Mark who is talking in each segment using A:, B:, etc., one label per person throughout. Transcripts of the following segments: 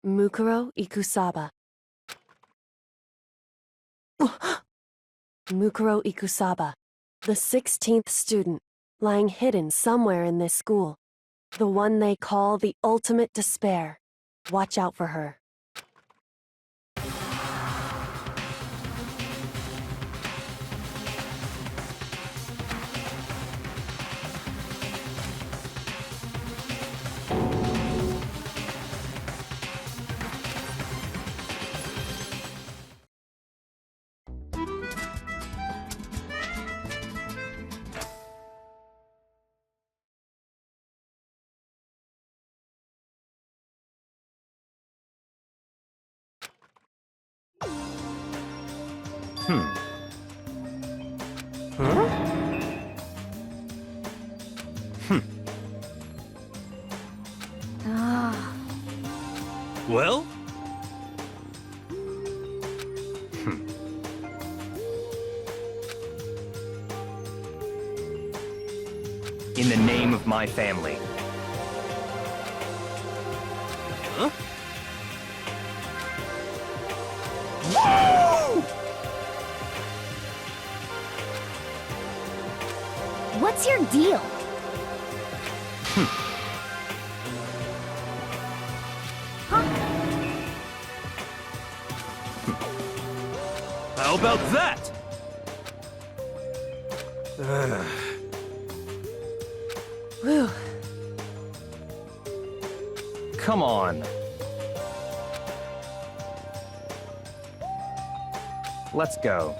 A: Mukuro Ikusaba. Mukuro Ikusaba, the 16th student, lying hidden somewhere in this school. The one they call the ultimate despair. Watch out for her.
B: Well?
C: In the name of my family.
B: Huh?
D: What's your deal?
B: How about that?
A: Whew.
C: Come on. Let's go.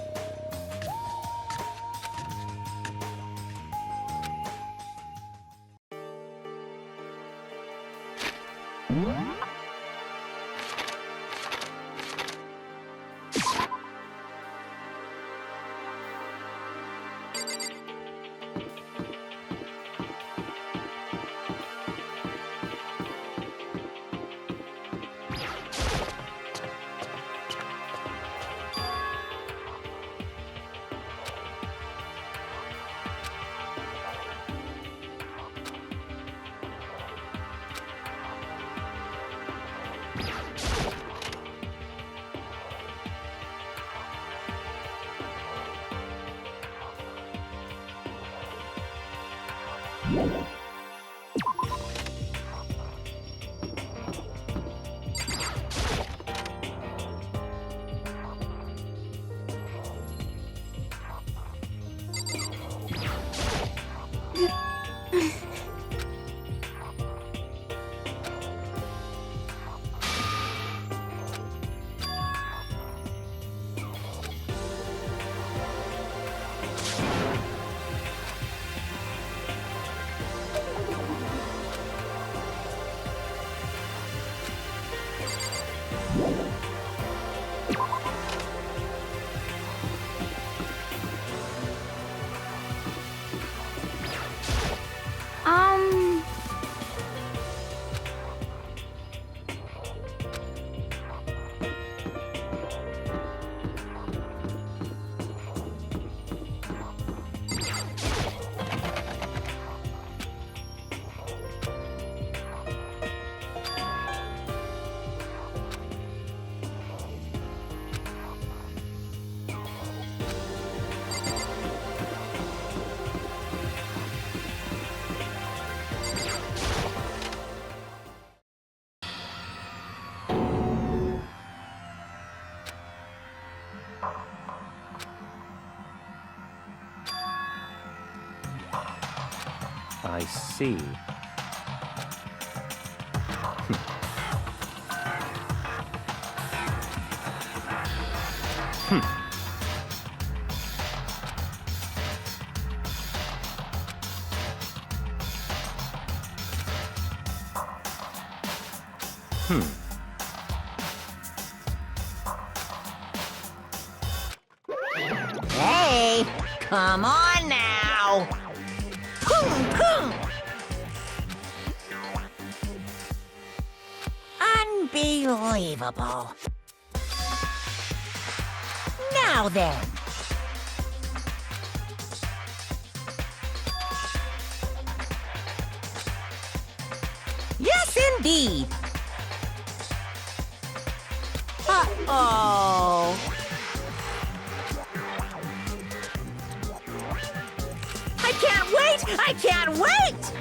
C: I see.
E: Hey, come on now! Boom, boom! Unbelievable. Now then. Yes, indeed. Oh. I can't wait! I can't wait!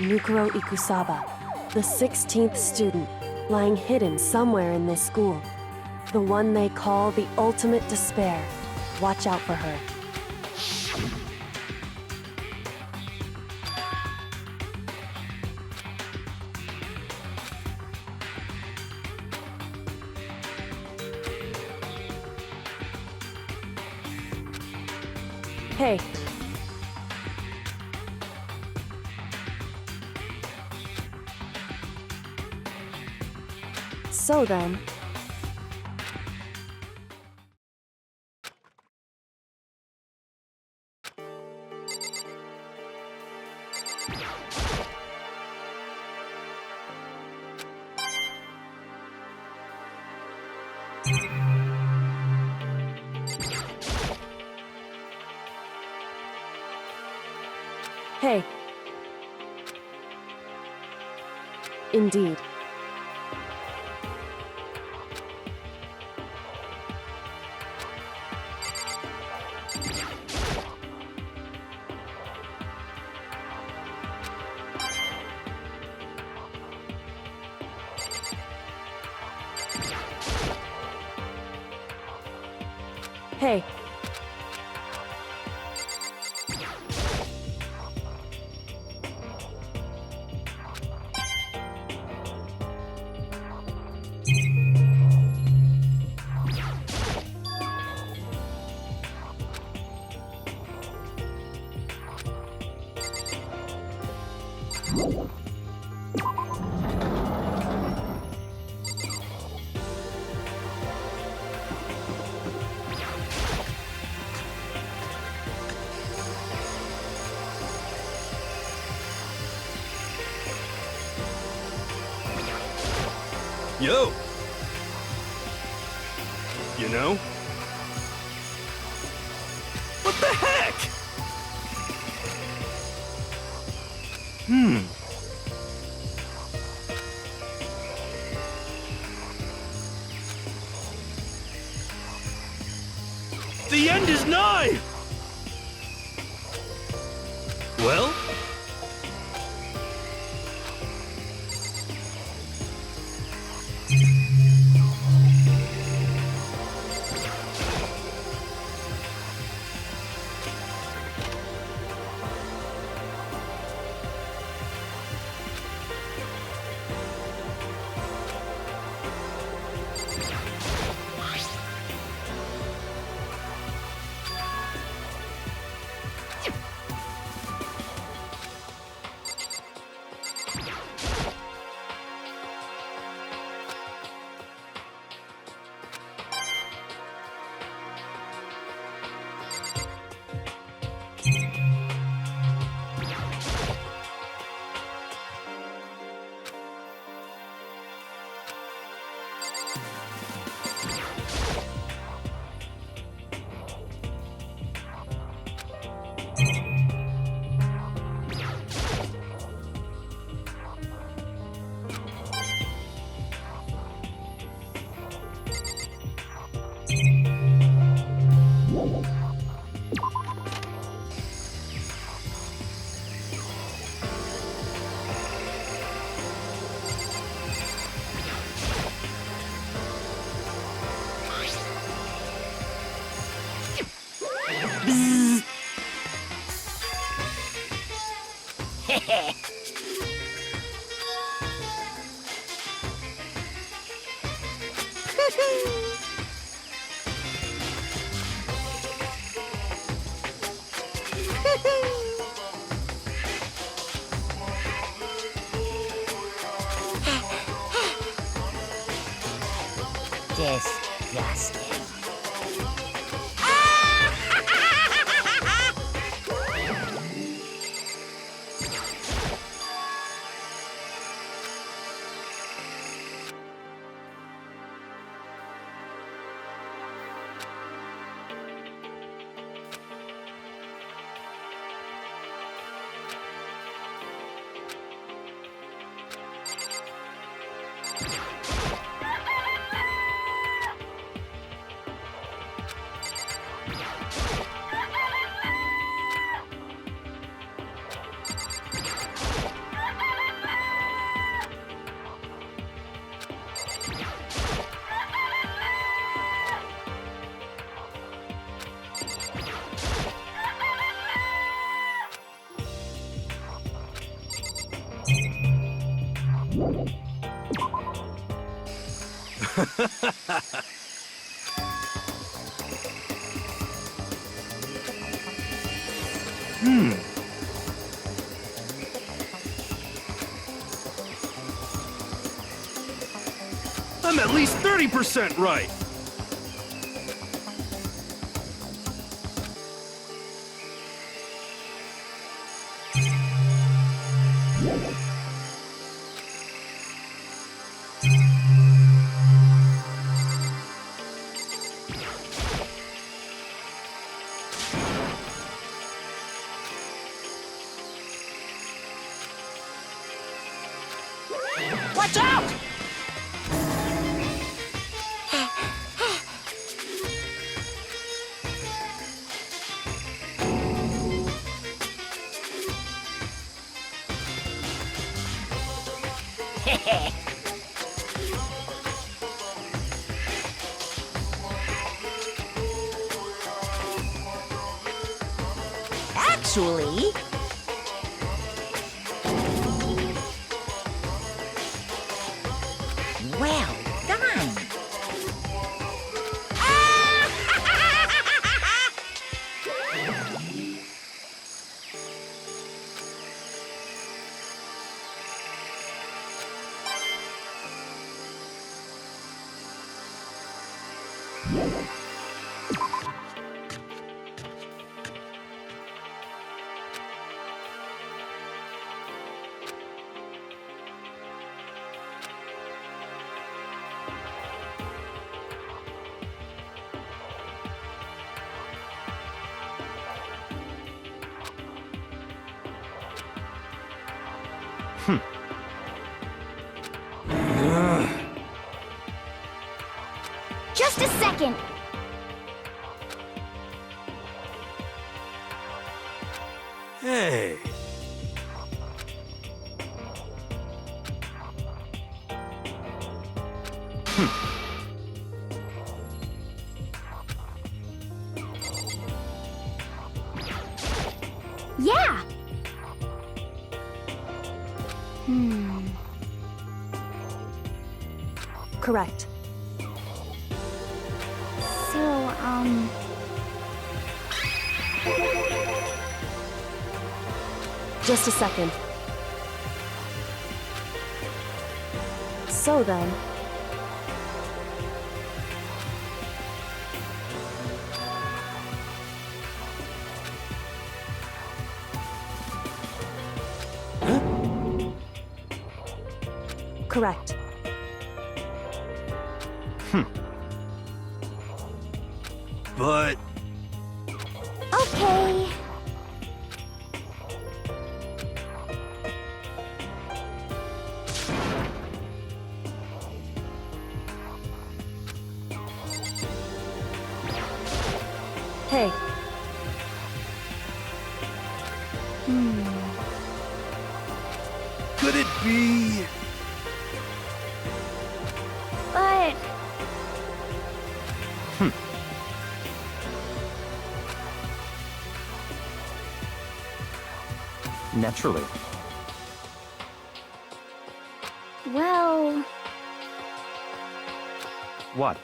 A: Nukuro Ikusaba, the 16th student, lying hidden somewhere in this school. The one they call the ultimate despair. Watch out for her. Hey. So then... Hey. Indeed. Hey.
B: Yo! You know? What the heck? The end is nigh! Well?
E: Disgusting.
B: I'm at least 30% right.
E: Watch out! Actually... well done.
D: Just a second.
B: Hey.
D: Yeah.
A: Correct.
D: So,
A: Just a second. So then... Correct.
B: But...
D: okay.
A: Hey.
B: could it be...
D: But...
C: Naturally.
D: Well,
C: What?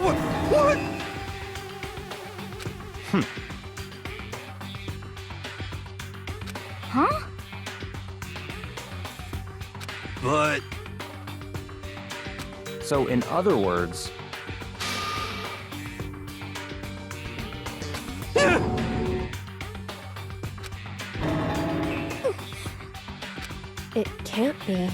B: What? What?
D: huh?
B: But
C: So, in other words,
A: It can't be.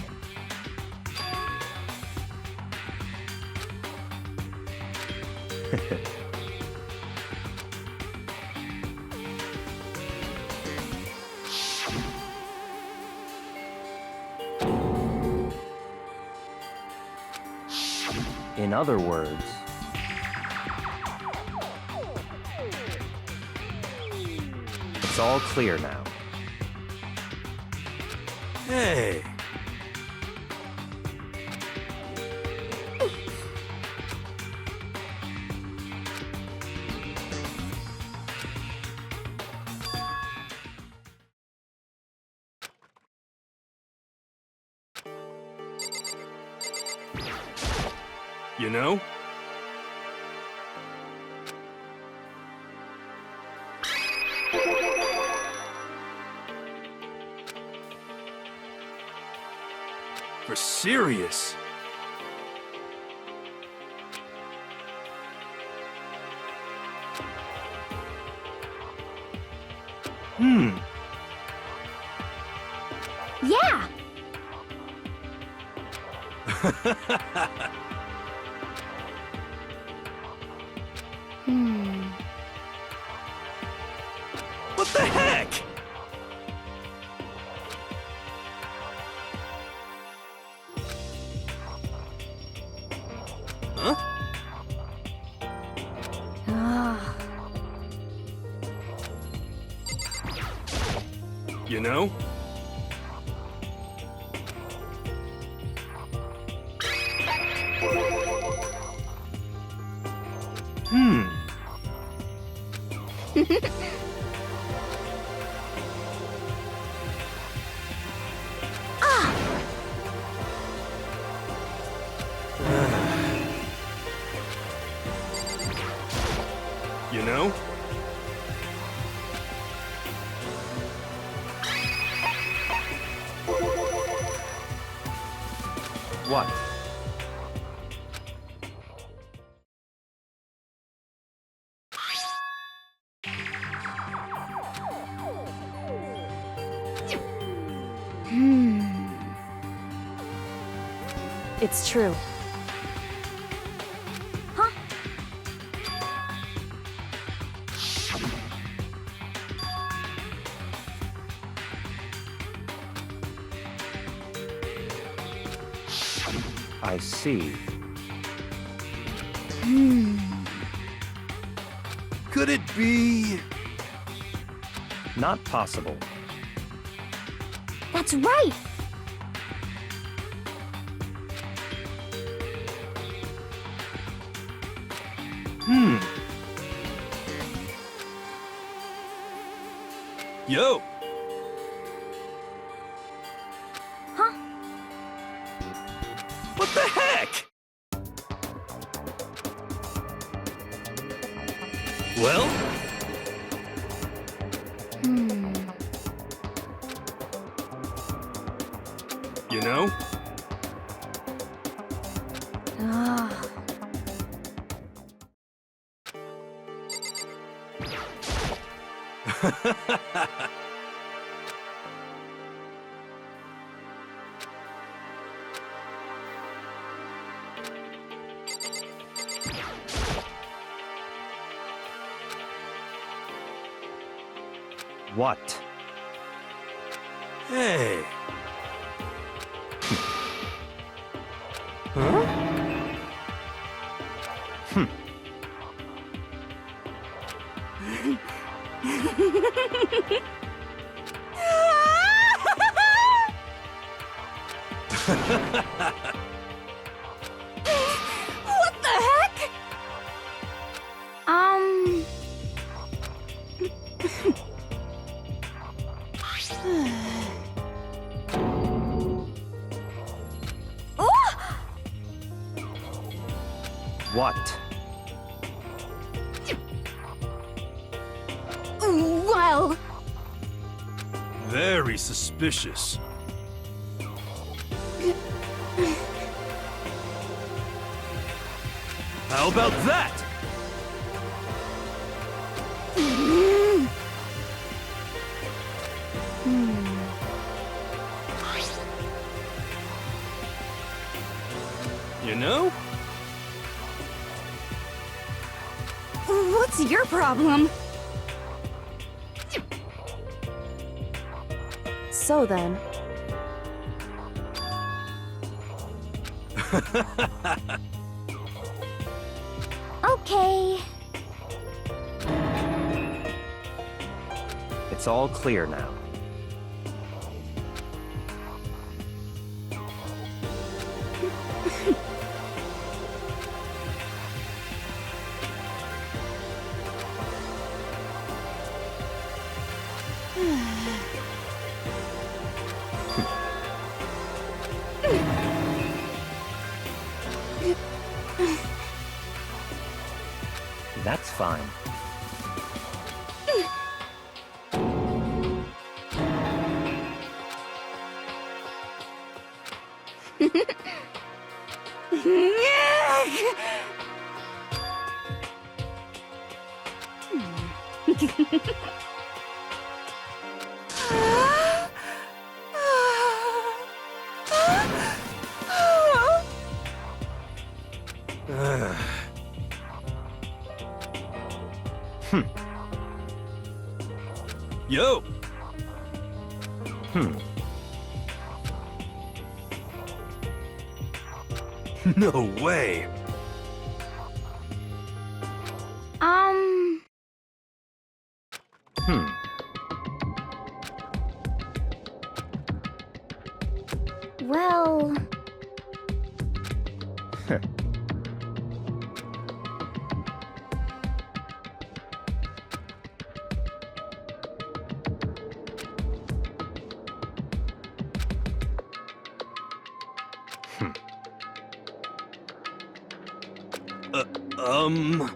C: in other words, it's all clear now.
B: hey, you know? For serious.
D: Yeah.
B: What the heck? Huh?
D: Ah.
B: You know? You know?
C: What?
A: It's true.
D: Huh?
C: I see.
B: Could it be?
C: Not possible.
D: That's right.
B: Yo!
D: Huh?
B: What the heck? Well? You know?
D: Ah.
C: What?
B: Hey. Huh?
E: What the heck?
C: What?
E: Well,
B: Very suspicious. How about that? You know?
E: what's your problem?
A: So then,
D: Okay.
C: It's all clear now. That's fine.
B: Yo! No way!
D: Well,
B: Um...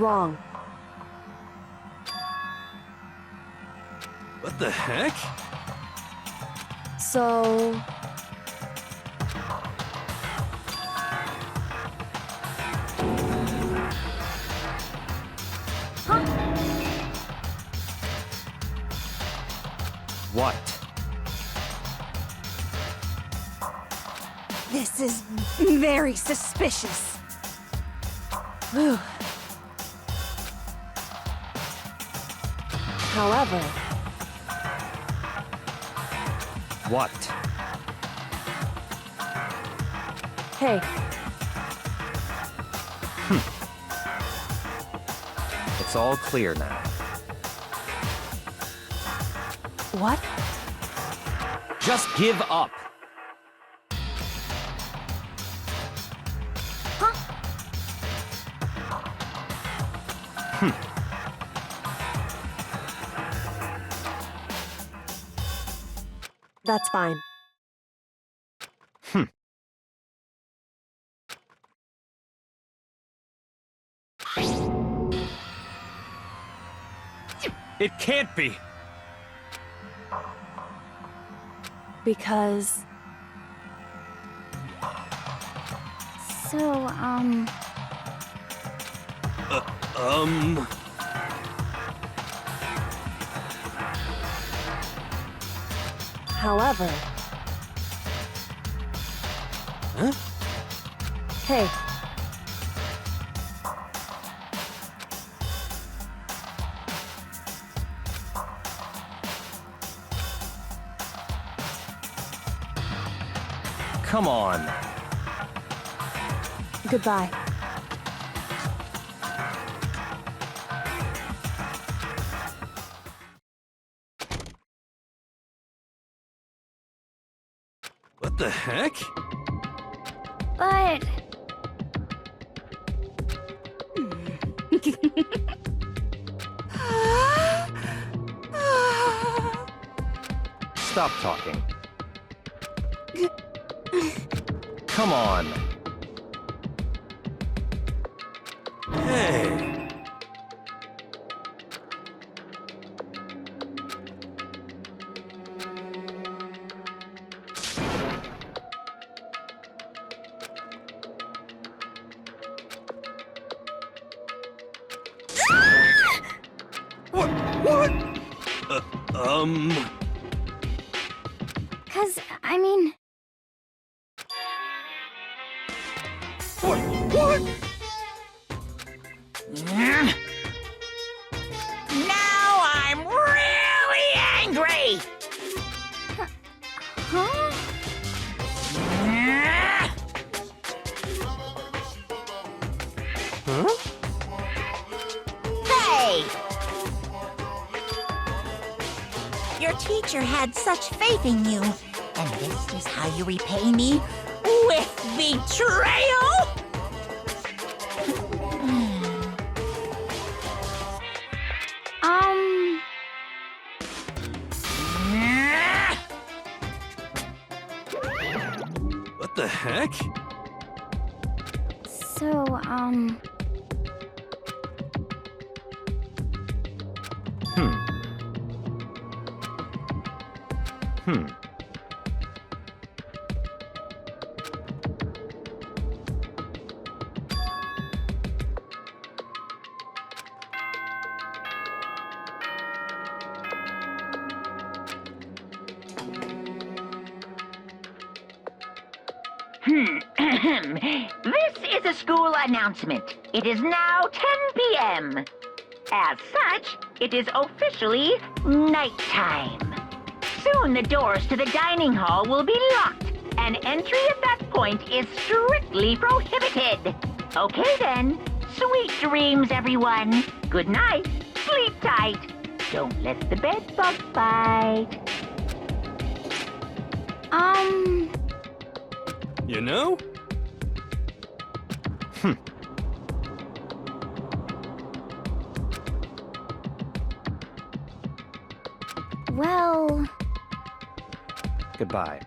A: wrong.
B: What the heck?
A: So,
C: What?
E: This is very suspicious.
A: whew. However,
C: What?
A: hey,
C: It's all clear now.
A: what?
C: Just give up!
A: That's fine.
C: It can't be!
A: Because,
D: so,
A: however...
B: Huh?
A: Hey,
C: Come on.
A: Goodbye.
B: What the heck?
D: But...
C: Stop talking. Come on.
B: Hey! What?
D: 'Cause, I mean...
B: What?
E: Now I'm really angry!
D: Huh?
B: Huh?
E: Hey! Your teacher had such faith in you, and this is how you repay me? With betrayal?
B: What the heck?
D: So,
F: This is a school announcement. It is now 10 p.m. As such, it is officially nighttime. Soon the doors to the dining hall will be locked, and entry at that point is strictly prohibited. Okay then, sweet dreams, everyone. Good night, sleep tight. Don't let the bed bug bite.
B: You know?
D: well...
C: Goodbye.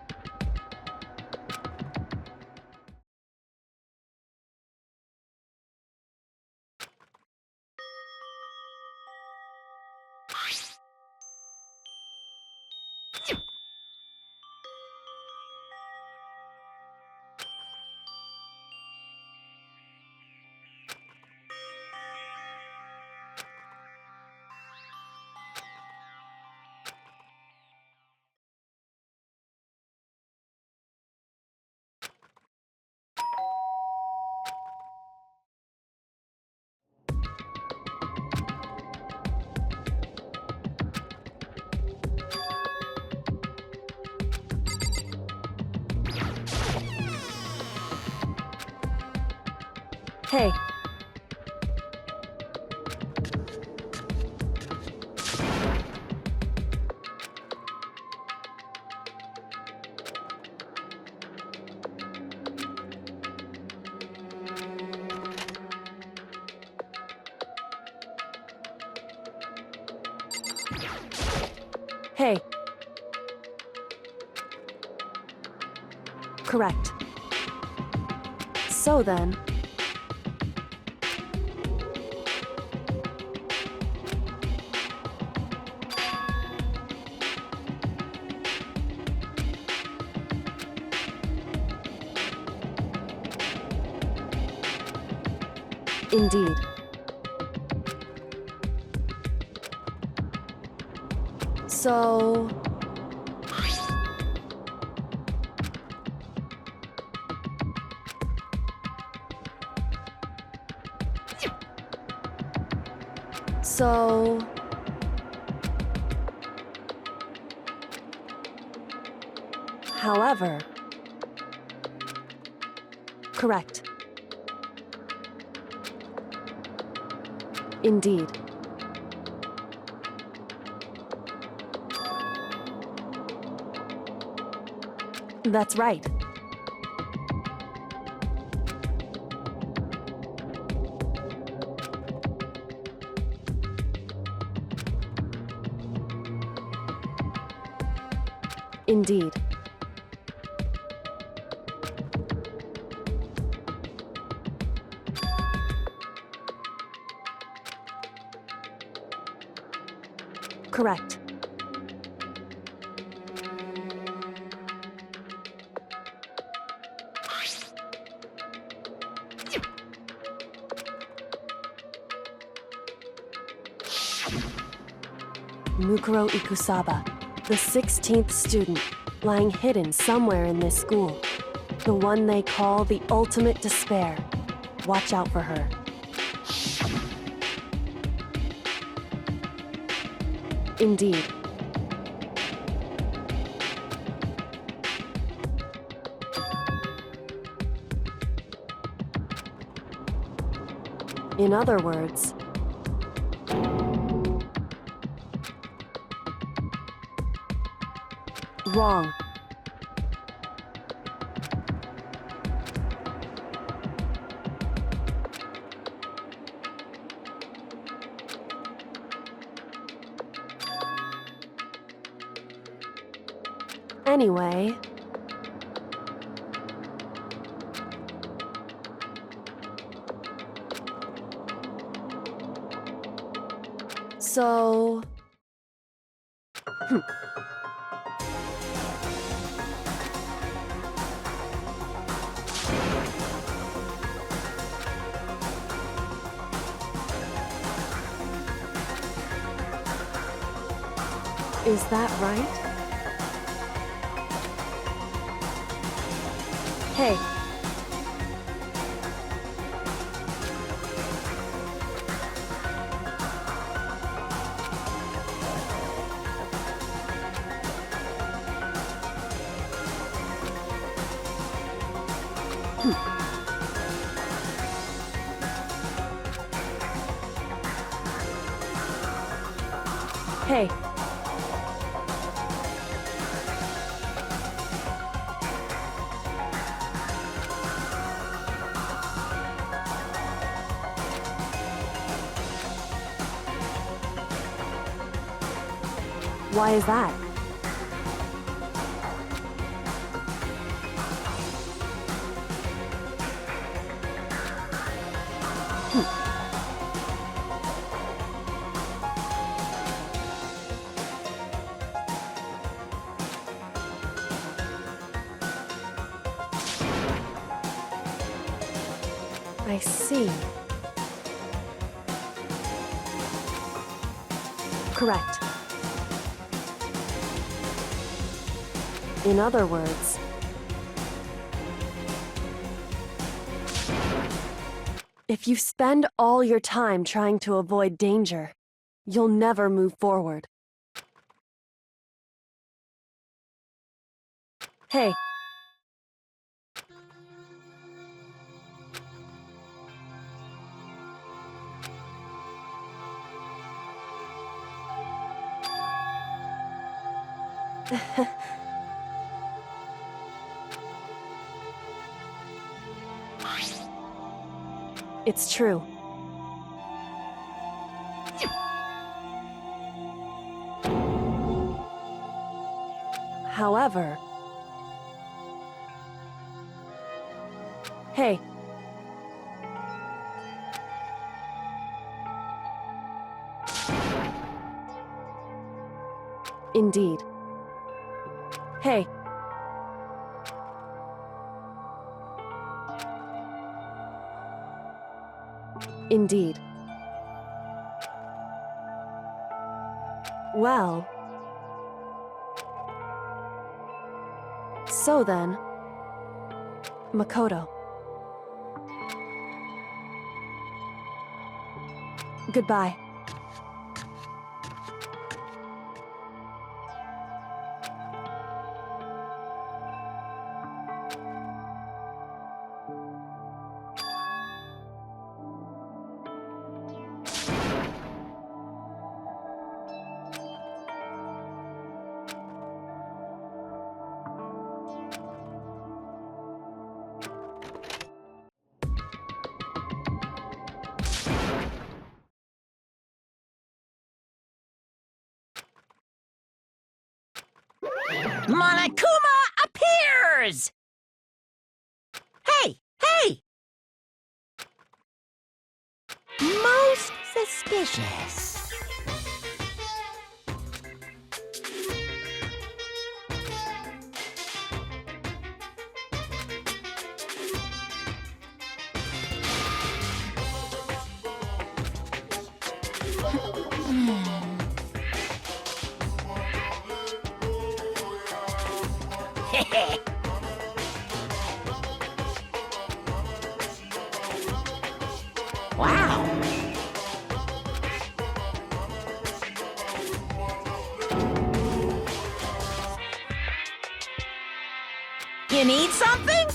A: Hey. Hey. Correct. So then... Indeed. So... So... However... Correct. Indeed. That's right. Indeed. Correct. Mukuro Ikusaba, the 16th student, lying hidden somewhere in this school. The one they call the ultimate despair. Watch out for her. Indeed. In other words, wrong. Anyway, so... Is that right? Hey. Hey. Why is that? I see. Correct. In other words, if you spend all your time trying to avoid danger, you'll never move forward. Hey. It's true. However... Hey. Indeed. Hey. Indeed. Well... So then... Makoto. Goodbye.
E: Monokuma appears! Hey! Hey! Most suspicious. Wow. You need something?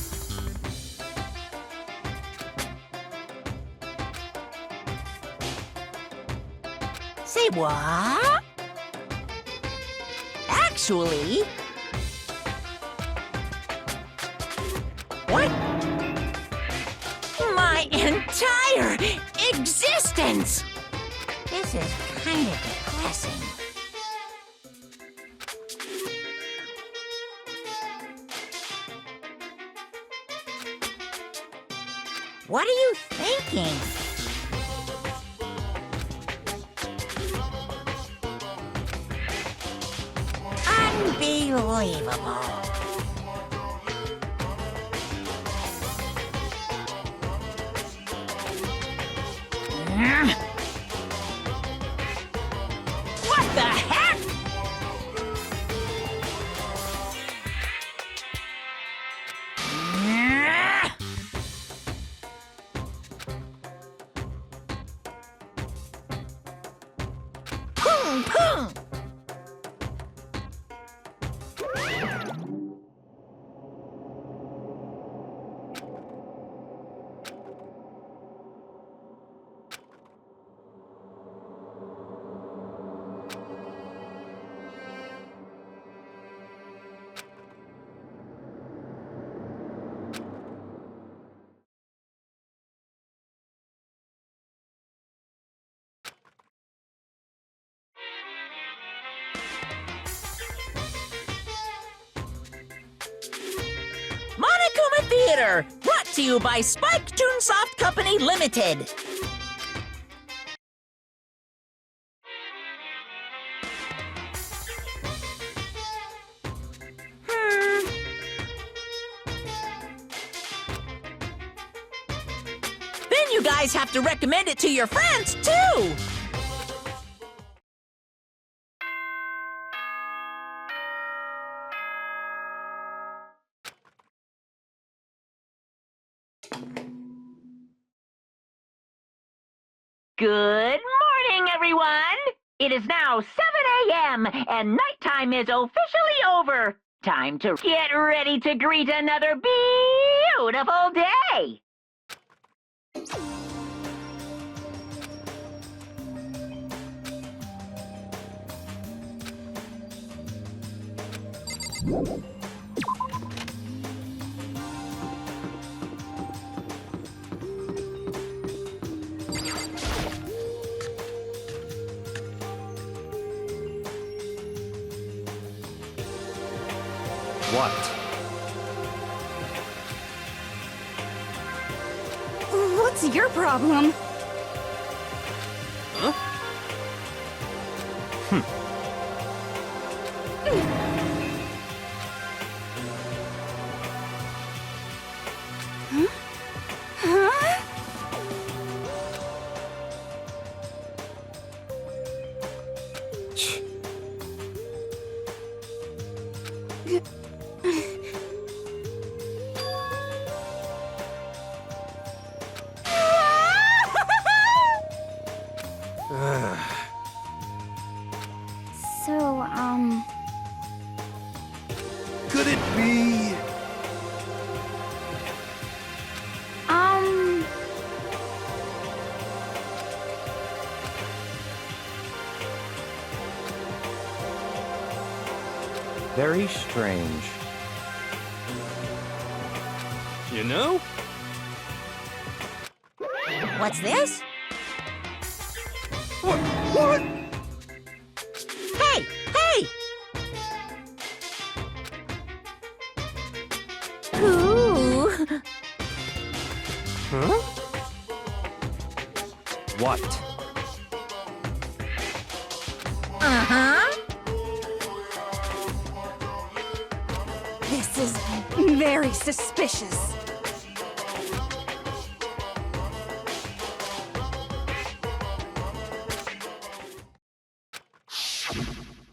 E: Say what? Actually... What? My entire existence! This is kind of depressing. What are you thinking? Unbelievable. What the heck? Pung, pung. Monokuma Theater, brought to you by Spike Toonsoft Company Limited. Then you guys have to recommend it to your friends, too.
F: Good morning, everyone! It is now 7 a.m. and nighttime is officially over. Time to get ready to greet another beautiful day!
C: What?
D: What's your problem?
B: Huh?
D: So,
B: Could it be?
C: Very strange.
B: You know?
E: What's this?
B: What?
E: Hey! Hey!
C: What?
E: Uh-huh.
D: This is very suspicious.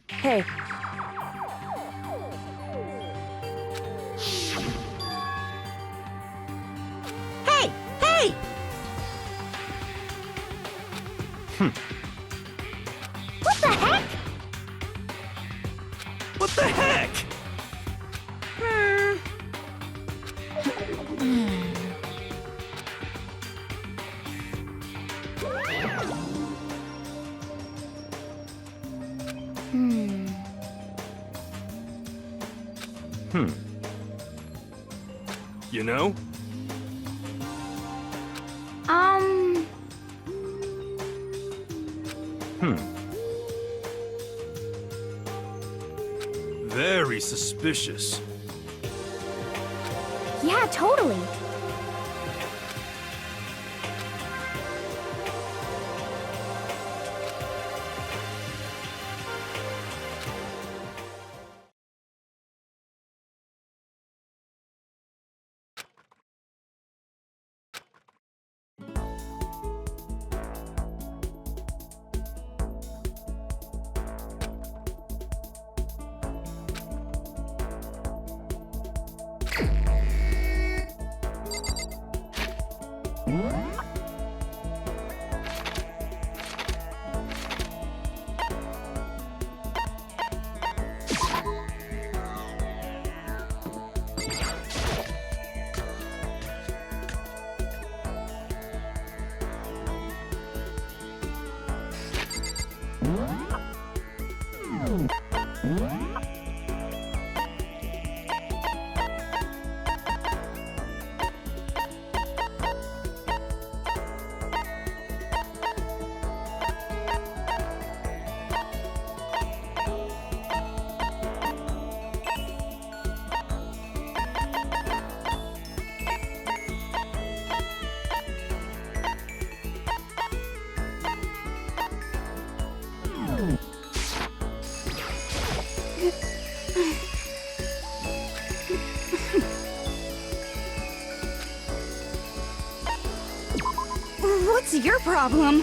A: Hey,
E: Hey! Hey! What the heck?
B: What the heck? You know? Very suspicious.
D: Yeah, totally. What's your problem?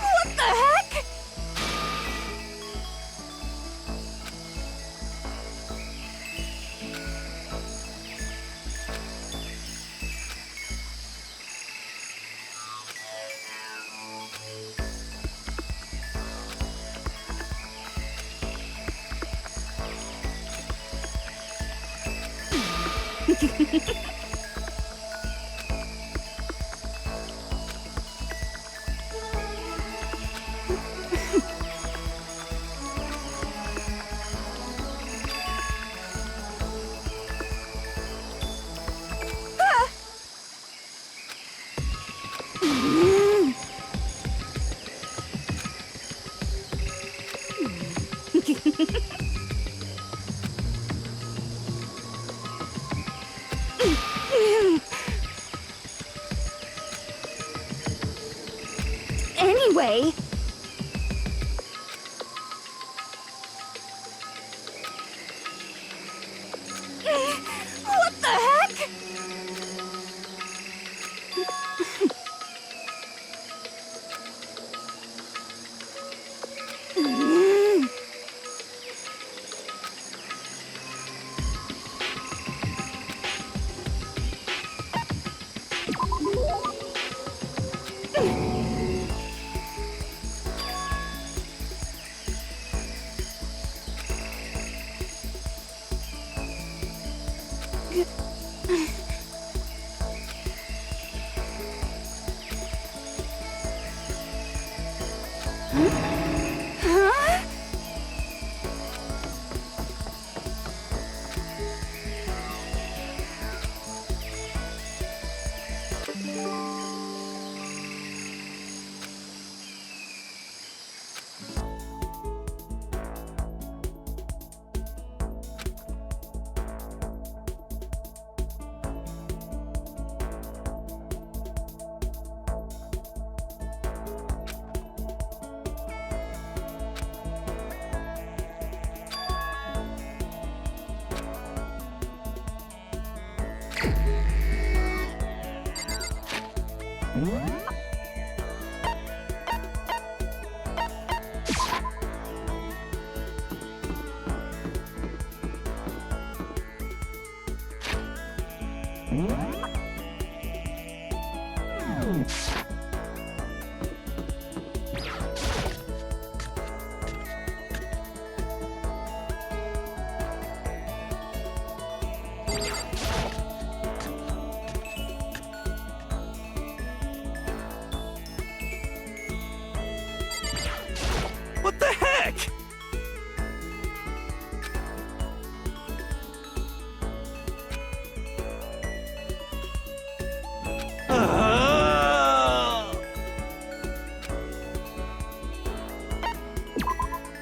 D: What the heck? Anyway, what the heck? Huh?
B: What the heck?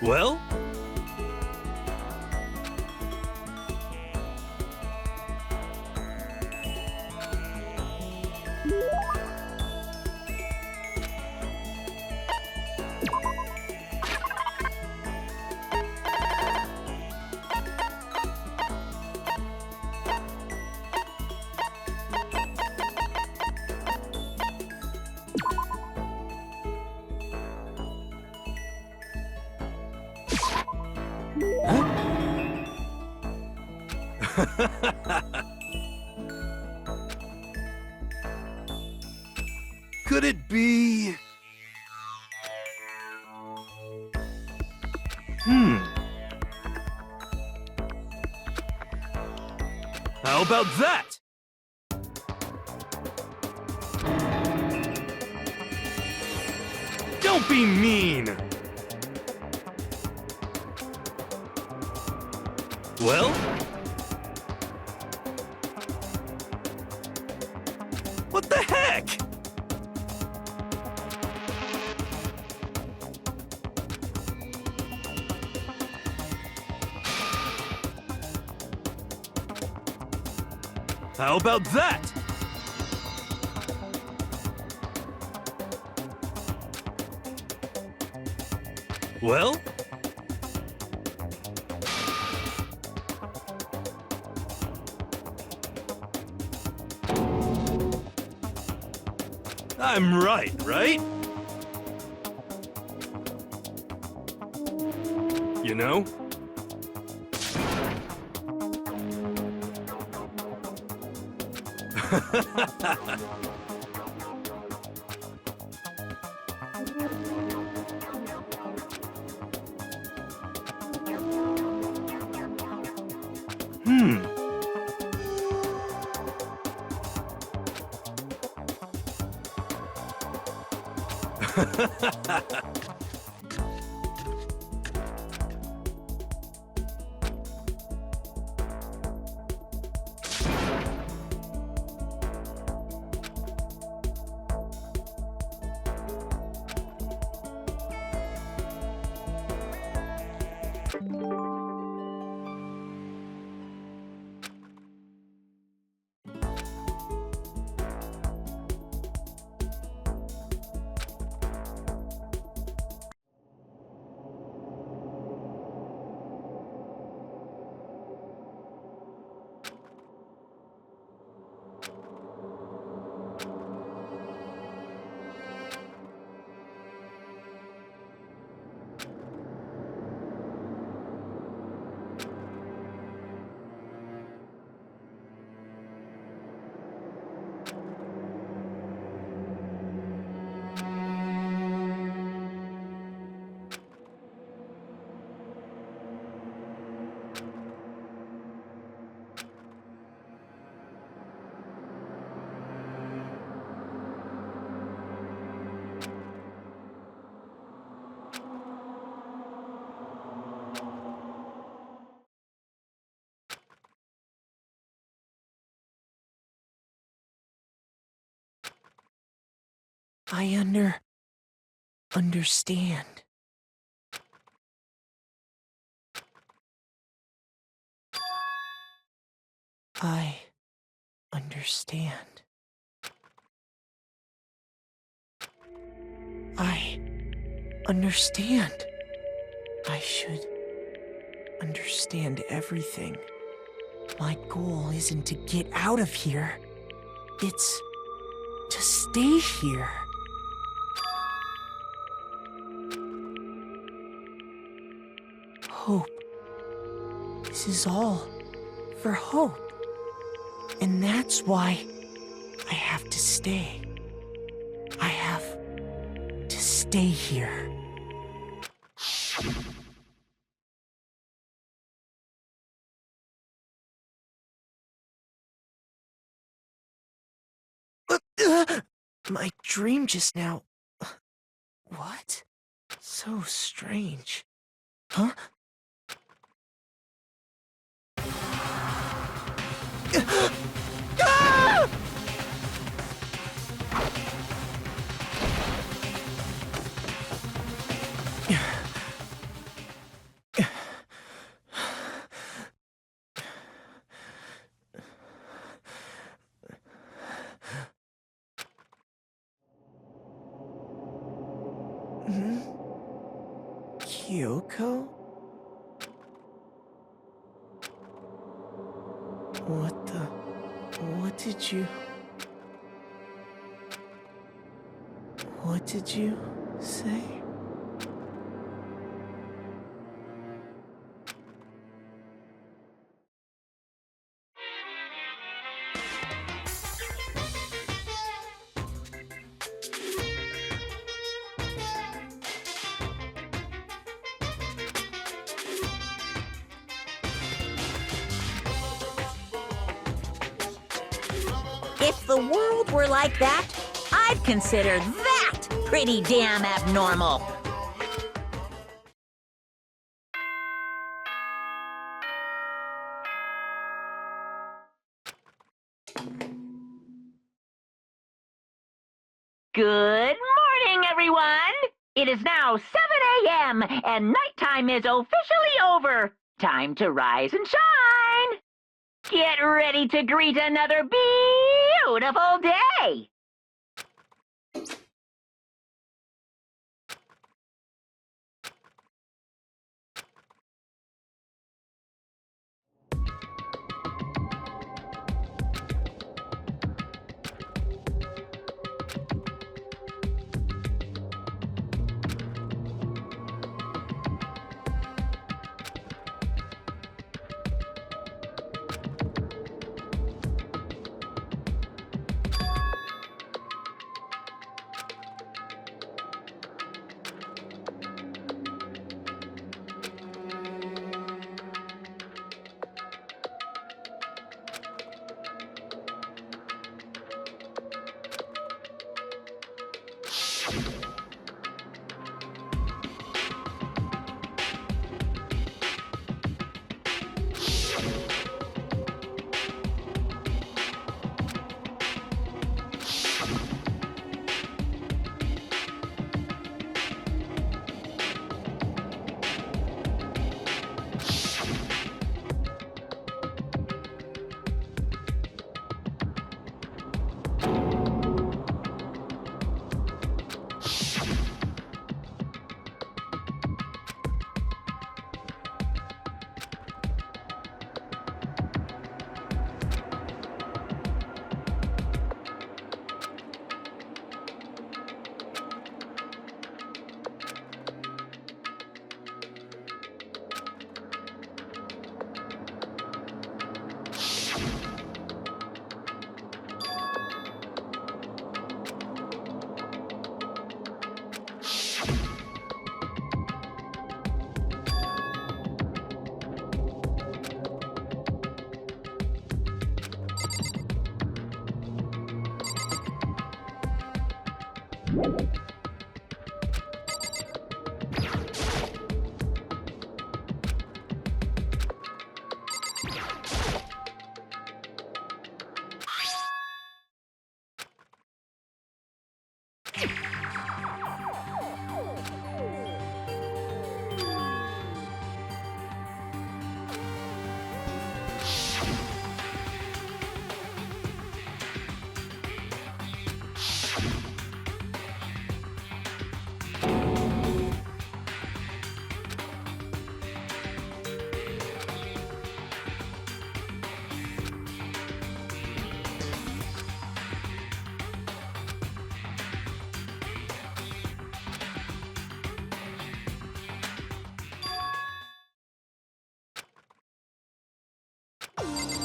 B: Well? Could it be? How about that? Don't be mean! Well? What the heck? How about that? Well? I'm right, right? You know?
G: I understand. I understand. I understand. I should understand everything. My goal isn't to get out of here. It's to stay here. Hope. This is all for hope. And that's why I have to stay. I have to stay here. My dream just now. What? So strange. Huh? Ah! Kyoko? What did you... What did you say?
E: If the world were like that, I'd consider that pretty damn abnormal.
F: Good morning, everyone! It is now 7 a.m., and nighttime is officially over. Time to rise and shine! Get ready to greet another beautiful day!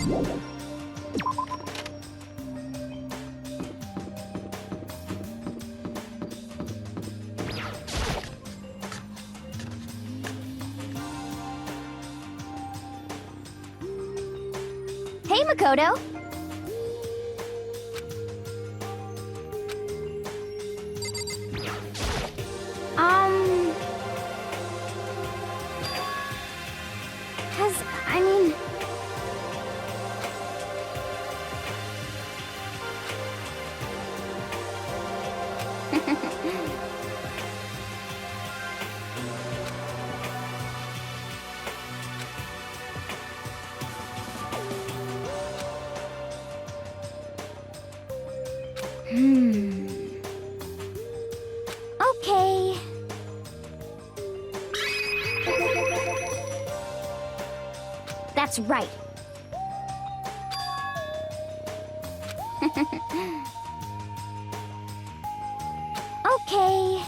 D: Hey, Makoto. I mean... Okay. That's right. Okay.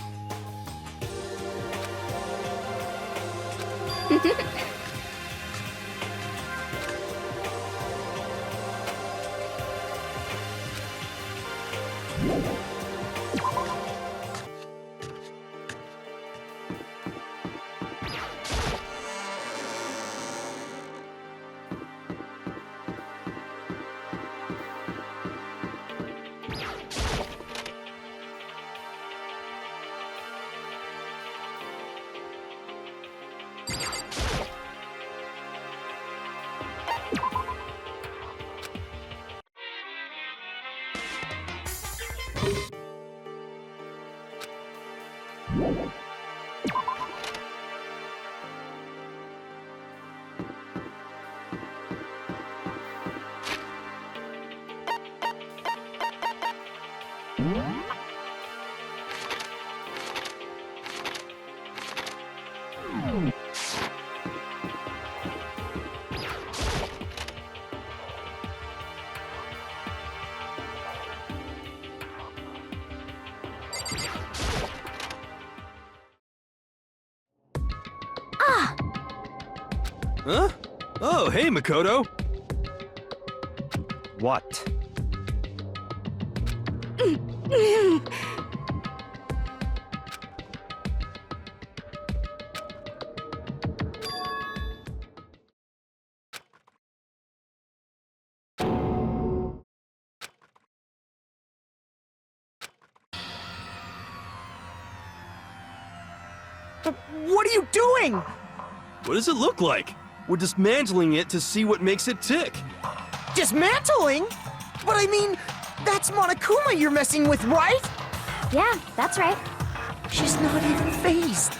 B: Huh? Oh, hey, Makoto.
C: What?
G: What are you doing?
B: What does it look like? We're dismantling it to see what makes it tick.
G: Dismantling? But I mean, that's Monokuma you're messing with, right?
D: Yeah, that's right.
G: She's not even phased.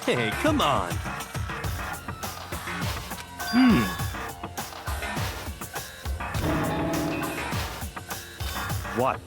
B: Hey, come on.
C: What?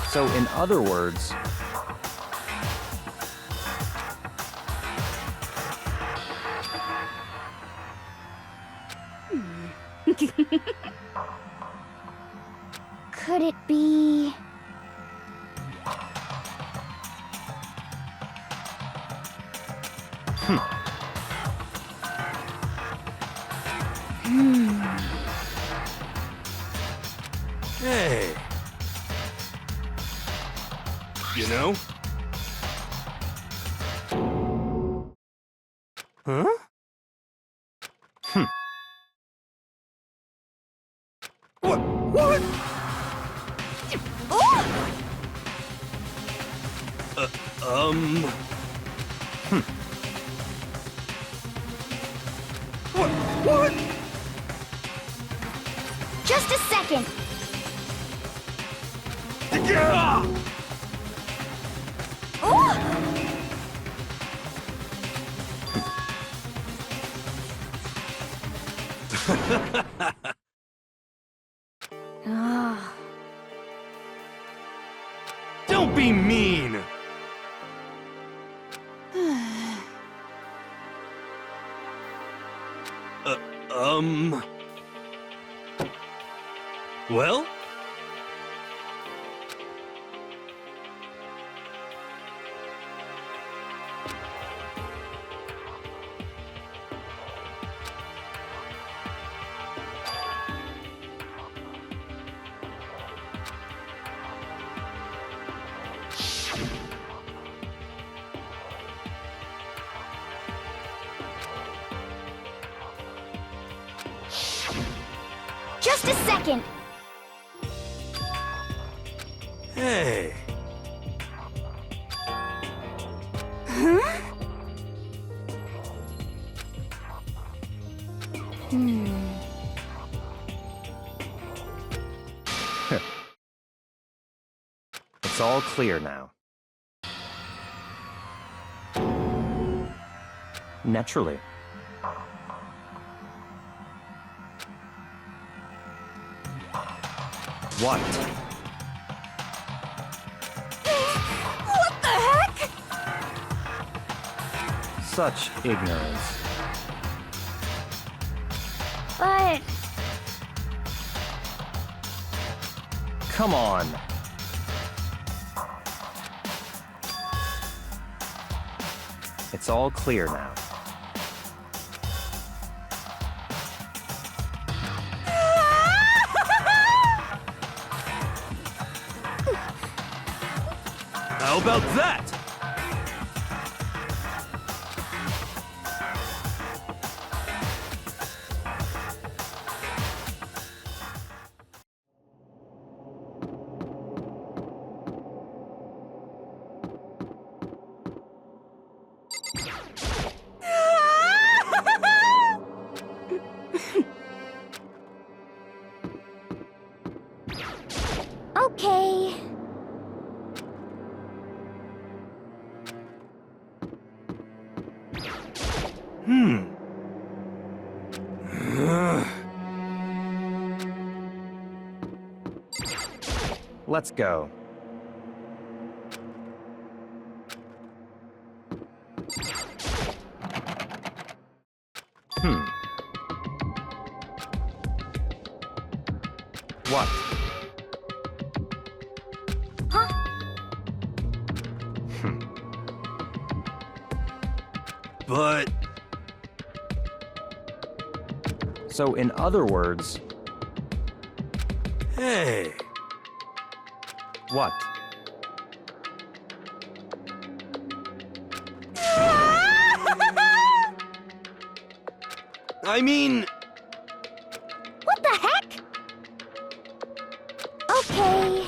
C: So, in other words,
D: Could it be...
B: Hey. You know? Huh? What? What? What?
D: Just a second.
B: Yeah!
D: Ah.
B: Don't be mean! Well?
D: Just a second.
B: Hey.
C: It's all clear now. Naturally. What?
D: What the heck?
C: Such ignorance.
D: But
C: Come on. It's all clear now.
B: How about that?
D: okay.
C: Let's go. What?
D: Huh?
B: But...
C: So, in other words,
B: Hey.
C: what?
B: I mean...
D: What the heck? Okay.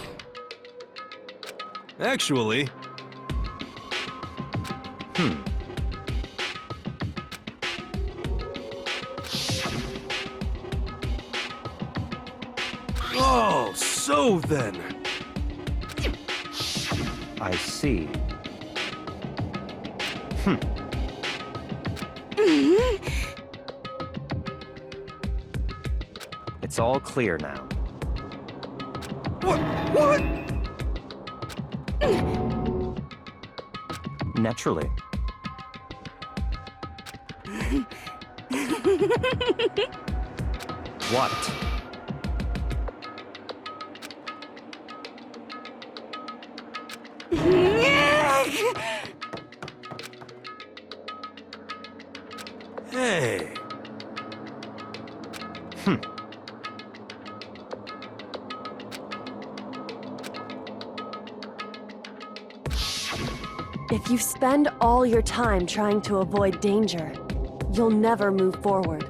B: Actually... Oh, so then...
C: I see. It's all clear now.
B: What? What?
C: Naturally. What?
B: Hey.
A: If you spend all your time trying to avoid danger, you'll never move forward.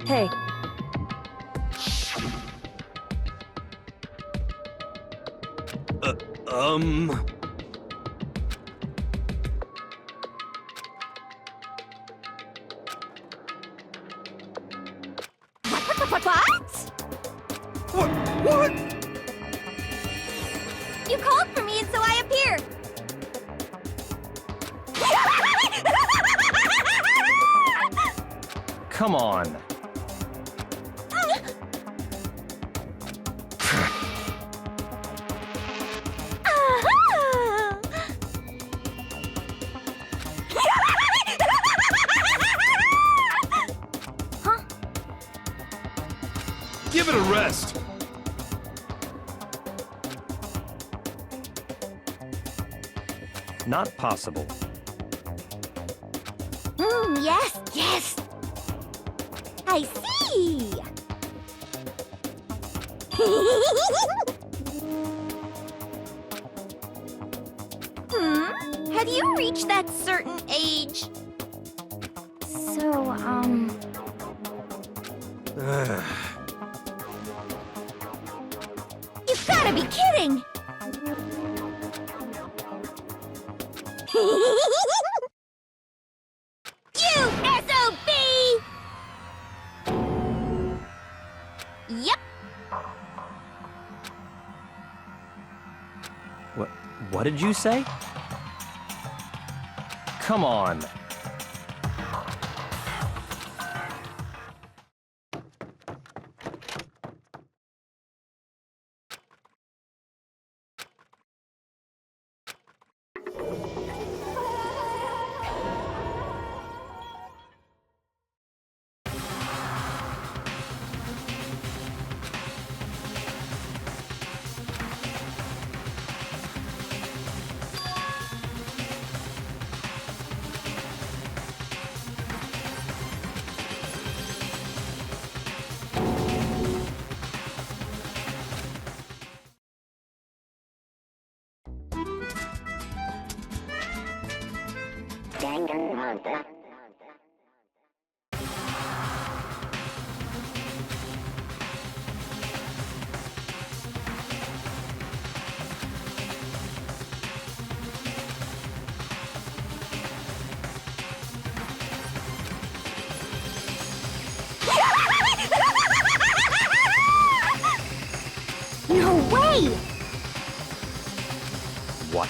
A: Hey.
B: What?
D: You called for me, and so I appeared.
C: Come on.
B: Give it a rest.
C: Not possible.
D: Yes, yes. I see. Have you reached that certain age? So, You've gotta be kidding! You SOB! Yep.
C: What did you say? Come on.
F: Danganronpa.
D: No way!
C: What?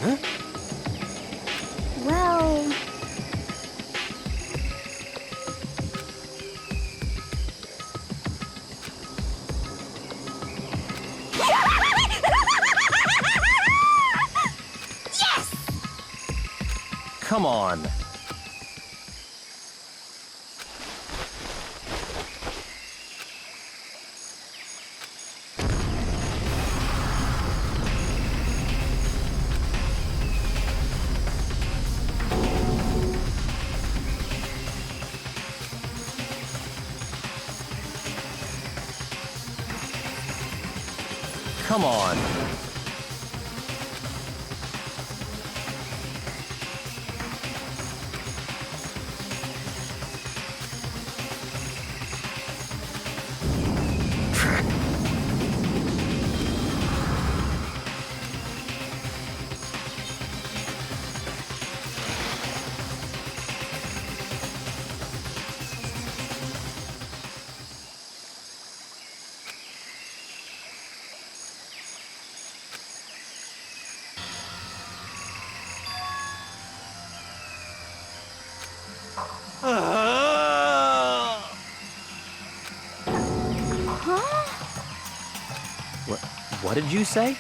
B: Huh?
D: Well... Yes!
C: Come on. Come on. What did you say?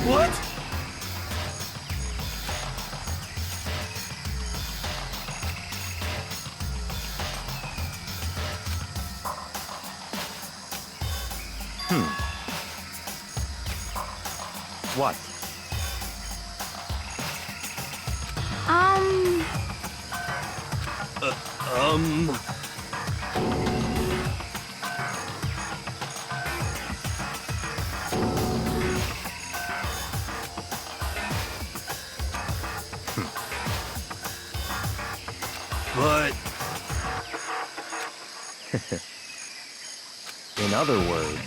B: What?
C: What?
B: But
C: In other words,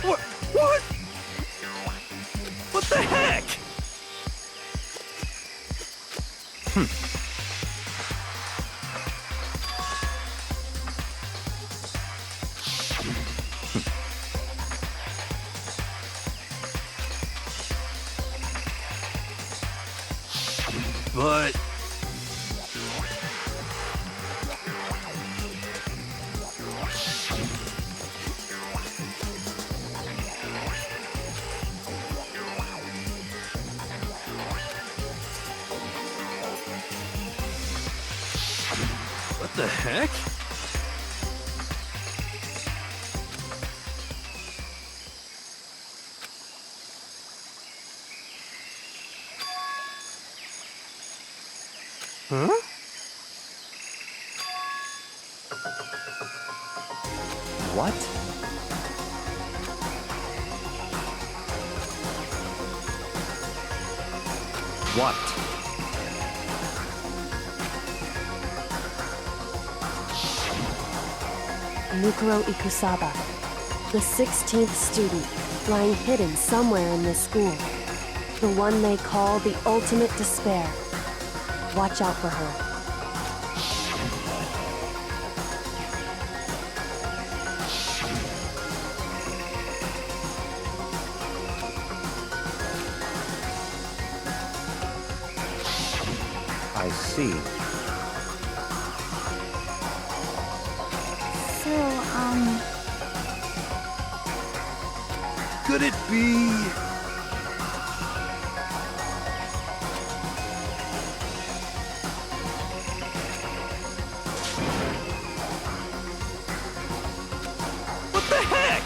B: what? What? What the heck? But what the heck? Huh?
C: what? What?
A: Mukuro Ikusaba, the 16th student, lying hidden somewhere in this school. The one they call the ultimate despair. Watch out for her.
C: I see.
B: Could it be? What the heck?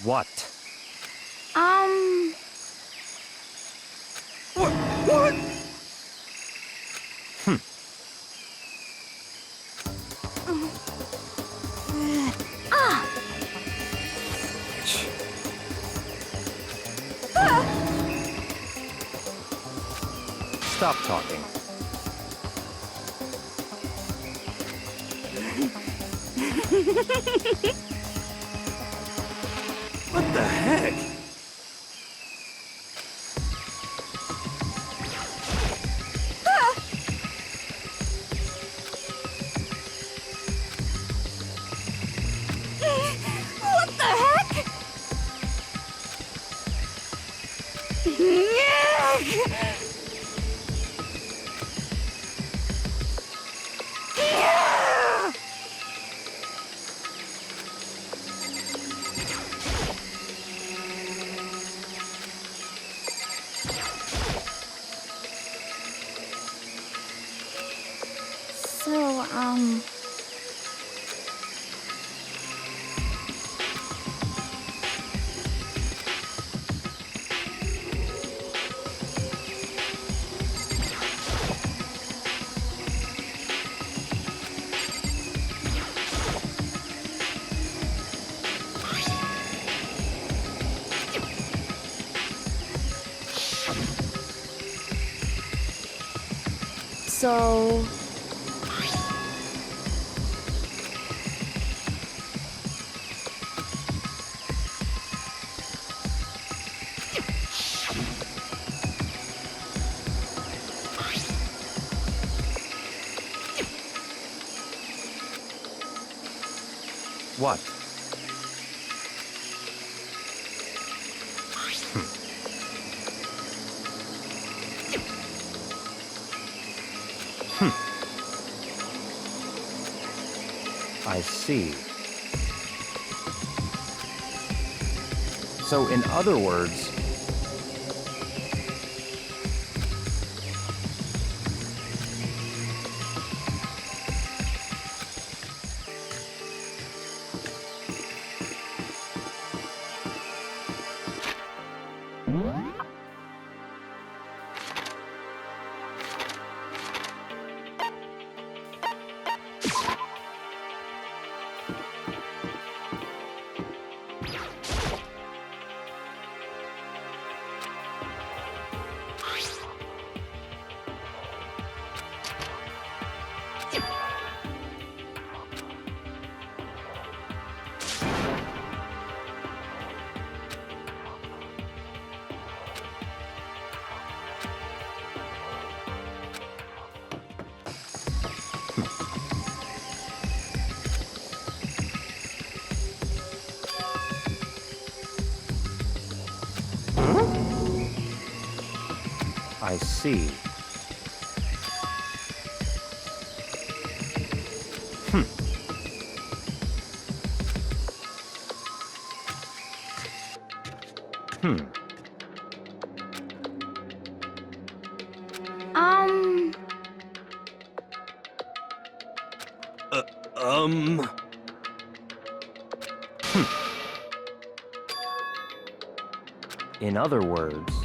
C: What?
B: What? What?
C: Stop talking.
B: What the heck?
D: What the heck?
A: So...
C: What? I see. So, in other words, I see. In other words,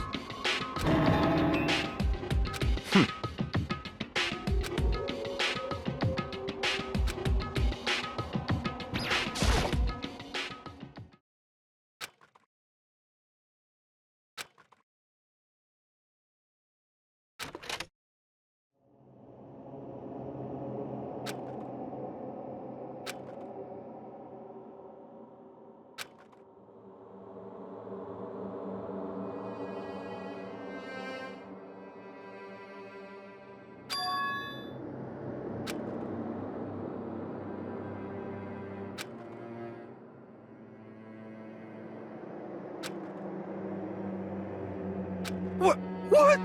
B: What? What?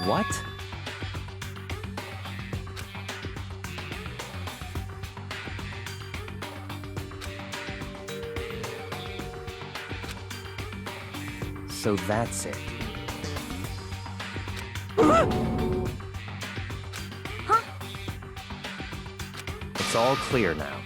C: what? So that's it. It's all clear now.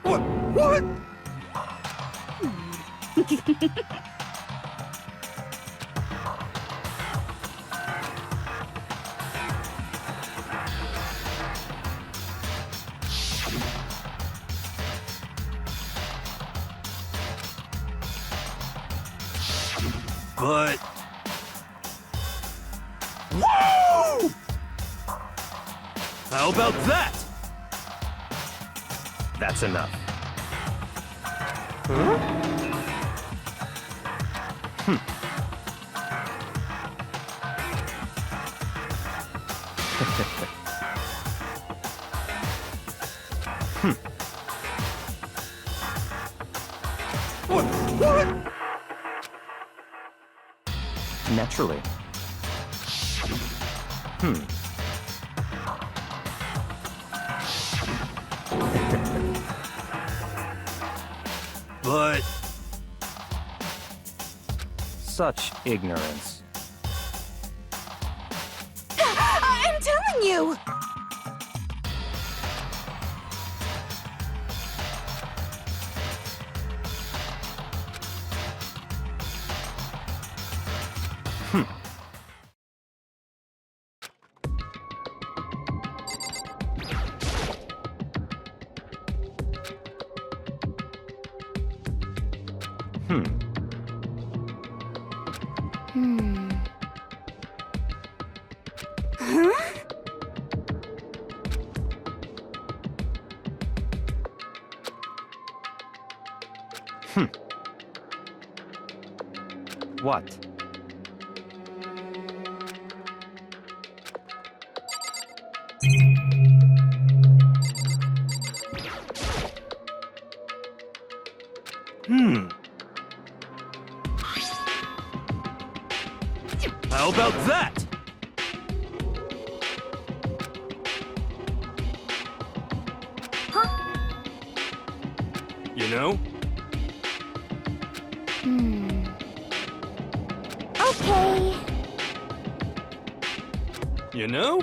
B: What? What? But... Whoa! How about that?
C: That's enough.
B: What? What?
C: Naturally.
B: But...
C: Such ignorance.
D: telling you!
C: What?
B: How about that? You know?
D: Okay.
B: You know?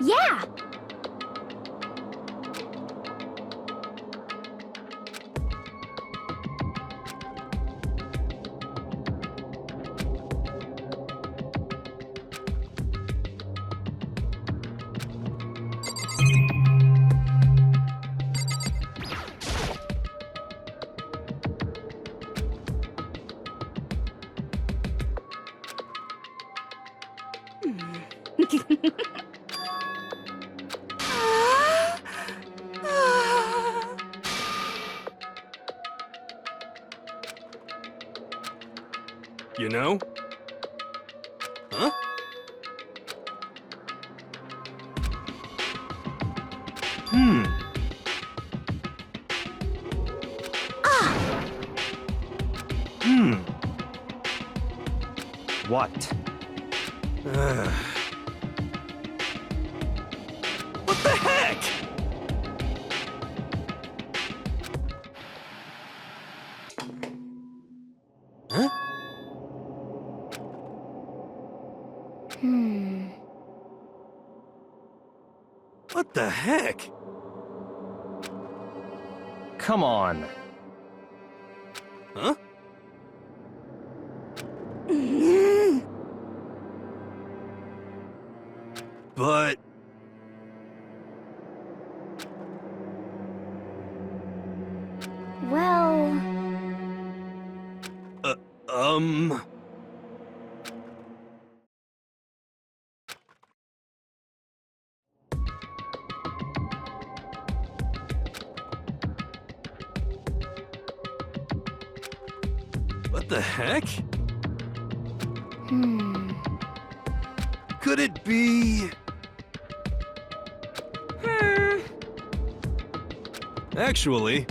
D: Yeah!
B: You know? Huh?
C: What?
B: What the heck? Huh? What the heck?
C: Come on.
B: Huh? But...
D: Well...
B: What the heck? Could it be... Actually...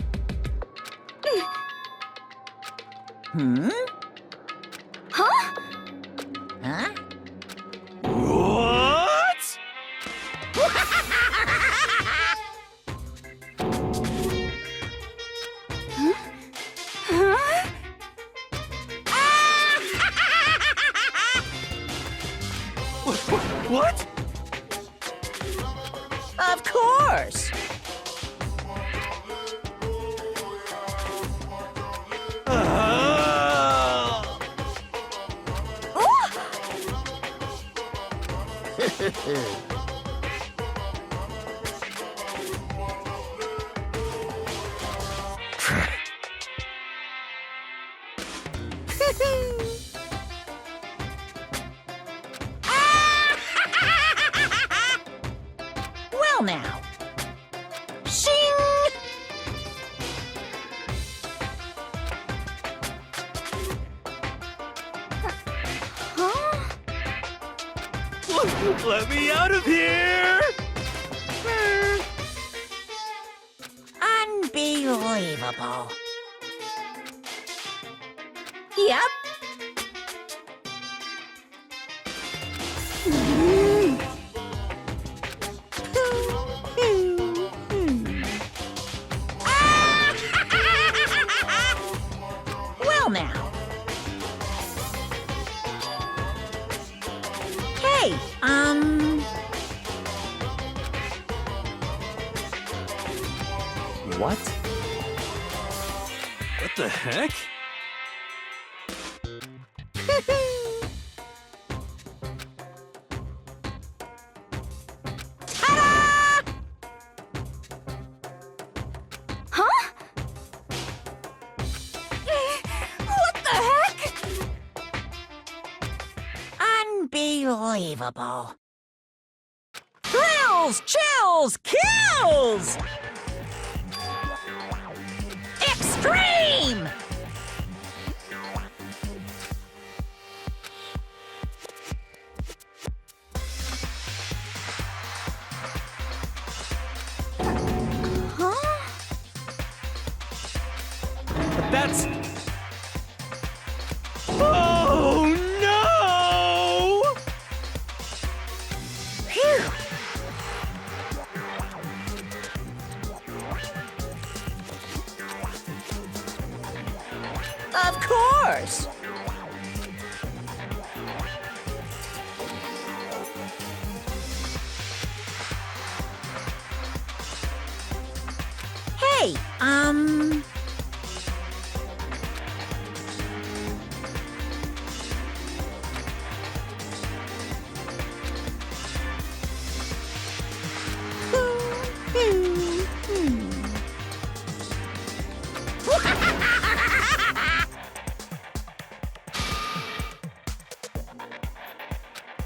E: Huh?
B: What? What?
E: Of course! Well now. Shing!
D: Huh?
B: Let me out of here!
E: Unbelievable. Yep. Well now. Hey,
C: What?
B: What the heck?
D: Huh? What the heck?
E: unbelievable. Thrills, chills, kills! Extreme!
C: But that's...
B: Oh no!
E: Phew! Of course! Hey,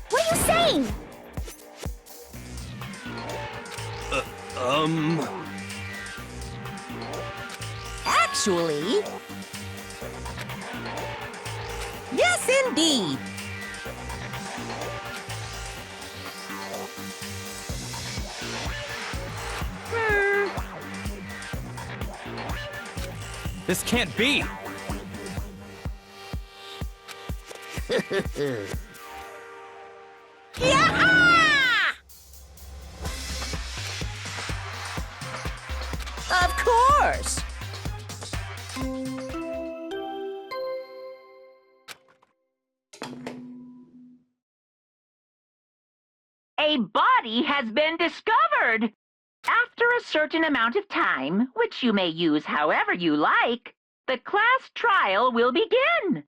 D: What are you saying?
E: Actually... Yes, indeed!
C: This can't be!
E: Yeah! Of course!
F: A body has been discovered! After a certain amount of time, which you may use however you like, the class trial will begin.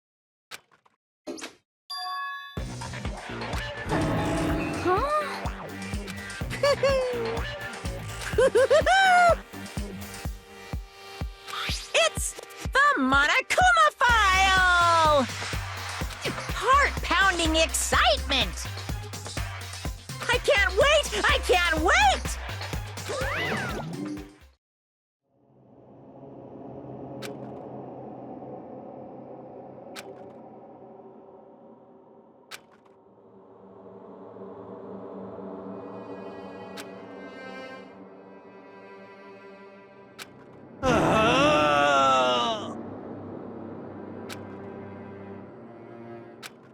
E: It's the Monokuma File! Heart-pounding excitement! I can't wait! I can't wait!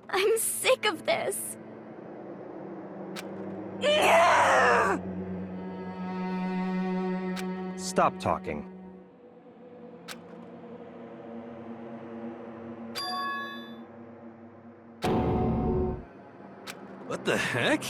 D: I'm sick of this.
C: Stop talking.
B: What the heck?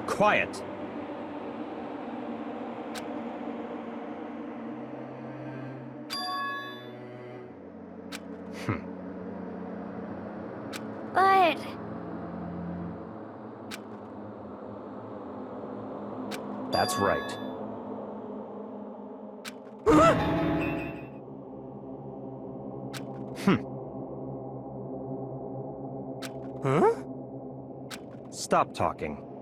C: Quiet. That's right.
G: Huh?
C: Stop talking.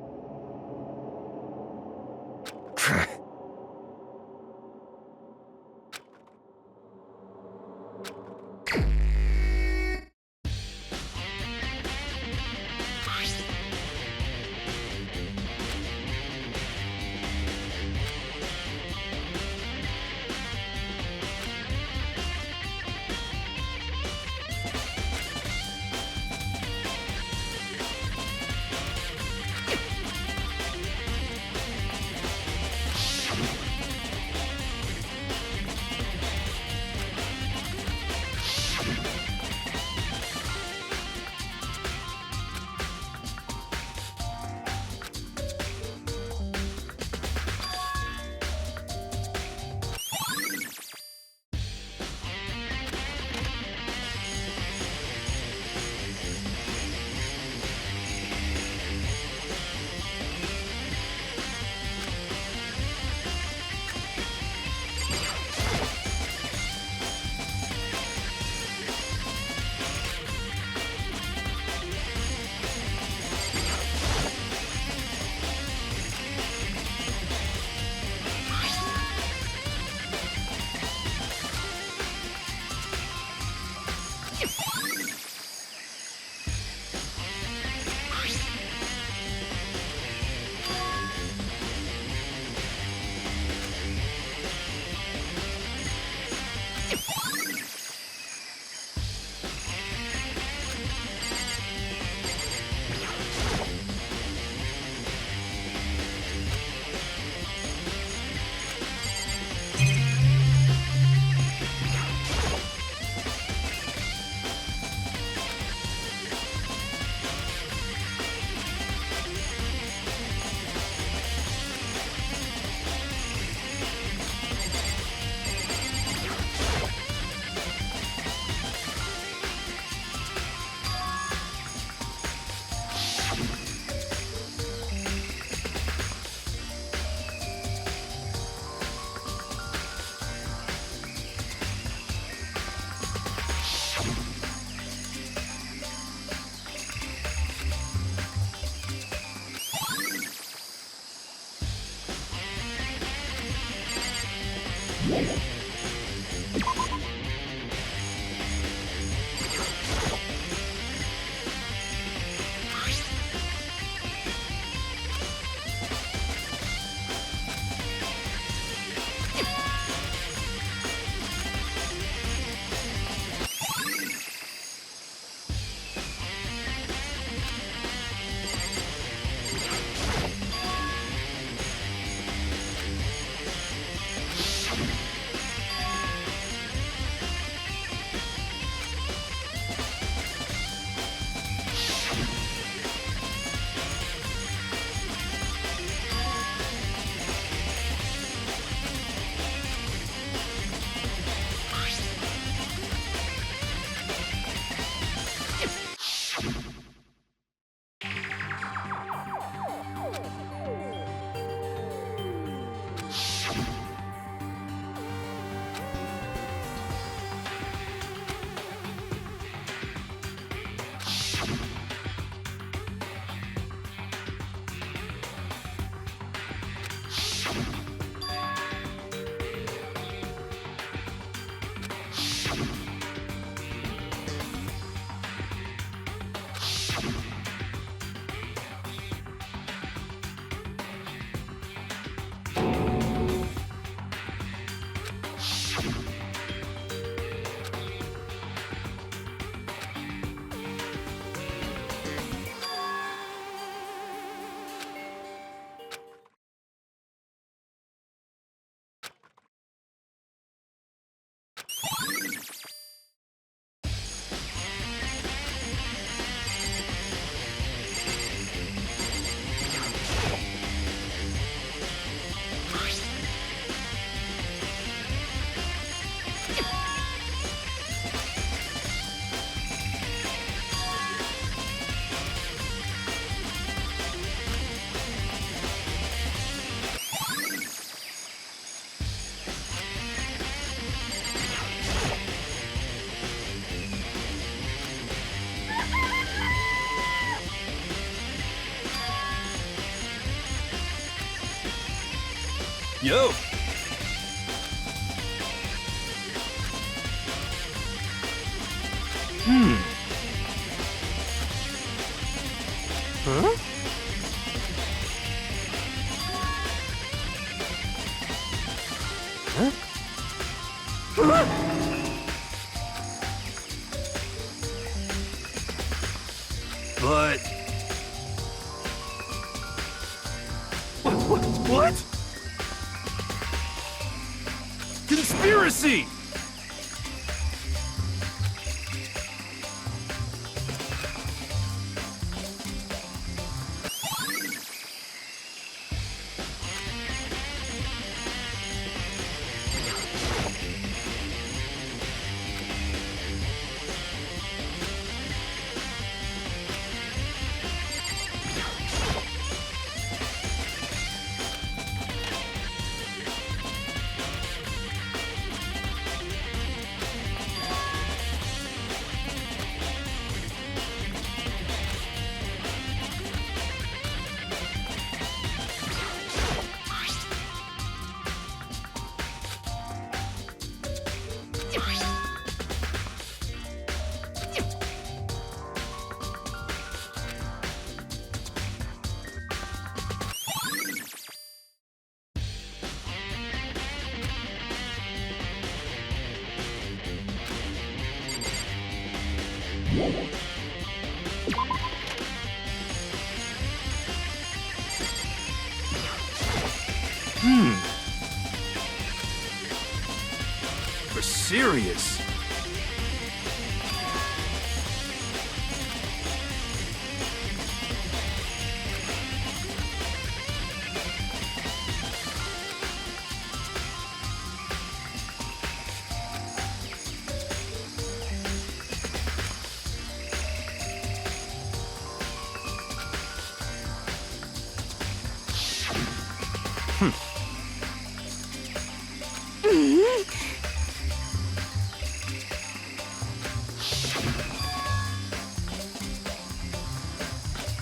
B: Yo! Huh? Huh? But... What? Conspiracy! For serious.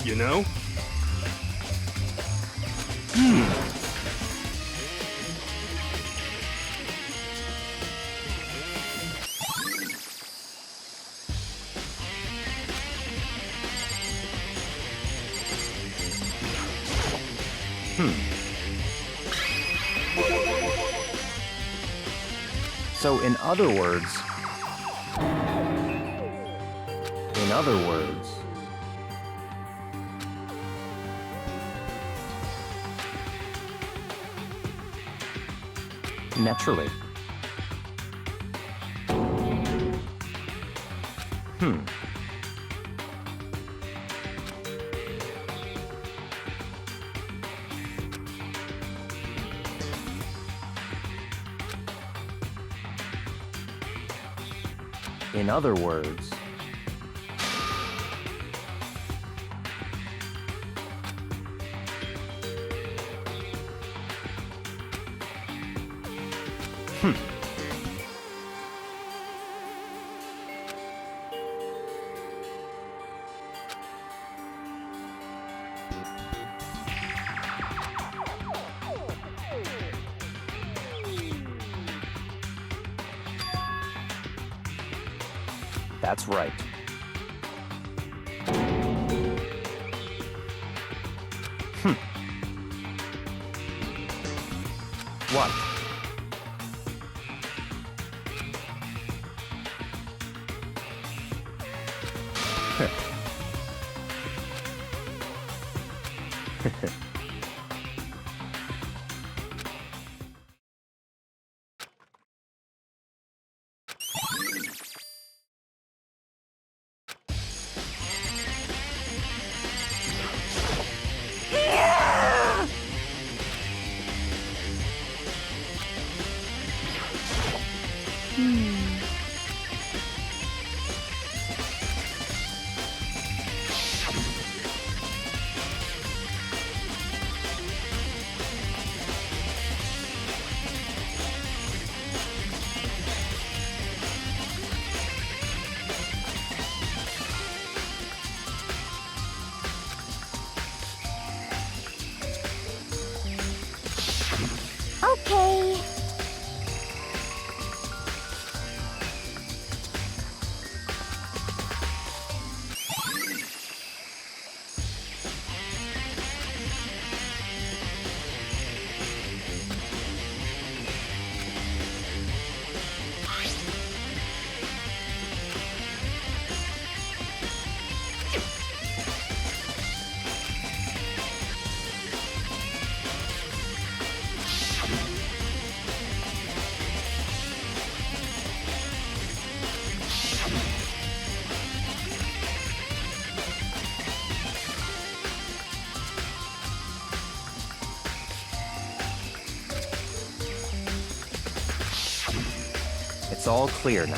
B: You know?
C: So in other words... Naturally. In other words... That's right. What? It's all clear now.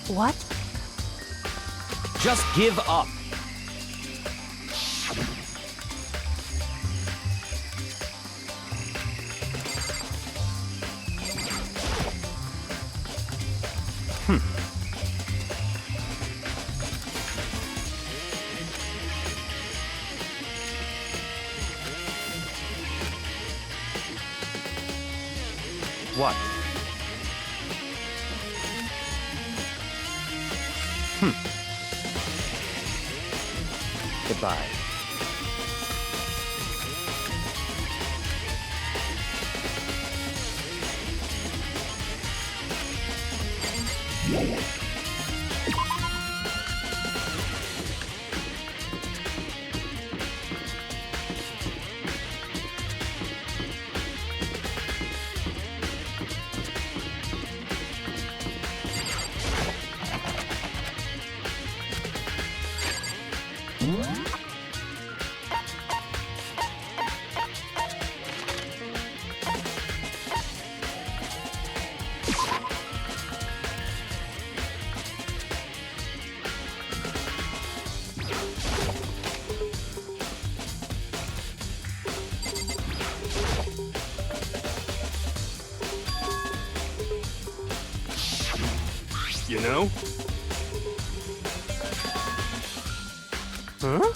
A: What?
C: Just give up! What? Goodbye.
B: You know? Huh?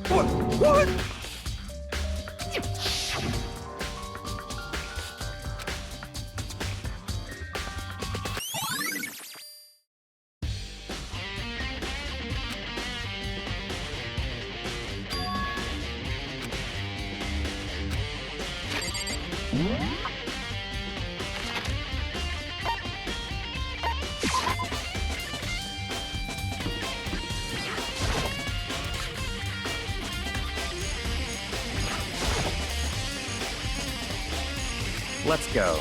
B: What? What?
C: Let's go.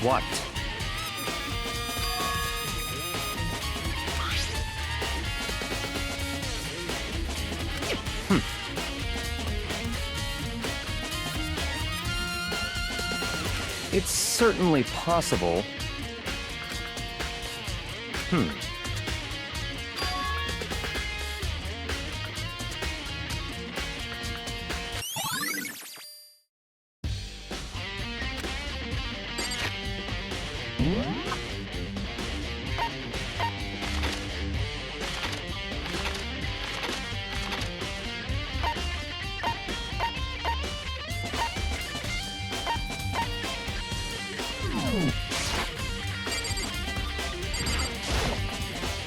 C: What? It's certainly possible.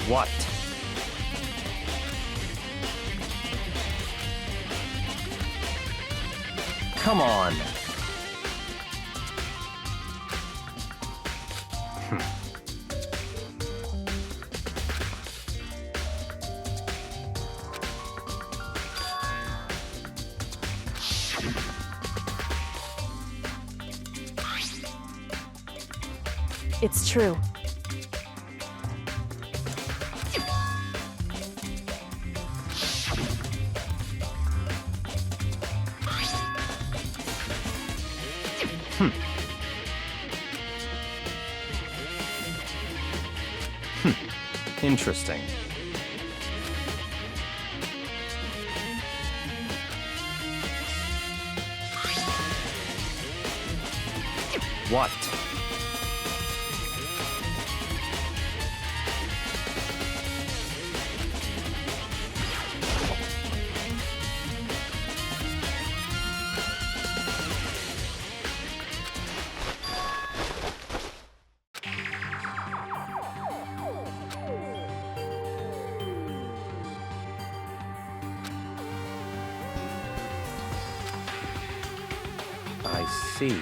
C: What? Come on.
A: It's true.
C: Interesting. What? see.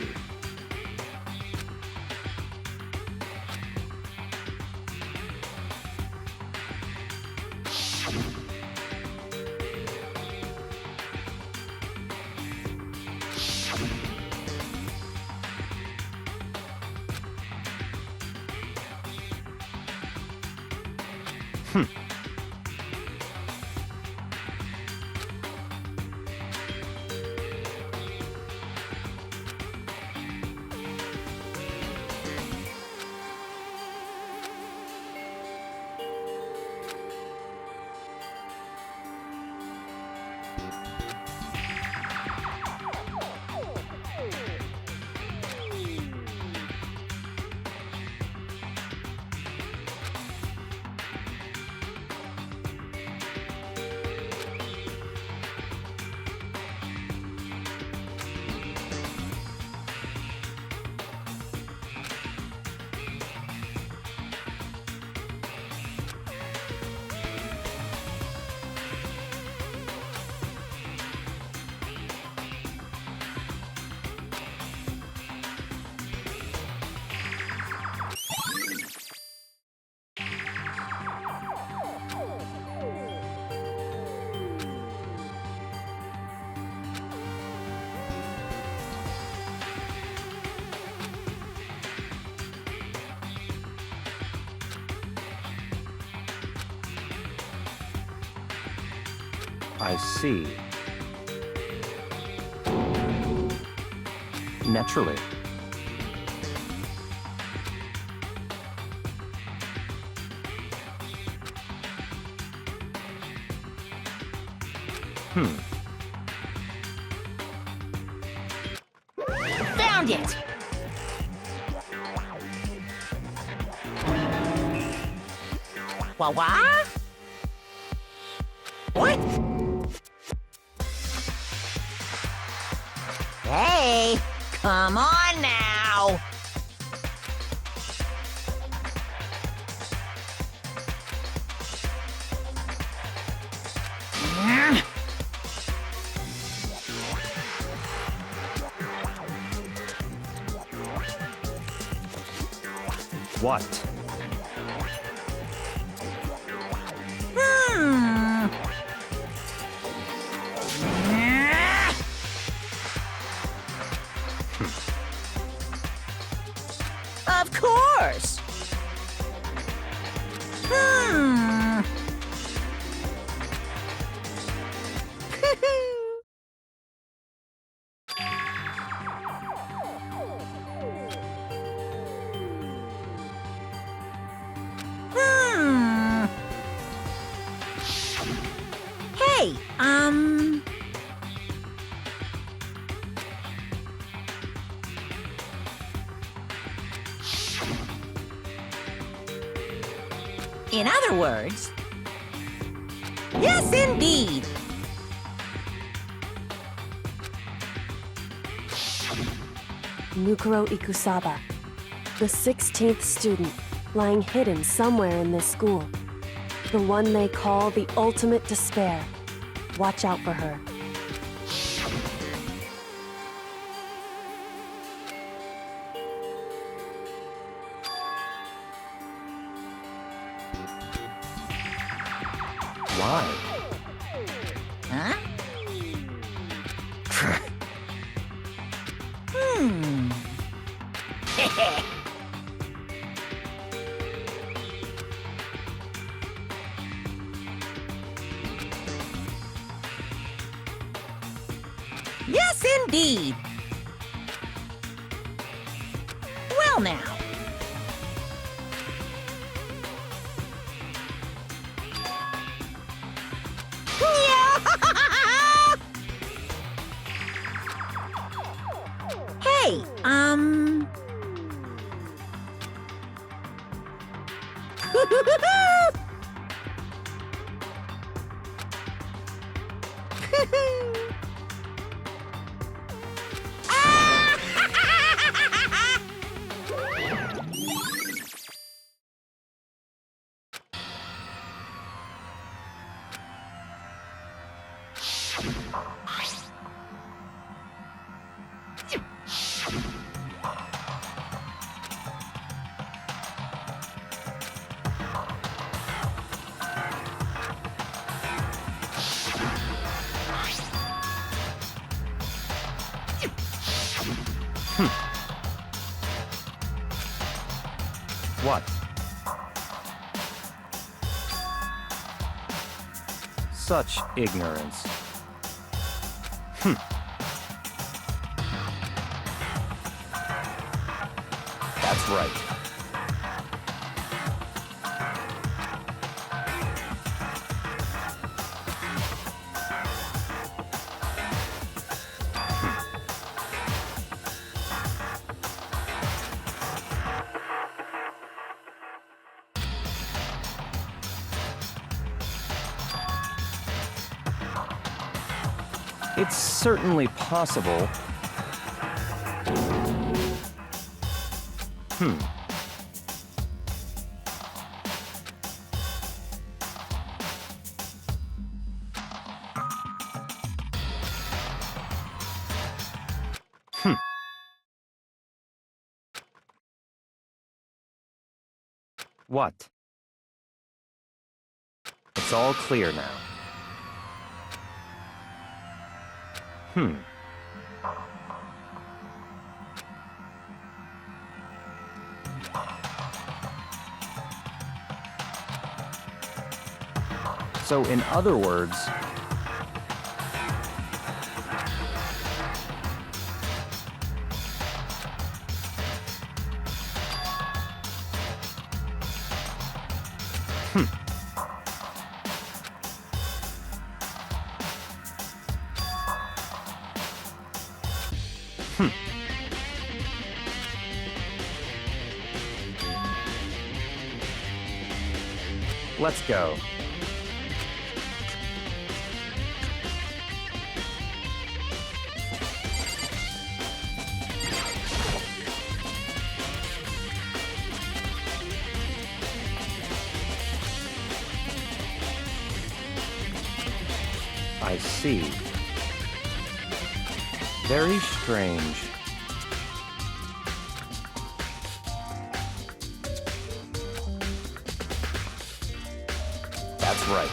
C: I see. Naturally.
E: Found it! What? What? Hey, come on now!
C: What?
E: Of course! Hey, in other words, yes, indeed.
A: Mukuro Ikusaba, the 16th student, lying hidden somewhere in this school. The one they call the ultimate despair. Watch out for her.
C: Why?
E: Huh? Yes, indeed. Well, now. Hey,
C: What? Such ignorance. That's right. It's certainly possible. What? It's all clear now. So, in other words, let's go. I see. Very strange. That's right.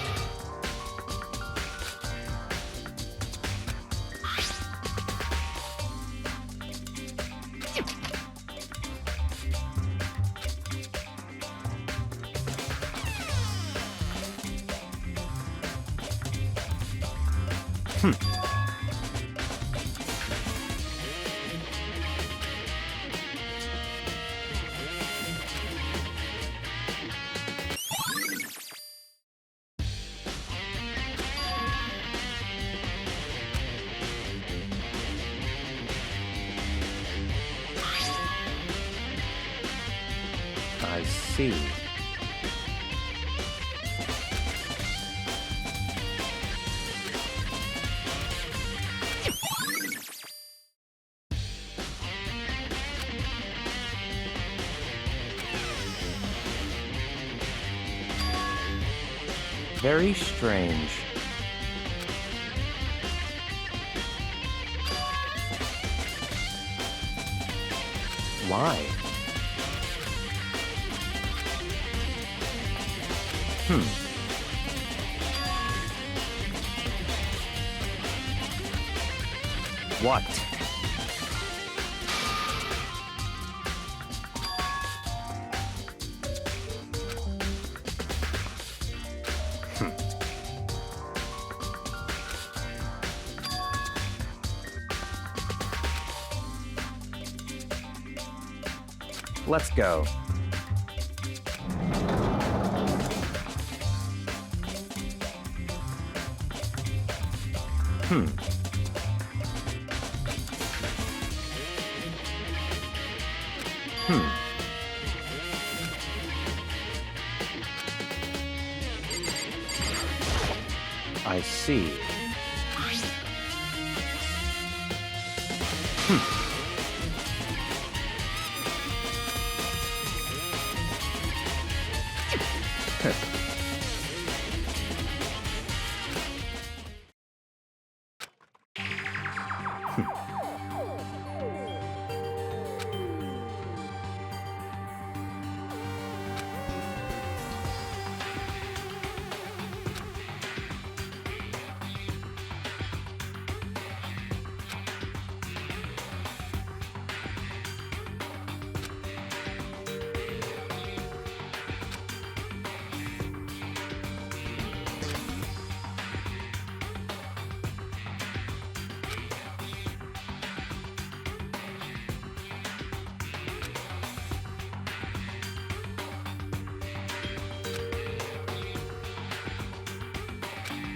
C: I see. Very strange. Why? What? Let's go. I see.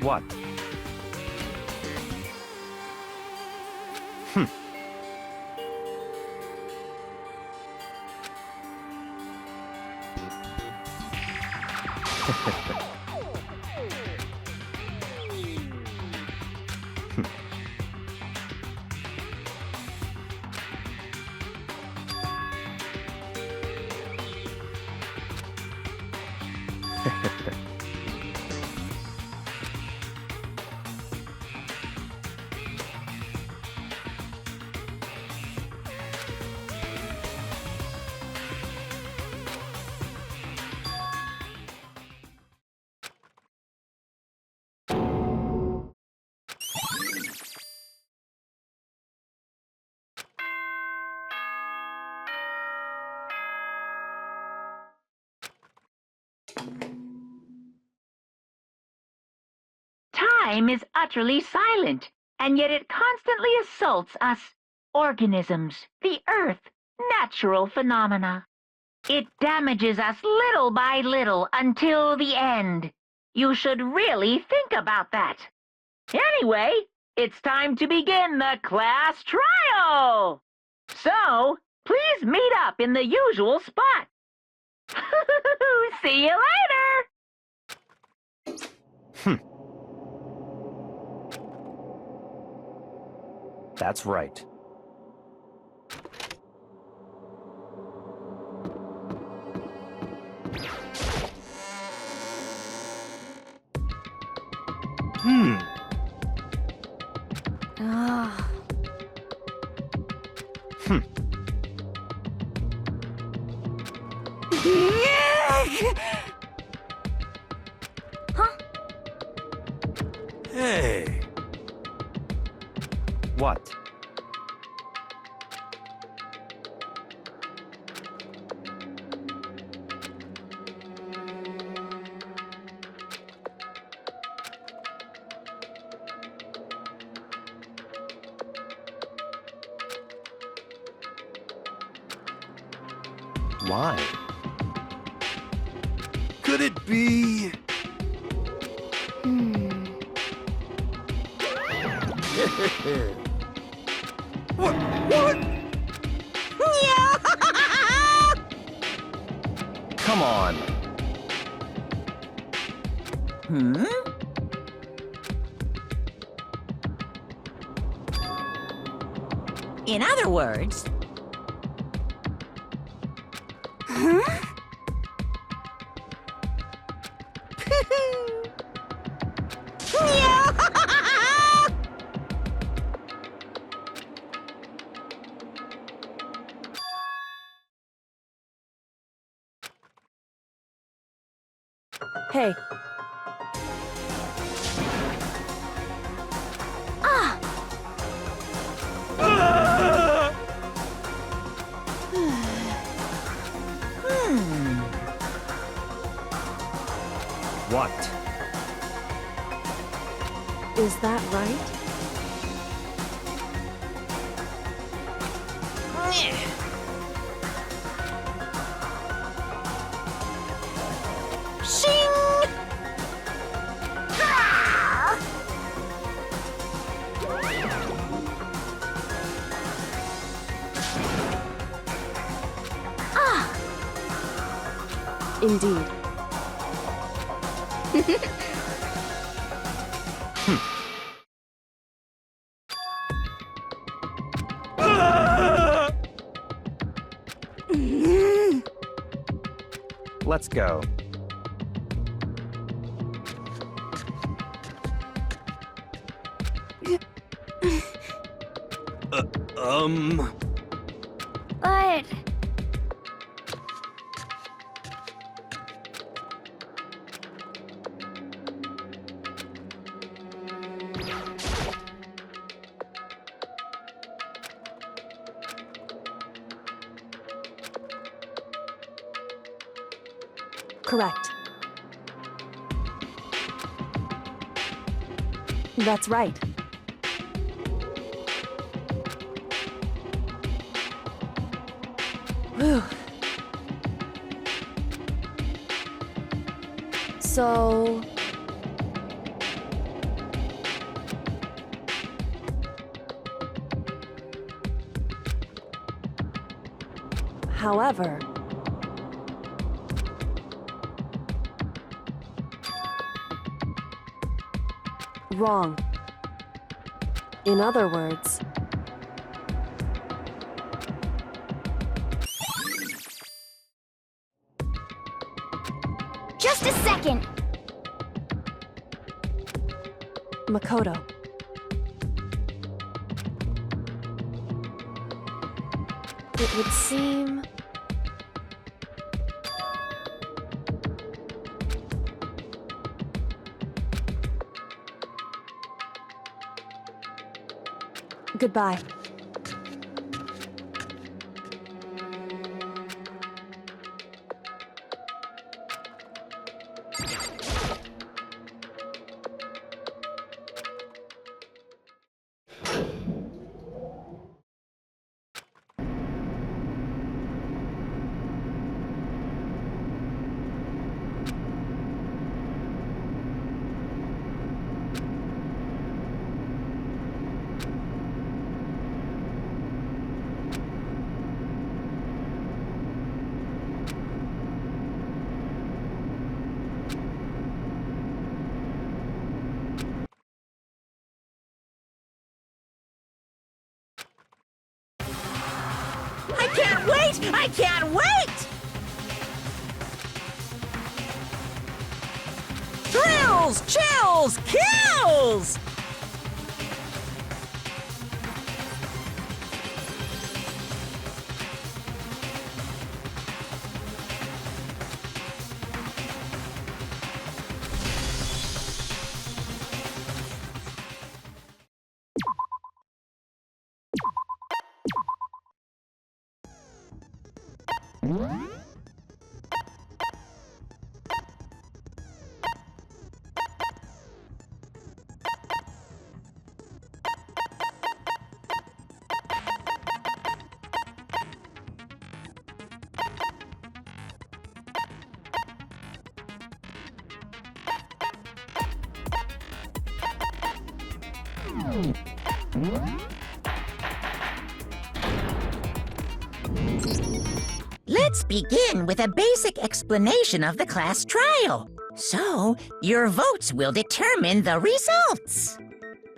C: What?
F: Time is utterly silent, and yet it constantly assaults us, organisms, the earth, natural phenomena. It damages us little by little until the end. You should really think about that. Anyway, it's time to begin the class trial. So, please meet up in the usual spot. See you later.
C: That's right.
B: Hey.
C: What? Why?
B: Could it be? What?
C: Come on.
E: In other words...
A: Hey.
C: What?
A: Is that right? Indeed.
C: Let's go.
D: But...
A: Correct. That's right. Whew. So... However, wrong. In other words,
D: Just a second.
A: Makoto. It would seem... Goodbye.
E: I can't wait! I can't wait! Thrills, chills, kills! Let's begin with a basic explanation of the class trial. So, your votes will determine the results.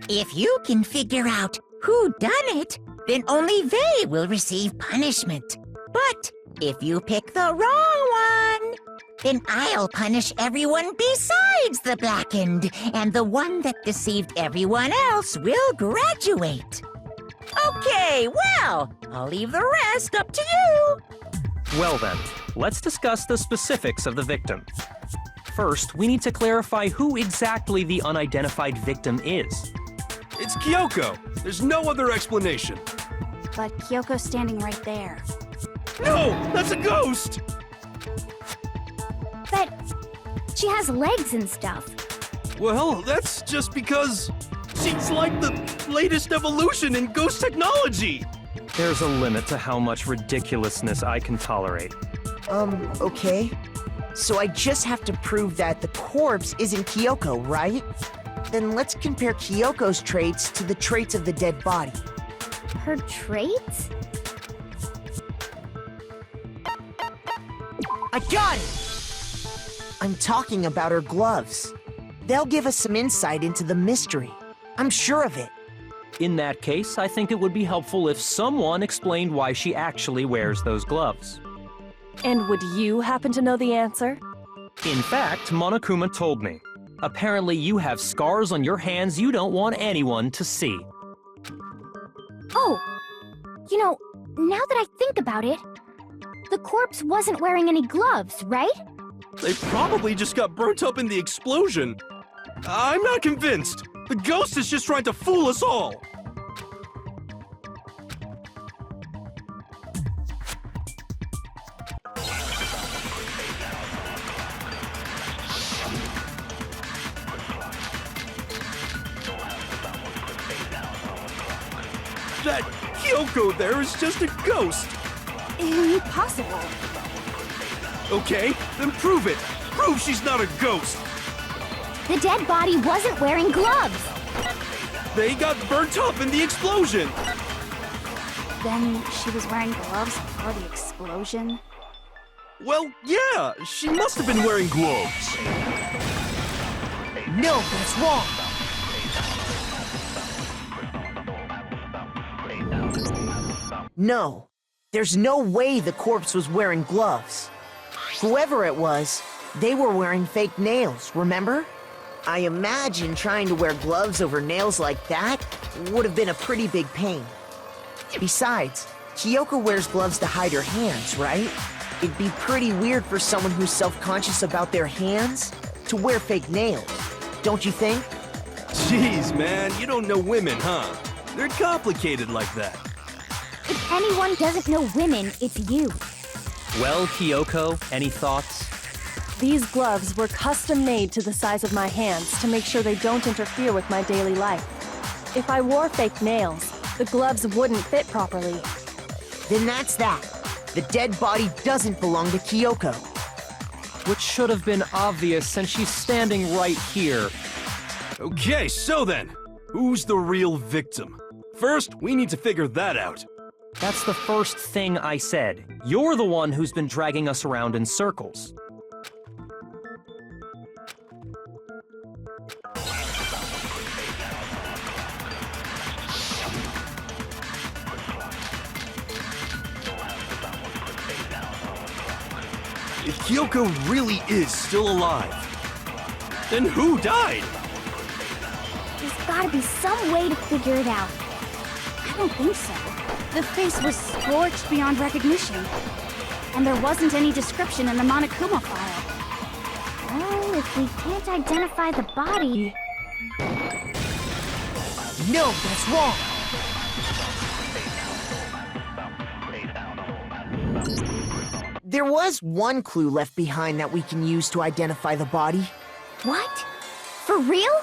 E: If you can figure out who done it, then only they will receive punishment. But if you pick the wrong one, then I'll punish everyone besides the blackened, and the one that deceived everyone else will graduate. Okay, well, I'll leave the rest up to you.
C: Well then, let's discuss the specifics of the victim. First, we need to clarify who exactly the unidentified victim is.
B: It's Kyoko. There's no other explanation.
D: But Kyoko's standing right there.
B: No, that's a ghost!
D: But she has legs and stuff.
B: Well, that's just because she's like the latest evolution in ghost technology.
C: There's a limit to how much ridiculousness I can tolerate.
G: Okay. So I just have to prove that the corpse isn't Kyoko, right? Then let's compare Kyoko's traits to the traits of the dead body.
D: Her traits?
G: I got it! I'm talking about her gloves. They'll give us some insight into the mystery. I'm sure of it.
C: In that case, I think it would be helpful if someone explained why she actually wears those gloves.
A: And would you happen to know the answer?
C: In fact, Monokuma told me. Apparently you have scars on your hands you don't want anyone to see.
D: Oh, you know, now that I think about it, the corpse wasn't wearing any gloves, right?
B: They probably just got burnt up in the explosion. I'm not convinced. The ghost is just trying to fool us all. That Kyoko there is just a ghost.
D: Impossible.
B: Okay, then prove it. Prove she's not a ghost.
D: The dead body wasn't wearing gloves.
B: They got burnt up in the explosion.
D: Then she was wearing gloves before the explosion. explosion?
B: Well, yeah, she must have been wearing gloves.
G: No, that's wrong. No, there's no way the corpse was wearing gloves. Whoever it was, they were wearing fake nails, remember? I imagine trying to wear gloves over nails like that would have been a pretty big pain. Besides, Kyoko wears gloves to hide her hands, right? It'd be pretty weird for someone who's self-conscious about their hands to wear fake nails, don't you think?
B: Jeez, man, you don't know women, huh? They're complicated like that.
D: If anyone doesn't know women, it's you.
C: Well, Kyoko, any thoughts?
A: These gloves were custom made to the size of my hands to make sure they don't interfere with my daily life. If I wore fake nails, the gloves wouldn't fit properly.
G: Then that's that. The dead body doesn't belong to Kyoko.
C: Which should have been obvious since she's standing right here.
B: Okay, so then, who's the real victim? First, we need to figure that out.
C: That's the first thing I said. You're the one who's been dragging us around in circles.
B: If Kyoko really is still alive, then who died?
D: There's gotta be some way to figure it out. I don't think so. The face was scorched beyond recognition. And there wasn't any description in the Monokuma file. Well, if we can't identify the body...
G: No, that's wrong. There was one clue left behind that we can use to identify the body.
D: What? For real?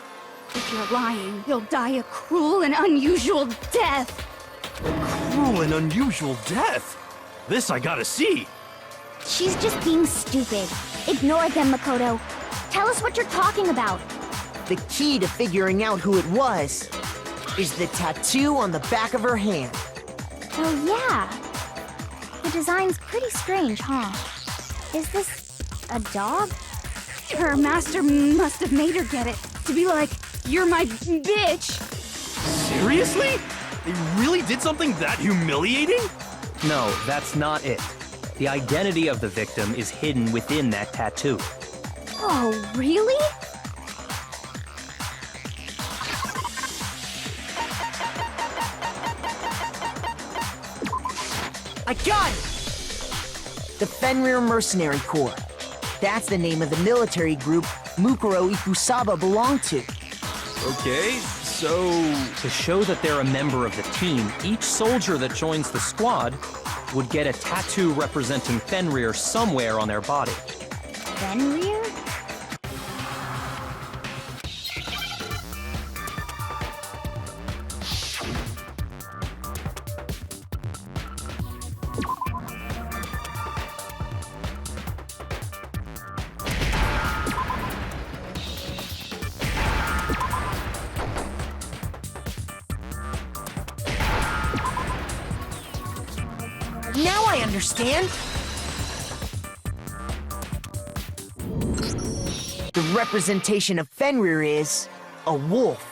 D: If you're lying, you'll die a cruel and unusual death.
B: Cruel and unusual death. This I gotta see.
D: She's just being stupid. Ignore them, Makoto. Tell us what you're talking about.
G: The key to figuring out who it was is the tattoo on the back of her hand.
D: Oh, yeah. The design's pretty strange, huh? Is this a dog? Her master must have made her get it. To be like, you're my bitch.
B: Seriously? They really did something that humiliating?
C: No, that's not it. The identity of the victim is hidden within that tattoo.
D: Oh, really?
G: I got it! The Fenrir Mercenary Corps. That's the name of the military group Mukuro Ikusaba belonged to.
B: Okay, so...
C: To show that they're a member of the team, each soldier that joins the squad would get a tattoo representing Fenrir somewhere on their body.
D: Fenrir?
G: Now I understand! The representation of Fenrir is a wolf.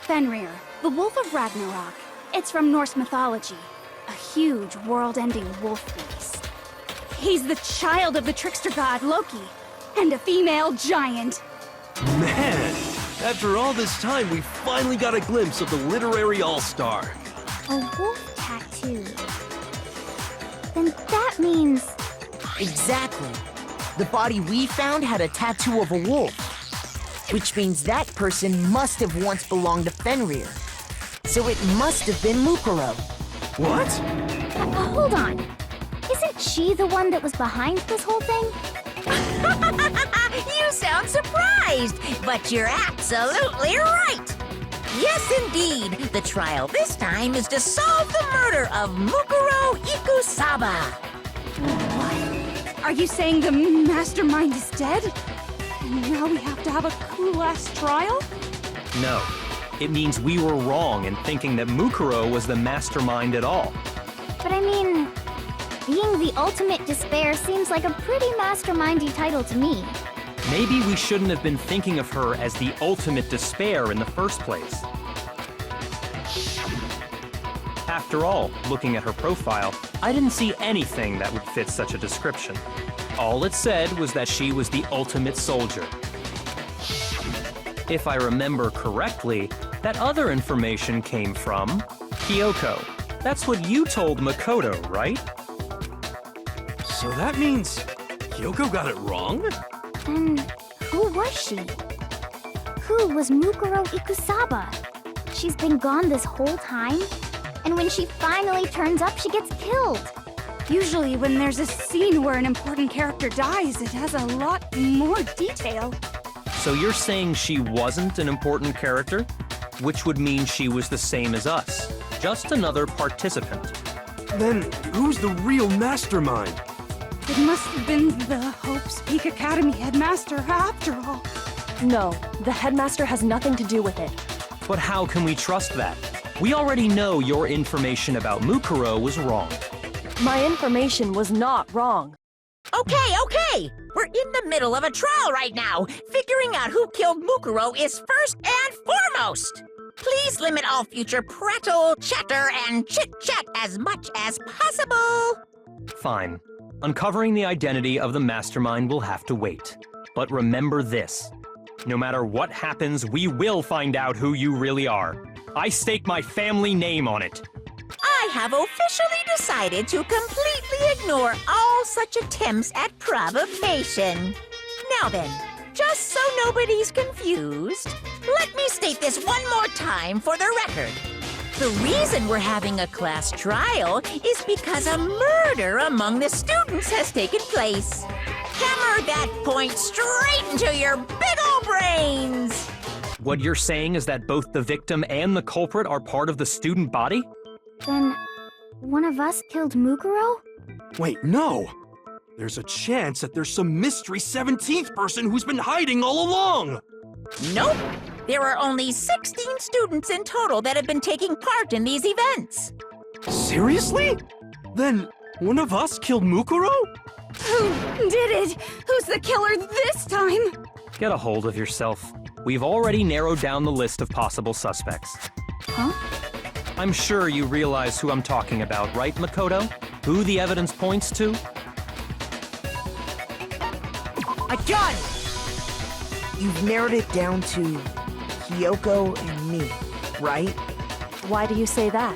D: Fenrir, the Wolf of Ragnarok. It's from Norse mythology. A huge, world-ending wolf beast. He's the child of the trickster god Loki, and a female giant.
B: Man, after all this time, we finally got a glimpse of the literary all-star.
D: A wolf tattoo. Then that means...
G: Exactly. The body we found had a tattoo of a wolf, which means that person must have once belonged to Fenrir. So it must have been Mukuro.
B: What?
D: Hold on. Isn't she the one that was behind this whole thing?
E: You sound surprised, but you're absolutely right. Yes, indeed. The trial this time is to solve the murder of Mukuro Ikusaba.
D: What? Are you saying the mastermind is dead? And now we have to have a cool-ass trial?
C: No. It means we were wrong in thinking that Mukuro was the mastermind at all.
D: But I mean, Being the ultimate despair seems like a pretty mastermindy title to me.
C: Maybe we shouldn't have been thinking of her as the ultimate despair in the first place. After all, looking at her profile, I didn't see anything that would fit such a description. All it said was that she was the ultimate soldier. If I remember correctly, that other information came from Kyoko. That's what you told Makoto, right?
B: So that means Kyoko got it wrong?
D: Then who was she? Who was Mukuro Ikusaba? She's been gone this whole time? And when she finally turns up, she gets killed.
H: Usually when there's a scene where an important character dies, it has a lot more detail.
C: So you're saying she wasn't an important character? Which would mean she was the same as us. Just another participant.
B: Then who's the real mastermind?
H: It must have been the Hope's Peak Academy headmaster after all.
A: No, the headmaster has nothing to do with it.
C: But how can we trust that? We already know your information about Mukuro was wrong.
A: My information was not wrong.
E: Okay. We're in the middle of a trial right now. Figuring out who killed Mukuro is first and foremost. Please limit all future prattle, chatter, and chit-chat as much as possible.
C: Fine. Uncovering the identity of the mastermind will have to wait. But remember this. No matter what happens, we will find out who you really are. I stake my family name on it.
E: I have officially decided to completely ignore all such attempts at provocation. Now then, just so nobody's confused, let me state this one more time for the record. The reason we're having a class trial is because a murder among the students has taken place. Hammer that point straight into your big ol' brains!
C: What you're saying is that both the victim and the culprit are part of the student body?
D: Then one of us killed Mukuro?
B: Wait, no! There's a chance that there's some mystery 17th person who's been hiding all along!
E: Nope! There are only 16 students in total that have been taking part in these events.
B: Seriously? Then one of us killed Mukuro?
H: Who did it? Who's the killer this time?
C: Get a hold of yourself. We've already narrowed down the list of possible suspects.
D: Huh?
C: I'm sure you realize who I'm talking about, right, Makoto? Who the evidence points to?
G: I got it! You've narrowed it down to Kyoko and me, right?
A: Why do you say that?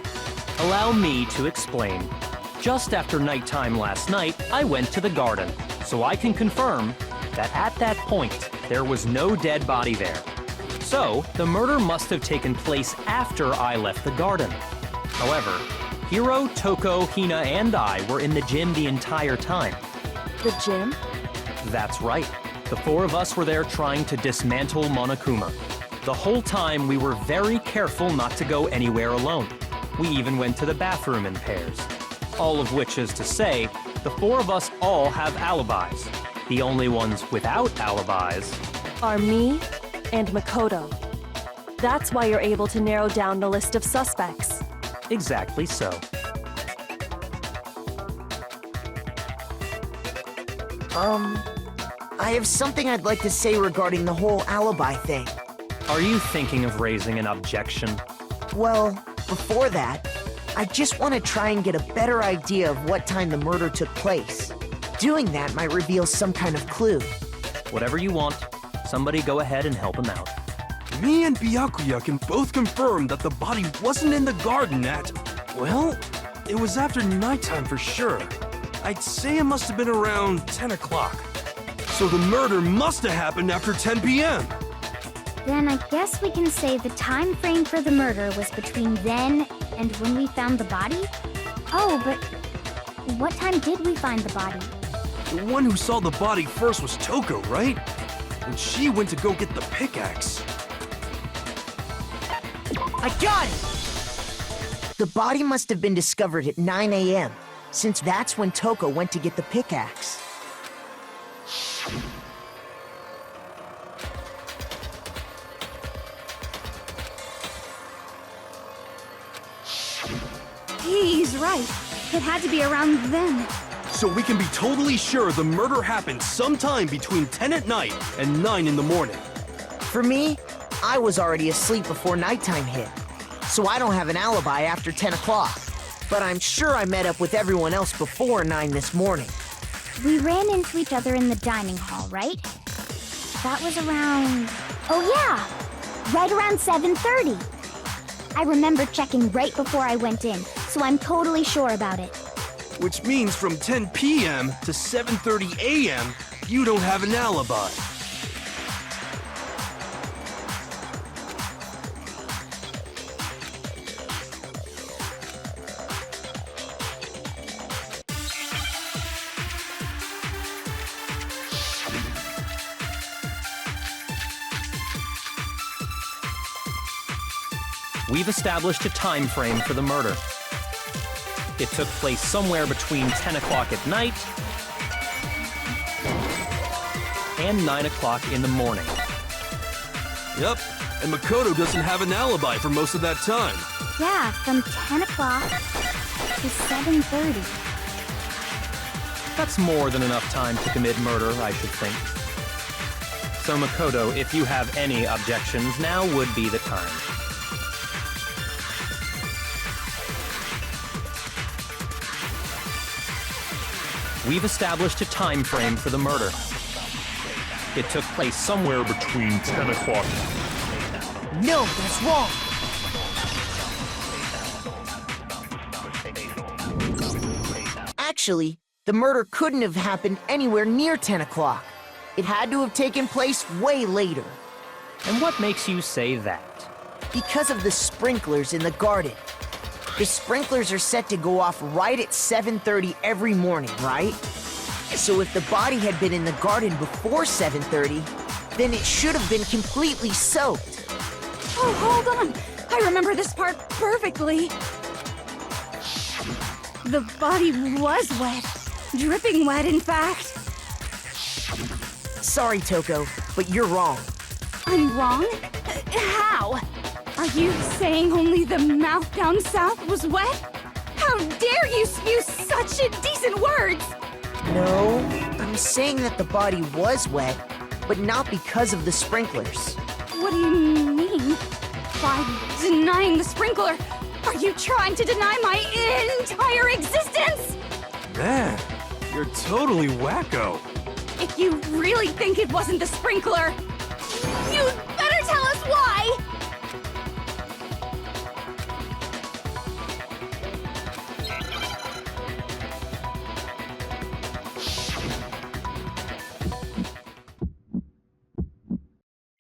C: Allow me to explain. Just after nighttime last night, I went to the garden, so I can confirm that at that point, there was no dead body there. So, the murder must have taken place after I left the garden. However, Hiro, Toko, Hina, and I were in the gym the entire time.
A: The gym?
C: That's right. The four of us were there trying to dismantle Monokuma. The whole time, we were very careful not to go anywhere alone. We even went to the bathroom in pairs. All of which is to say, the four of us all have alibis. The only ones without alibis
A: Are me and Makoto. That's why you're able to narrow down the list of suspects.
C: exactly so.
G: I have something I'd like to say regarding the whole alibi thing.
C: Are you thinking of raising an objection?
G: Well, before that, I just want to try and get a better idea of what time the murder took place. Doing that might reveal some kind of clue.
C: Whatever you want. Somebody go ahead and help him out.
B: Me and Byakuya can both confirm that the body wasn't in the garden at... Well, it was after nighttime for sure. I'd say it must have been around 10 o'clock. So the murder must have happened after 10 p.m.
D: Then I guess we can say the time frame for the murder was between then and when we found the body? Oh, but what time did we find the body?
B: The one who saw the body first was Toko, right? And she went to go get the pickaxe.
G: I got it! The body must have been discovered at 9 a.m., since that's when Toko went to get the pickaxe.
H: He's right. It had to be around then.
B: so we can be totally sure the murder happened sometime between 10 at night and 9 in the morning.
G: For me, I was already asleep before nighttime hit, so I don't have an alibi after 10 o'clock. But I'm sure I met up with everyone else before 9 this morning.
D: We ran into each other in the dining hall, right? That was around... Oh yeah! Right around 7:30. I remember checking right before I went in, so I'm totally sure about it.
B: Which means from 10 p.m. to 7:30 a.m., you don't have an alibi.
C: We've established a time frame for the murder. It took place somewhere between 10 o'clock at night and 9 o'clock in the morning.
B: Yep, and Makoto doesn't have an alibi for most of that time.
D: Yeah, from 10 o'clock to 7:30.
C: That's more than enough time to commit murder, I should think. So Makoto, if you have any objections, now would be the time. We've established a time frame for the murder. It took place somewhere between 10 o'clock.
G: No, that's wrong! Actually, the murder couldn't have happened anywhere near 10 o'clock. It had to have taken place way later.
C: And what makes you say that?
G: Because of the sprinklers in the garden. The sprinklers are set to go off right at 7:30 every morning, right? So if the body had been in the garden before 7:30, then it should have been completely soaked.
H: Oh, hold on. I remember this part perfectly. The body was wet. Dripping wet, in fact.
G: Sorry, Toko, but you're wrong.
H: I'm wrong? How? Are you saying only the mouth down south was wet? How dare you spew such indecent words!
G: No, I'm saying that the body was wet, but not because of the sprinklers.
H: What do you mean? By denying the sprinkler, are you trying to deny my entire existence?
B: Man, you're totally wacko.
H: If you really think it wasn't the sprinkler, you'd better tell us why!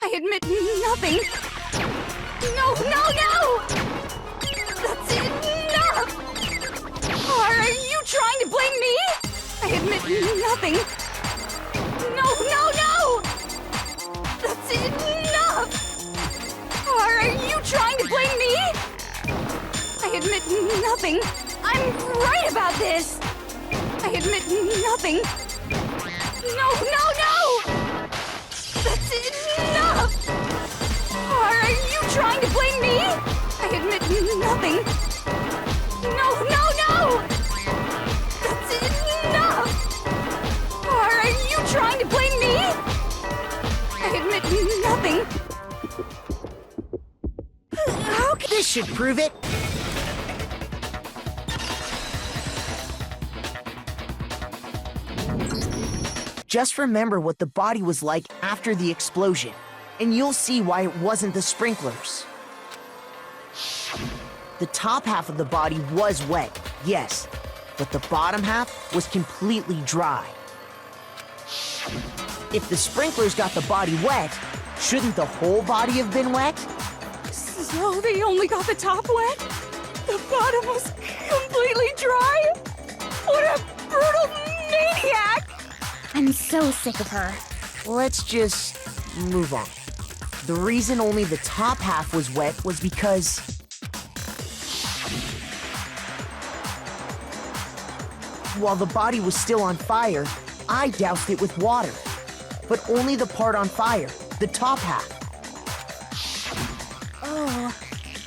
H: I admit nothing. No, no, no! That's enough! Are you trying to blame me? I admit nothing. No, no, no! That's enough! Are you trying to blame me? I admit nothing. I'm right about this. I admit nothing. No, no, no! That's enough! Are you trying to blame me? I admit nothing. No, no, no! That's enough! Are you trying to blame me? I admit nothing. How can
G: This should prove it. Just remember what the body was like after the explosion, and you'll see why it wasn't the sprinklers. The top half of the body was wet, yes, but the bottom half was completely dry. If the sprinklers got the body wet, shouldn't the whole body have been wet?
H: So they only got the top wet? The bottom was completely dry? What a brutal maniac!
D: I'm so sick of her.
G: Let's just move on. The reason only the top half was wet was because while the body was still on fire, I doused it with water. But only the part on fire, the top half.
H: Oh,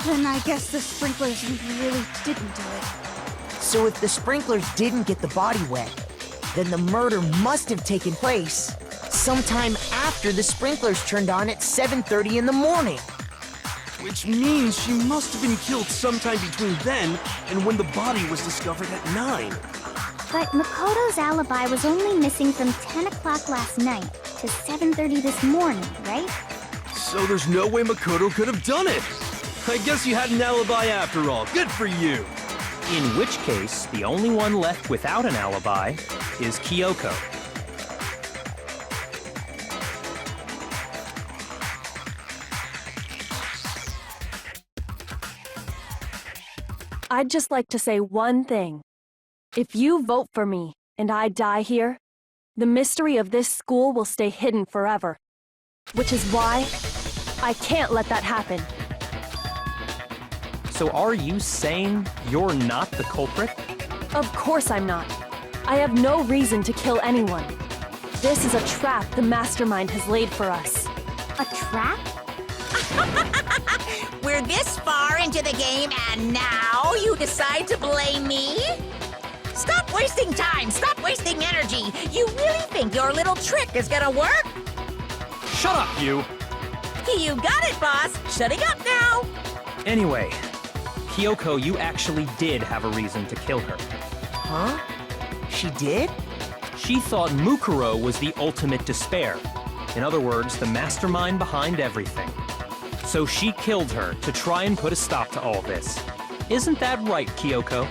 H: then I guess the sprinklers really didn't do it.
G: So if the sprinklers didn't get the body wet, then the murder must have taken place sometime after the sprinklers turned on at 7:30 in the morning.
B: Which means she must have been killed sometime between then and when the body was discovered at 9.
D: But Makoto's alibi was only missing from 10 o'clock last night to 7:30 this morning, right?
B: So there's no way Makoto could have done it. I guess you had an alibi after all. Good for you.
C: In which case, the only one left without an alibi is Kyoko.
A: I'd just like to say one thing. If you vote for me and I die here, the mystery of this school will stay hidden forever. Which is why I can't let that happen.
C: So are you saying you're not the culprit?
A: Of course I'm not. I have no reason to kill anyone. This is a trap the mastermind has laid for us.
D: A trap?
E: We're this far into the game and now you decide to blame me? Stop wasting time! Stop wasting energy! You really think your little trick is gonna work?
C: Shut up, you!
E: You got it, boss! Shutting up now!
C: Anyway, Kyoko, you actually did have a reason to kill her.
G: Huh? She did?
C: She thought Mukuro was the ultimate despair. In other words, the mastermind behind everything. So she killed her to try and put a stop to all this. Isn't that right, Kyoko?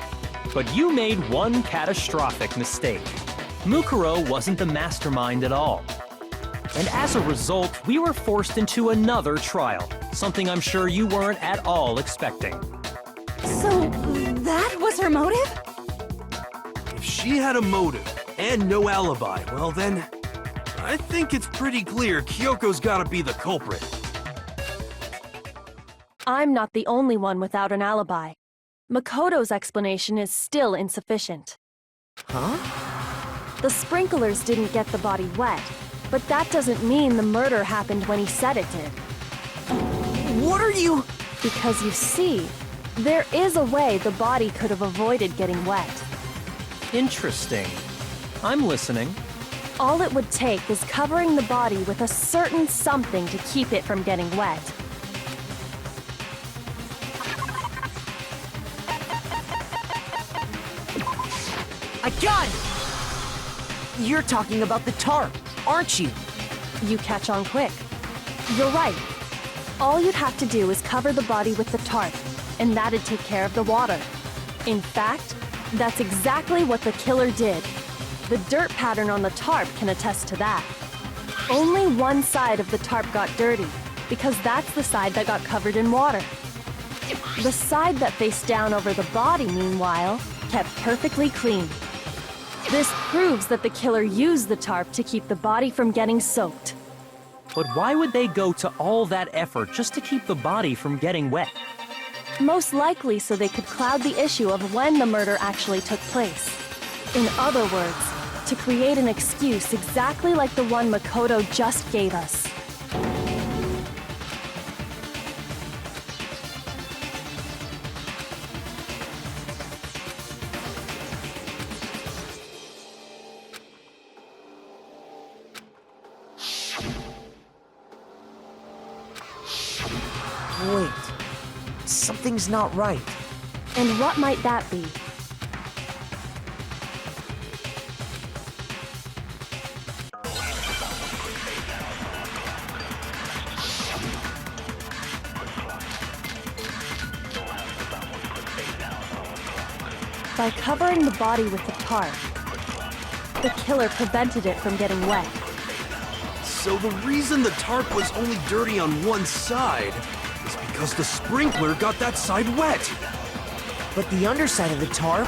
C: But you made one catastrophic mistake. Mukuro wasn't the mastermind at all. And as a result, we were forced into another trial, something I'm sure you weren't at all expecting.
H: So, that was her motive?
B: If she had a motive and no alibi, well then, I think it's pretty clear Kyoko's gotta be the culprit.
A: I'm not the only one without an alibi. Makoto's explanation is still insufficient.
G: Huh?
A: The sprinklers didn't get the body wet, but that doesn't mean the murder happened when he said it did.
G: What are you...
A: Because you see, there is a way the body could have avoided getting wet.
C: Interesting. I'm listening.
A: All it would take is covering the body with a certain something to keep it from getting wet.
G: I got it! You're talking about the tarp, aren't you?
A: You catch on quick. You're right. All you'd have to do is cover the body with the tarp, and that'd take care of the water. In fact, that's exactly what the killer did. The dirt pattern on the tarp can attest to that. Only one side of the tarp got dirty, because that's the side that got covered in water. The side that faced down over the body, meanwhile, kept perfectly clean. This proves that the killer used the tarp to keep the body from getting soaked.
C: But why would they go to all that effort just to keep the body from getting wet?
A: Most likely so they could cloud the issue of when the murder actually took place. In other words, to create an excuse exactly like the one Makoto just gave us.
G: Wait. Something's not right.
A: And what might that be? By covering the body with the tarp, the killer prevented it from getting wet.
B: So the reason the tarp was only dirty on one side is because the sprinkler got that side wet.
G: But the underside of the tarp,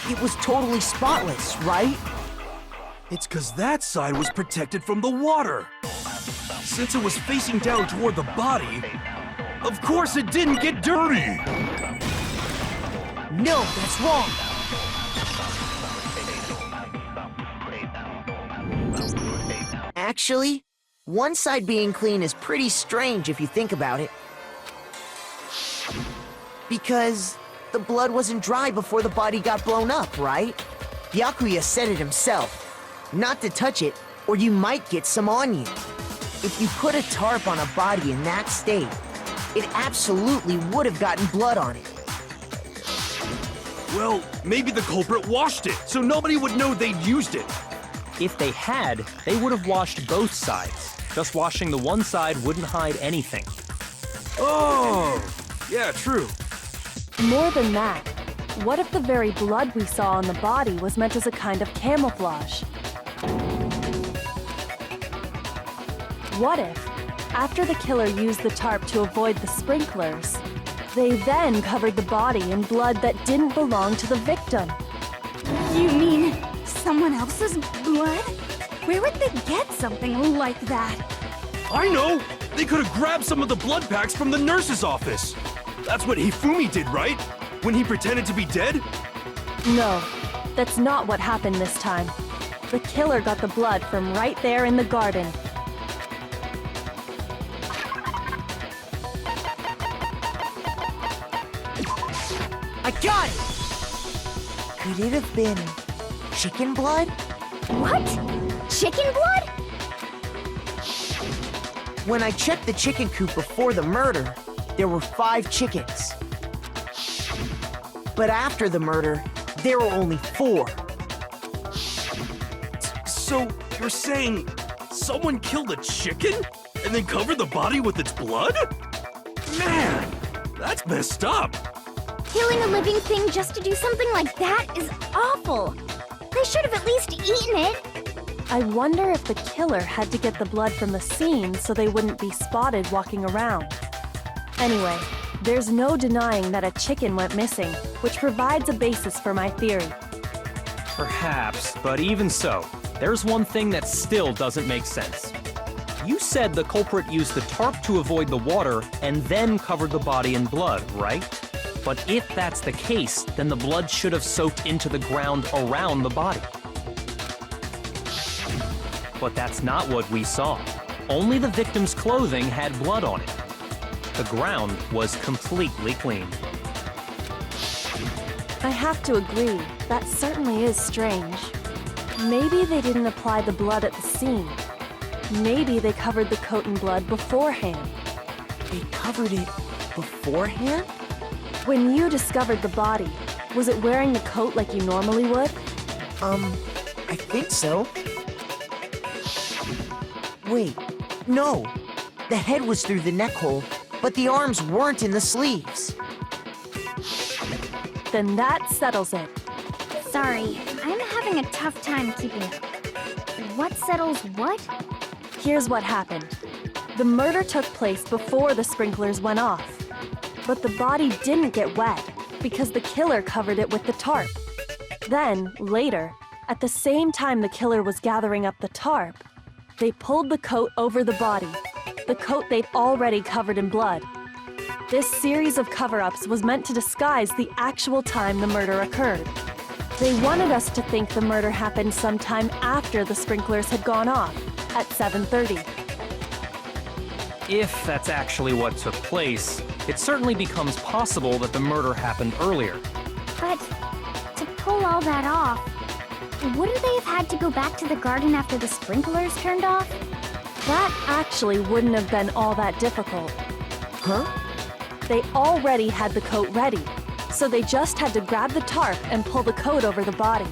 G: it was totally spotless, right?
B: It's because that side was protected from the water. Since it was facing down toward the body, of course it didn't get dirty.
G: No, that's wrong. Actually, one side being clean is pretty strange if you think about it. Because the blood wasn't dry before the body got blown up, right? Byakuya said it himself. Not to touch it, or you might get some on you. If you put a tarp on a body in that state, it absolutely would have gotten blood on it.
B: Well, maybe the culprit washed it, so nobody would know they'd used it.
C: If they had, they would have washed both sides. Just washing the one side wouldn't hide anything.
B: Oh, yeah, true.
A: More than that, what if the very blood we saw on the body was meant as a kind of camouflage? What if, after the killer used the tarp to avoid the sprinklers, they then covered the body in blood that didn't belong to the victim?
H: You mean someone else's blood? Where would they get something like that?
B: I know! They could have grabbed some of the blood packs from the nurse's office. That's what Hifumi did, right? When he pretended to be dead?
A: No, that's not what happened this time. The killer got the blood from right there in the garden.
G: I got it! Could it have been chicken blood?
D: What? Chicken blood?
G: When I checked the chicken coop before the murder, there were 5 chickens. But after the murder, there were only 4.
B: So, you're saying someone killed a chicken and then covered the body with its blood? Man, that's messed up.
D: Killing a living thing just to do something like that is awful. They should have at least eaten it.
A: I wonder if the killer had to get the blood from the scene so they wouldn't be spotted walking around. Anyway, there's no denying that a chicken went missing, which provides a basis for my theory.
C: Perhaps, but even so, there's one thing that still doesn't make sense. You said the culprit used the tarp to avoid the water and then covered the body in blood, right? But if that's the case, then the blood should have soaked into the ground around the body. But that's not what we saw. Only the victim's clothing had blood on it. The ground was completely clean.
A: I have to agree, that certainly is strange. Maybe they didn't apply the blood at the scene. Maybe they covered the coat in blood beforehand.
G: They covered it beforehand?
A: When you discovered the body, was it wearing the coat like you normally would?
G: I think so. Wait, no. The head was through the neck hole, but the arms weren't in the sleeves.
A: Then that settles it.
D: Sorry, I'm having a tough time keeping up. What settles what?
A: Here's what happened. The murder took place before the sprinklers went off. But the body didn't get wet because the killer covered it with the tarp. Then, later, at the same time the killer was gathering up the tarp, they pulled the coat over the body, the coat they'd already covered in blood. This series of cover-ups was meant to disguise the actual time the murder occurred. They wanted us to think the murder happened sometime after the sprinklers had gone off, at 7:30.
C: If that's actually what took place, it certainly becomes possible that the murder happened earlier.
D: But to pull all that off, wouldn't they have had to go back to the garden after the sprinklers turned off?
A: That actually wouldn't have been all that difficult.
G: Huh?
A: They already had the coat ready, so they just had to grab the tarp and pull the coat over the body.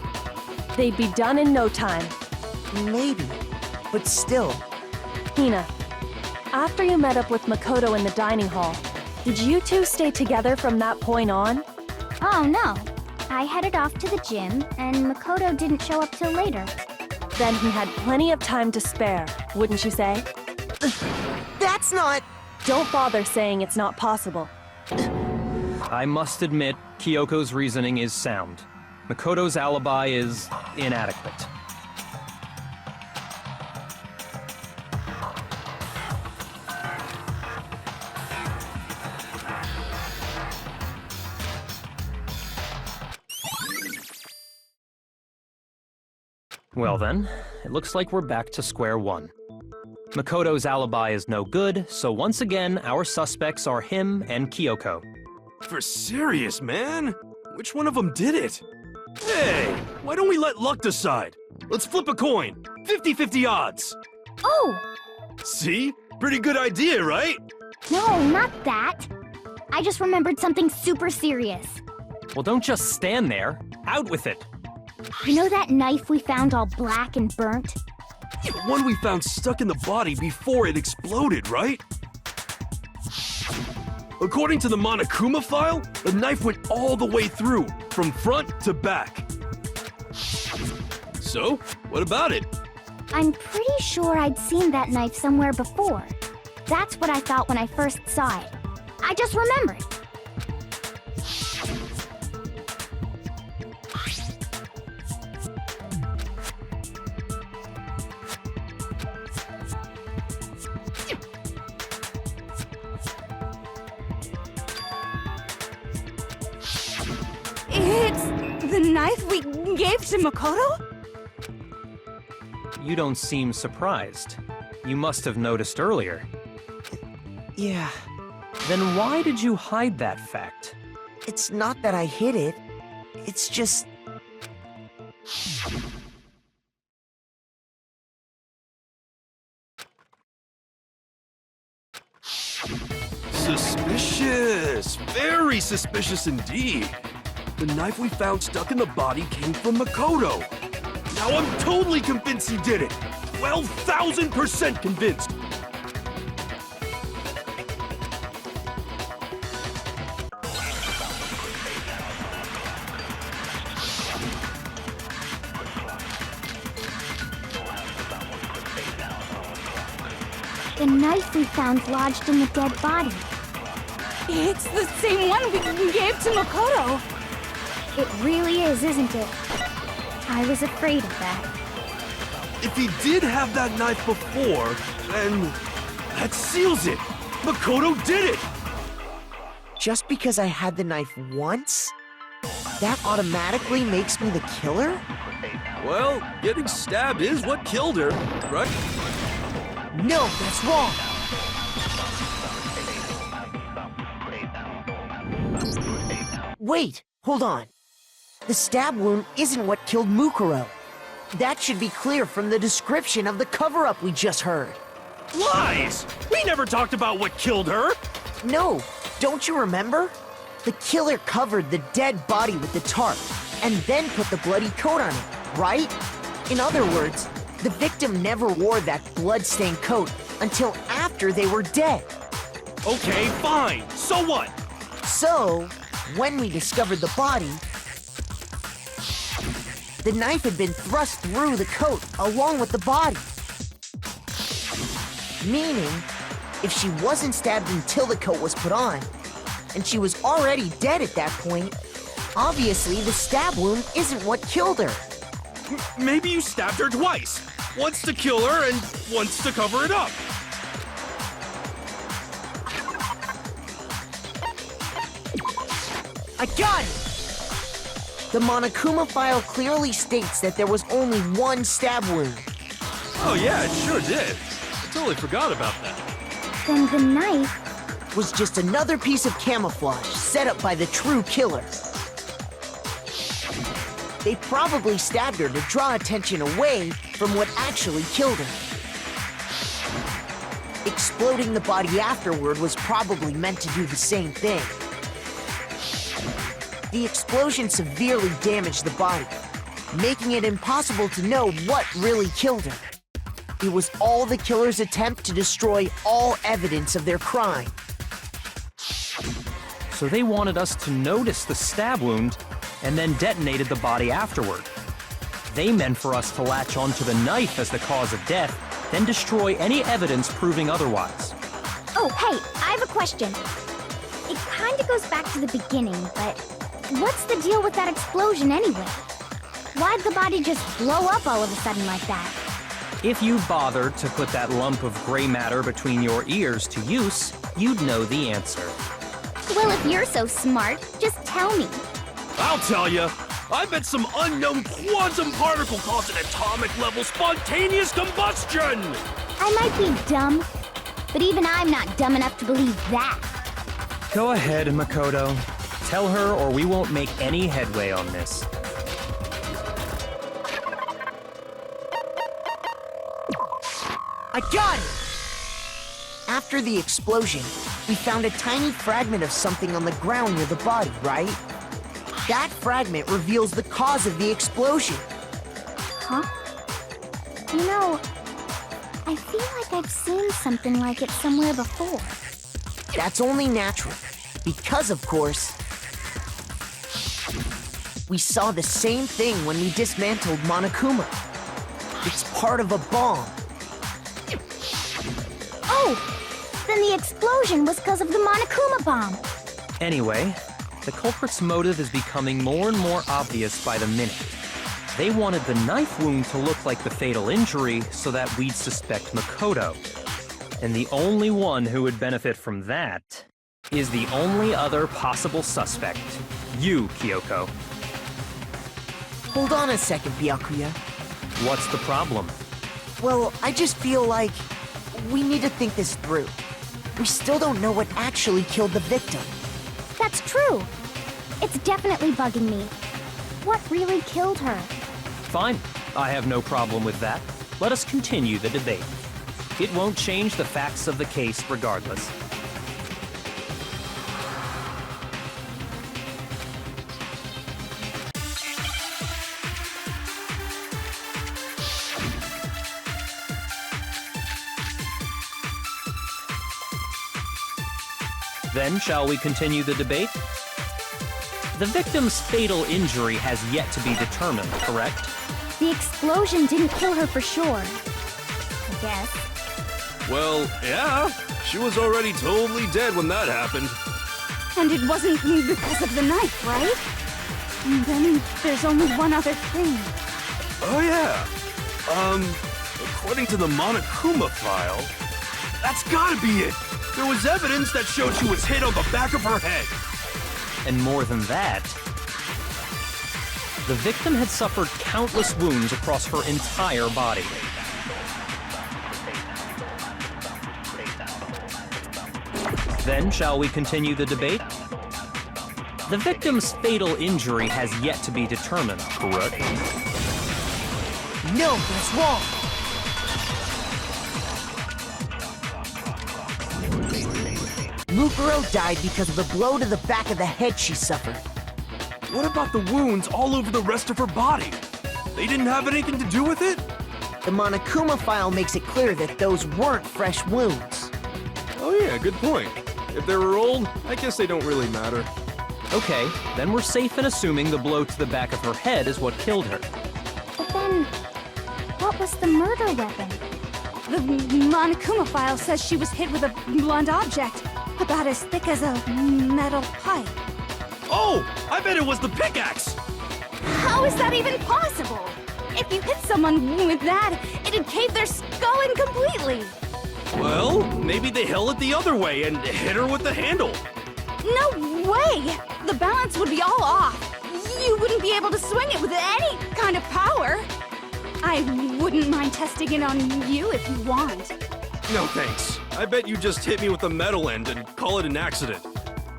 A: They'd be done in no time.
G: Maybe, but still.
A: Hina, after you met up with Makoto in the dining hall, did you two stay together from that point on?
D: Oh no. I headed off to the gym, and Makoto didn't show up till later.
A: Then he had plenty of time to spare, wouldn't you say?
G: That's not...
A: Don't bother saying it's not possible.
C: I must admit, Kyoko's reasoning is sound. Makoto's alibi is inadequate. Well then, it looks like we're back to square one. Makoto's alibi is no good, so once again, our suspects are him and Kyoko.
B: For serious, man? Which one of them did it? Hey, why don't we let luck decide? Let's flip a coin. 50-50 odds.
D: Oh!
B: See? Pretty good idea, right?
D: No, not that. I just remembered something super serious.
C: Well, don't just stand there. Out with it.
D: You know that knife we found all black and burnt?
B: The one we found stuck in the body before it exploded, right? According to the Monokuma file, the knife went all the way through, from front to back. So, what about it?
D: I'm pretty sure I'd seen that knife somewhere before. That's what I thought when I first saw it. I just remembered.
H: It's the knife we gave to Makoto?
C: You don't seem surprised. You must have noticed earlier.
G: Yeah,
C: Then why did you hide that fact?
G: it's not that I hid it. It's just...
B: Suspicious! Very suspicious indeed. The knife we found stuck in the body came from Makoto. Now I'm totally convinced he did it. 12,000% convinced.
D: The knife we found lodged in the dead body.
H: It's the same one we gave to Makoto.
D: It really is, isn't it? I was afraid of that.
B: If he did have that knife before, then that seals it. Makoto did it!
G: Just because I had the knife once? That automatically makes me the killer?
B: Well, getting stabbed is what killed her, right?
G: No, that's wrong! Wait, hold on. The stab wound isn't what killed Mukuro. That should be clear from the description of the cover-up we just heard.
B: Lies! We never talked about what killed her!
G: No, don't you remember? The killer covered the dead body with the tarp, and then put the bloody coat on it, right? In other words, the victim never wore that blood-stained coat until after they were dead.
B: Okay, fine. So what?
G: So, when we discovered the body, the knife had been thrust through the coat along with the body. Meaning, if she wasn't stabbed until the coat was put on, and she was already dead at that point, obviously the stab wound isn't what killed her.
B: Maybe you stabbed her twice. Once to kill her and once to cover it up.
G: I got it! The Monokuma file clearly states that there was only one stab wound.
B: Oh yeah, it sure did. I totally forgot about that.
D: Then the knife...
G: Was just another piece of camouflage set up by the true killer. They probably stabbed her to draw attention away from what actually killed her. Exploding the body afterward was probably meant to do the same thing. The explosion severely damaged the body, making it impossible to know what really killed her. It was all the killer's attempt to destroy all evidence of their crime.
C: So they wanted us to notice the stab wound and then detonated the body afterward. They meant for us to latch onto the knife as the cause of death, then destroy any evidence proving otherwise.
D: Oh, hey, I have a question. It kinda goes back to the beginning, but what's the deal with that explosion anyway? Why'd the body just blow up all of a sudden like that?
C: If you bothered to put that lump of gray matter between your ears to use, you'd know the answer.
D: Well, if you're so smart, just tell me.
B: I'll tell you. I bet some unknown quantum particle caused an atomic-level spontaneous combustion!
D: I might be dumb, but even I'm not dumb enough to believe that.
C: Go ahead, Makoto. Tell her or we won't make any headway on this.
G: I got it! After the explosion, we found a tiny fragment of something on the ground near the body, right? That fragment reveals the cause of the explosion.
D: Huh? You know, I feel like I've seen something like it somewhere before.
G: That's only natural, because of course, we saw the same thing when we dismantled Monokuma. It's part of a bomb.
D: Oh! Then the explosion was because of the Monokuma bomb.
C: Anyway, the culprit's motive is becoming more and more obvious by the minute. They wanted the knife wound to look like the fatal injury so that we'd suspect Makoto. And the only one who would benefit from that is the only other possible suspect, you, Kyoko.
G: Hold on a second, Byakuya.
C: What's the problem?
G: Well, I just feel like we need to think this through. We still don't know what actually killed the victim.
D: That's true. It's definitely bugging me. What really killed her?
C: Fine, I have no problem with that. Let us continue the debate. It won't change the facts of the case regardless. Then, shall we continue the debate? The victim's fatal injury has yet to be determined, correct?
D: The explosion didn't kill her for sure. I guess.
B: Well, yeah. She was already totally dead when that happened.
H: And it wasn't because of the knife, right? And then there's only one other thing.
B: Oh, yeah. According to the Monokuma file, that's gotta be it. There was evidence that showed she was hit on the back of her head.
C: And more than that, the victim had suffered countless wounds across her entire body. Then, shall we continue the debate? The victim's fatal injury has yet to be determined, correct?
G: No, that's wrong. Mukuro died because of the blow to the back of the head she suffered.
B: What about the wounds all over the rest of her body? They didn't have anything to do with it?
G: The Monokuma file makes it clear that those weren't fresh wounds.
B: Oh yeah, good point. If they were old, I guess they don't really matter.
C: Okay, then we're safe in assuming the blow to the back of her head is what killed her.
D: But then, what was the murder weapon?
H: The Monokuma file says she was hit with a blunt object, about as thick as a metal pipe.
B: Oh, I bet it was the pickaxe!
H: How is that even possible? If you hit someone with that, it'd cave their skull in completely.
B: Well, maybe they held it the other way and hit her with the handle.
H: No way! The balance would be all off. You wouldn't be able to swing it with any kind of power. I wouldn't mind testing it on you if you want.
B: No thanks. I bet you just hit me with the metal end and call it an accident.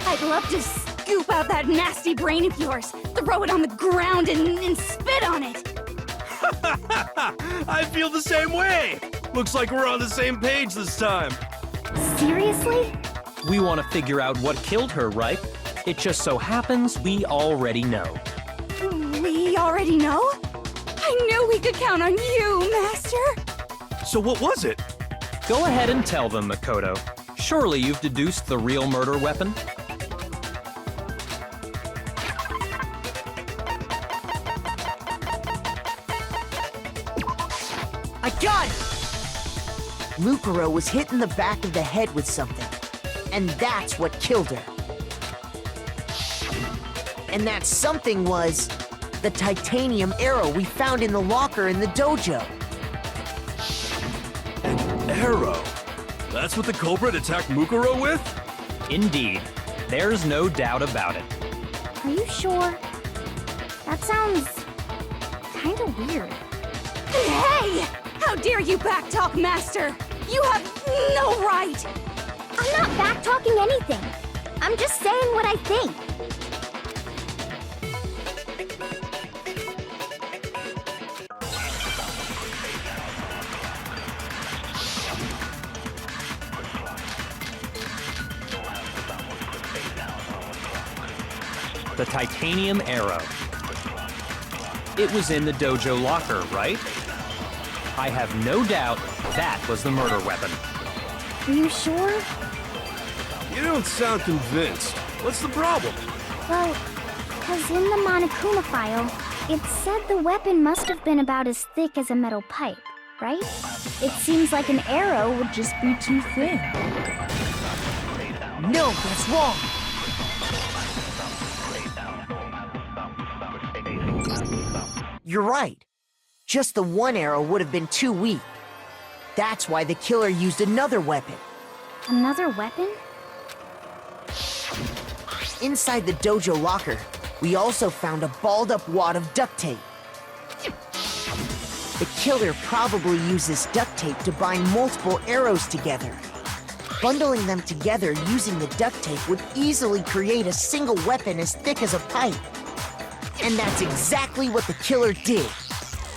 H: I'd love to scoop out that nasty brain of yours, throw it on the ground and spit on it.
B: I feel the same way. Looks like we're on the same page this time.
D: Seriously?
C: We want to figure out what killed her, right? It just so happens we already know.
H: We already know? I knew we could count on you, Master.
B: So what was it?
C: Go ahead and tell them, Makoto. Surely you've deduced the real murder weapon?
G: I got it! Mukuro was hit in the back of the head with something, and that's what killed her. And that something was the titanium arrow we found in the locker in the dojo.
B: An arrow? That's what the culprit attacked Mukuro with?
C: Indeed. There's no doubt about it.
D: Are you sure? That sounds kinda weird.
H: Hey! How dare you backtalk, Master? You have no right!
D: I'm not backtalking anything. I'm just saying what I think.
C: The titanium arrow. It was in the dojo locker, right? I have no doubt that was the murder weapon.
D: Are you sure?
B: You don't sound convinced. What's the problem?
D: Well, because in the Monokuma file, it said the weapon must have been about as thick as a metal pipe, right? It seems like an arrow would just be too thin.
G: No, that's wrong. You're right. Just the one arrow would have been too weak. That's why the killer used another weapon.
D: Another weapon?
G: Inside the dojo locker, we also found a balled-up wad of duct tape. The killer probably used this duct tape to bind multiple arrows together. Bundling them together using the duct tape would easily create a single weapon as thick as a pipe. And that's exactly what the killer did.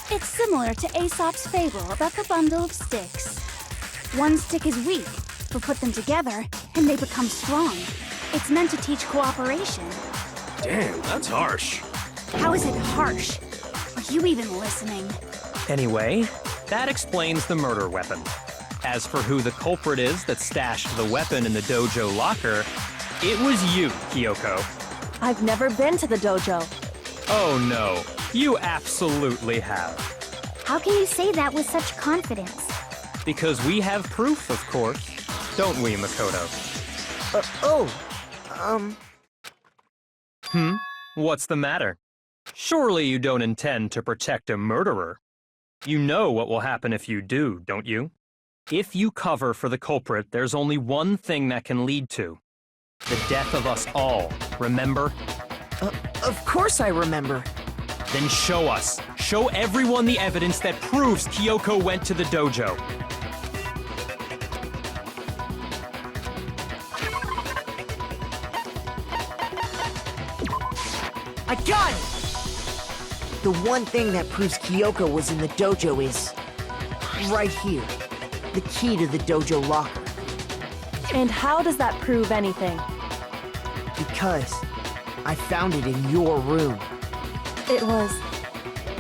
D: It's similar to Aesop's fable about the bundle of sticks. One stick is weak, but put them together, and they become strong. It's meant to teach cooperation.
B: Damn, that's harsh.
D: How is it harsh? Are you even listening?
C: Anyway, that explains the murder weapon. As for who the culprit is that stashed the weapon in the dojo locker, it was you, Kyoko.
A: I've never been to the dojo.
C: Oh no, you absolutely have.
D: How can you say that with such confidence?
C: Because we have proof, of course. Don't we, Makoto? What's the matter? Surely you don't intend to protect a murderer. You know what will happen if you do, don't you? If you cover for the culprit, there's only one thing that can lead to. The death of us all, remember?
G: Of course I remember.
C: Then show us. Show everyone the evidence that proves Kyoko went to the dojo.
G: I got it! The one thing that proves Kyoko was in the dojo is right here. The key to the dojo locker.
A: And how does that prove anything?
G: Because I found it in your room.
A: It was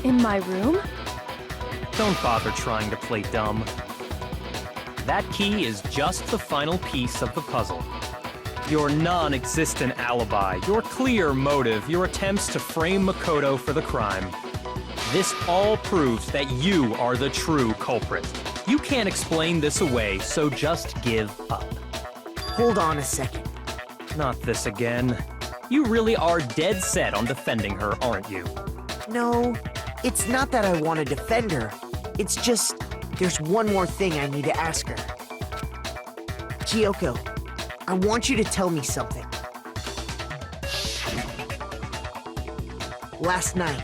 A: in my room?
C: Don't bother trying to play dumb. That key is just the final piece of the puzzle. Your non-existent alibi, your clear motive, your attempts to frame Makoto for the crime. This all proves that you are the true culprit. You can't explain this away, so just give up.
G: Hold on a second.
C: Not this again. You really are dead set on defending her, aren't you?
G: No, it's not that I want to defend her. It's just, there's one more thing I need to ask her. Kyoko, I want you to tell me something. Last night,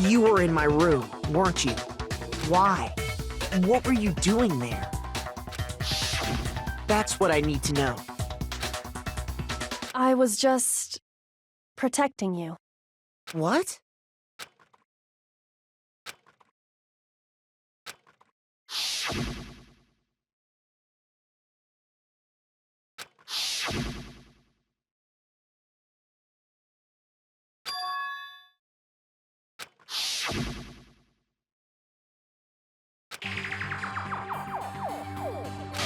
G: you were in my room, weren't you? Why? What were you doing there? That's what I need to know.
A: I was just protecting you.
G: What?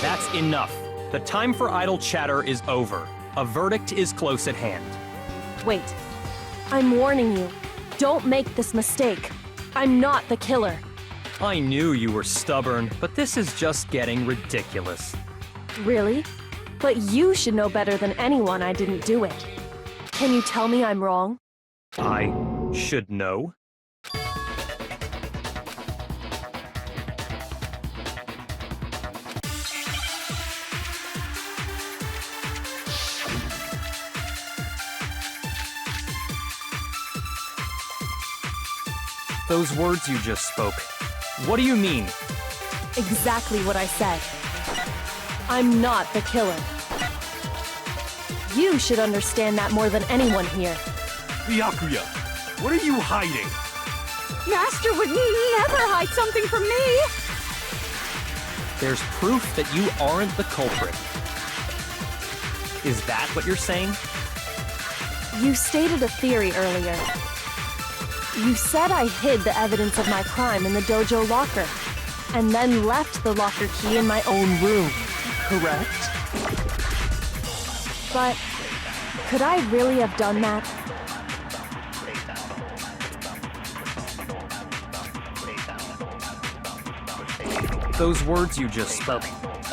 C: That's enough. The time for idle chatter is over. A verdict is close at hand.
A: Wait. I'm warning you. Don't make this mistake. I'm not the killer.
C: I knew you were stubborn, but this is just getting ridiculous.
A: Really? But you should know better than anyone I didn't do it. Can you tell me I'm wrong?
C: I should know. Those words you just spoke, what do you mean?
A: Exactly what I said. I'm not the killer. You should understand that more than anyone here.
B: Byakuya, what are you hiding?
H: Master would never hide something from me!
C: There's proof that you aren't the culprit. Is that what you're saying?
A: You stated a theory earlier. You said I hid the evidence of my crime in the dojo locker, and then left the locker key in my own room, correct? But could I really have done that?
C: Those words you just spoke.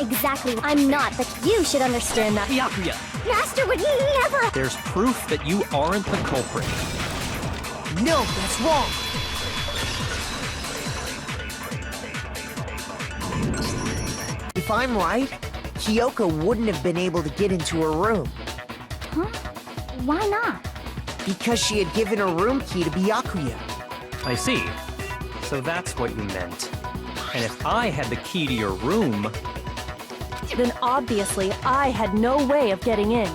D: Exactly. I'm not, but you should understand that.
C: Byakuya,
D: Master would never...
C: there's proof that you aren't the culprit.
G: No, that's wrong. If I'm right, Kyoko wouldn't have been able to get into her room
D: Huh? Why not?
G: because she had given her room key to Byakuya.
C: I see. So that's what you meant. And if I had the key to your room,
A: Then obviously I had no way of getting in.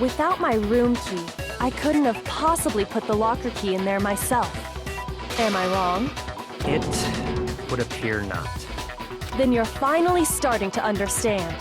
A: Without my room key, I couldn't have possibly put the locker key in there myself. Am I wrong?
C: it would appear not.
A: Then you're finally starting to understand.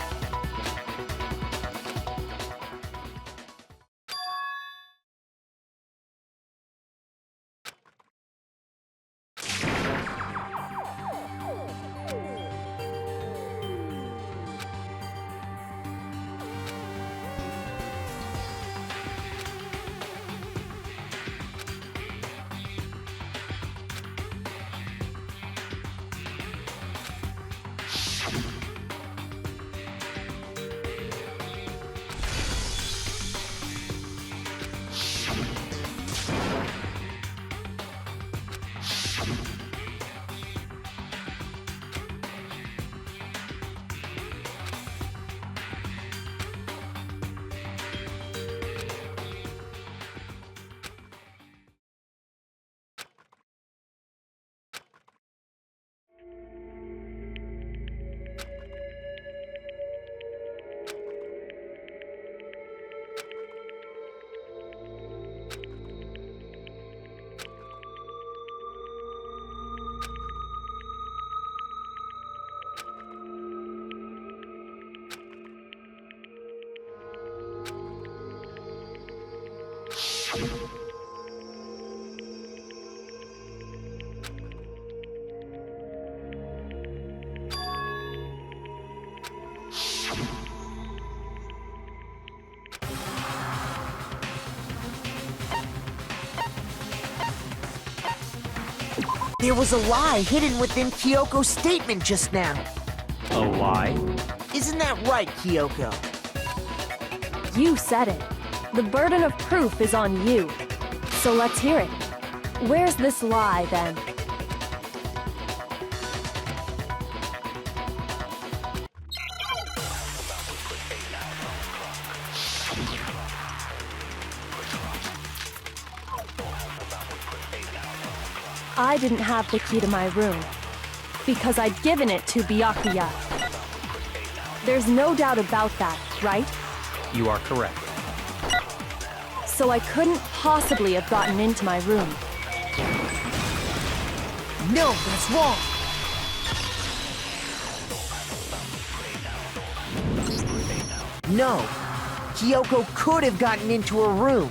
G: There was a lie hidden within Kyoko's statement just now.
C: A lie?
G: Isn't that right, Kyoko?
A: You said it. The burden of proof is on you. So let's hear it. Where's this lie, then? I didn't have the key to my room because I'd given it to Byakuya. There's no doubt about that, right?
C: You are correct.
A: So I couldn't possibly have gotten into my room.
G: No, that's wrong. No, Kyoko could have gotten into her room.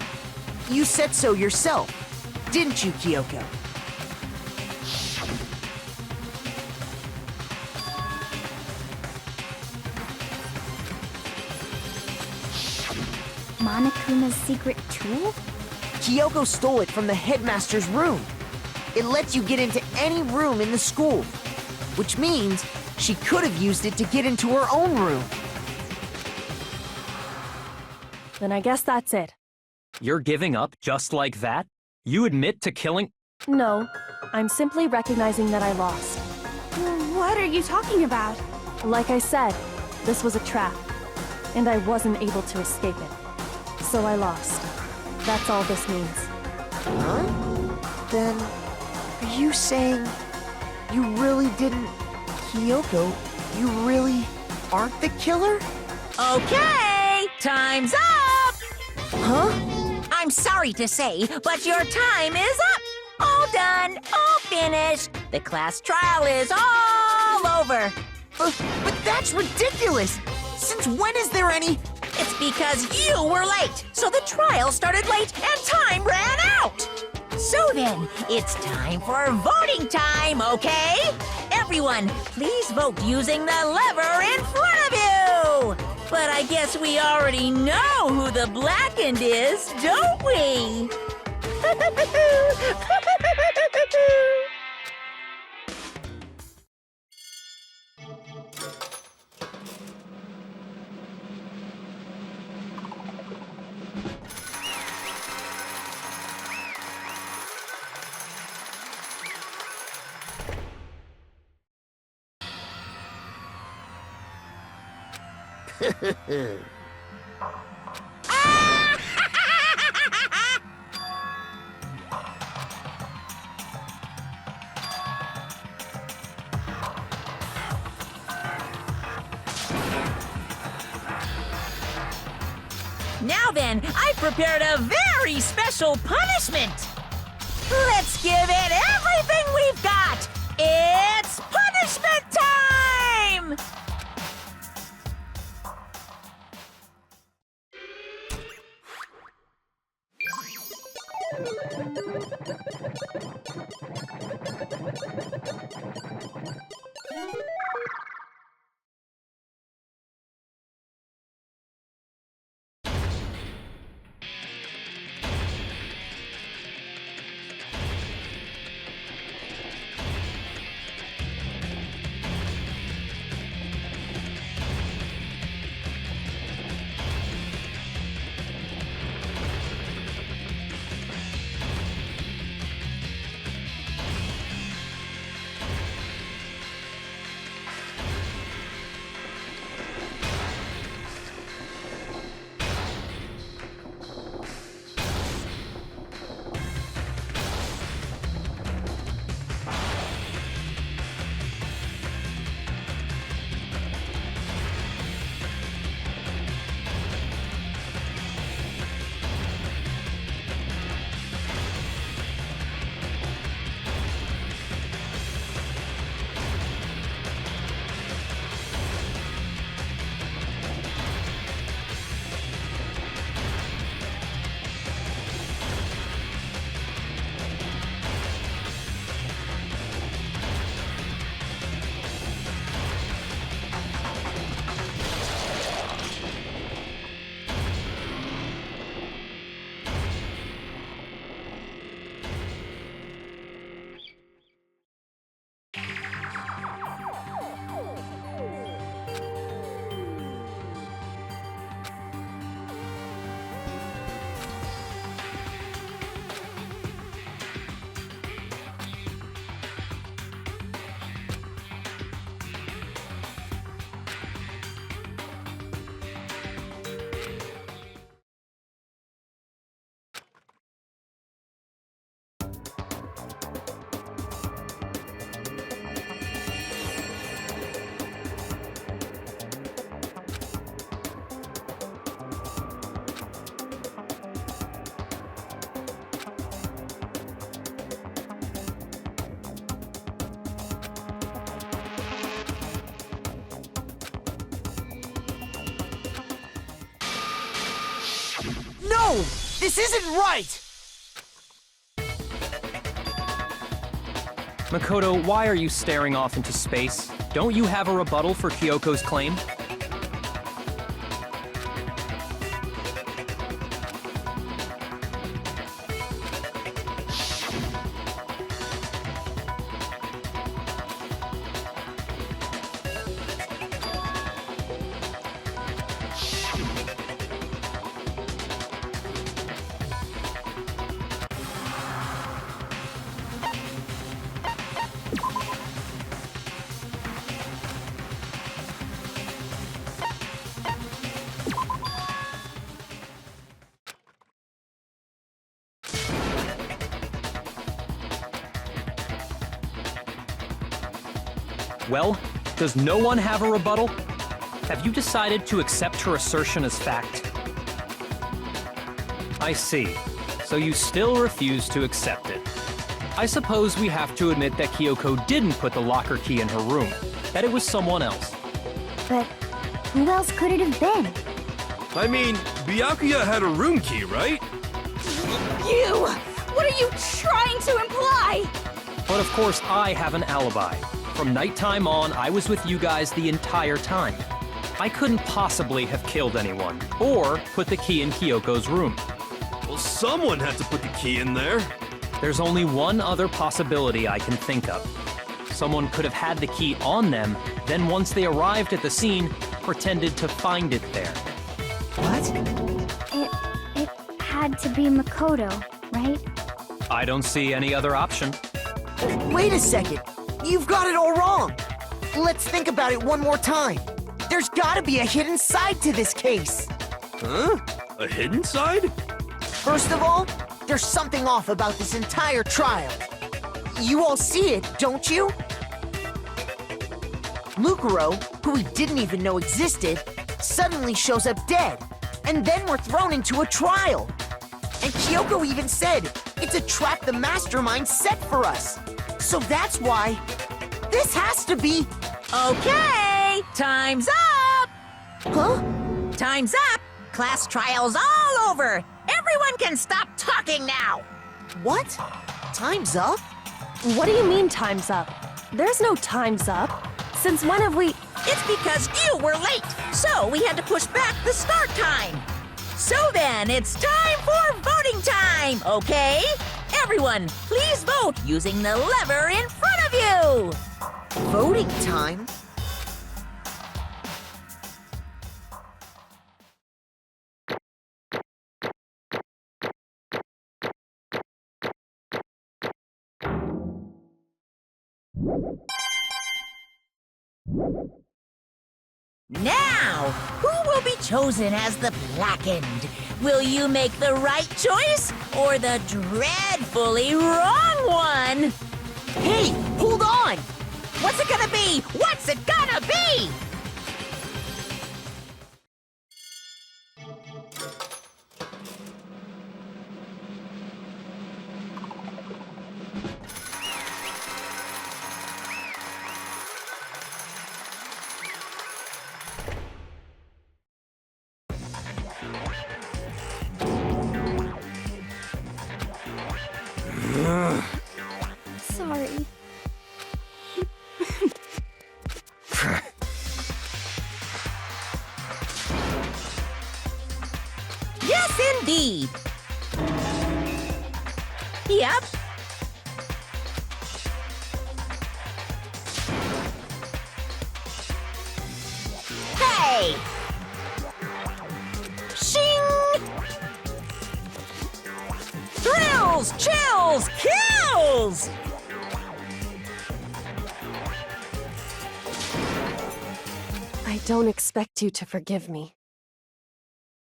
G: You said so yourself, didn't you, Kyoko?
D: Monokuma's secret tool?
G: Kyoko stole it from the headmaster's room. It lets you get into any room in the school, which means she could have used it to get into her own room.
A: Then I guess that's it.
C: You're giving up just like that? You admit to killing...
A: No, I'm simply recognizing that I lost.
H: What are you talking about?
A: Like I said, this was a trap, and I wasn't able to escape it. So I lost. That's all this means.
G: Huh? Then, are you saying you really didn't... Kyoko, you really aren't the killer?
E: Okay, time's up!
G: Huh?
E: I'm sorry to say, but your time is up! All done, all finished. The class trial is all over.
G: But that's ridiculous! Since when is there any
E: It's because you were late, so the trial started late and time ran out. So then, it's time for voting time, okay? Everyone, please vote using the lever in front of you. But I guess we already know who the blackened is, don't we? Now then, I've prepared a very special punishment. Let's give it everything we've got. It's punishment time!
G: No! This isn't right!
C: Makoto, why are you staring off into space? Don't you have a rebuttal for Kyoko's claim? Well, does no one have a rebuttal? Have you decided to accept her assertion as fact? I see. So you still refuse to accept it. I suppose we have to admit that Kyoko didn't put the locker key in her room, that it was someone else.
D: But who else could it have been?
B: I mean, Byakuya had a room key, right?
H: You! What are you trying to imply?
C: But of course, I have an alibi. From nighttime on, I was with you guys the entire time. I couldn't possibly have killed anyone, or put the key in Kyoko's room.
B: Well, someone had to put the key in there.
C: There's only one other possibility I can think of. Someone could have had the key on them, then once they arrived at the scene, pretended to find it there.
G: What?
D: It had to be Makoto, right?
C: I don't see any other option.
G: Wait a second. You've got it all wrong. Let's think about it one more time. There's gotta be a hidden side to this case.
B: Huh? A hidden side?
G: First of all, there's something off about this entire trial. You all see it, don't you? Mukuro, who we didn't even know existed, suddenly shows up dead, and then we're thrown into a trial. And Kyoko even said, it's a trap the mastermind set for us. So that's why this has to be...
E: Okay, time's up!
G: Huh?
E: Time's up! Class trial's all over! Everyone can stop talking now!
G: What? Time's up?
A: What do you mean time's up? There's no time's up. Since when have we...
E: It's because you were late, so we had to push back the start time. So then, it's time for voting time, okay? Everyone, please vote using the lever in front of you!
G: Voting time?
E: Now, who will be chosen as the Blackened? Will you make the right choice or the dreadfully wrong one?
G: Hey, hold on!
E: What's it gonna be? What's it gonna be?
H: Sorry.
E: Yes, indeed. Yep. Hey! Shing! Thrills, chills, kills!
A: I don't expect you to forgive me.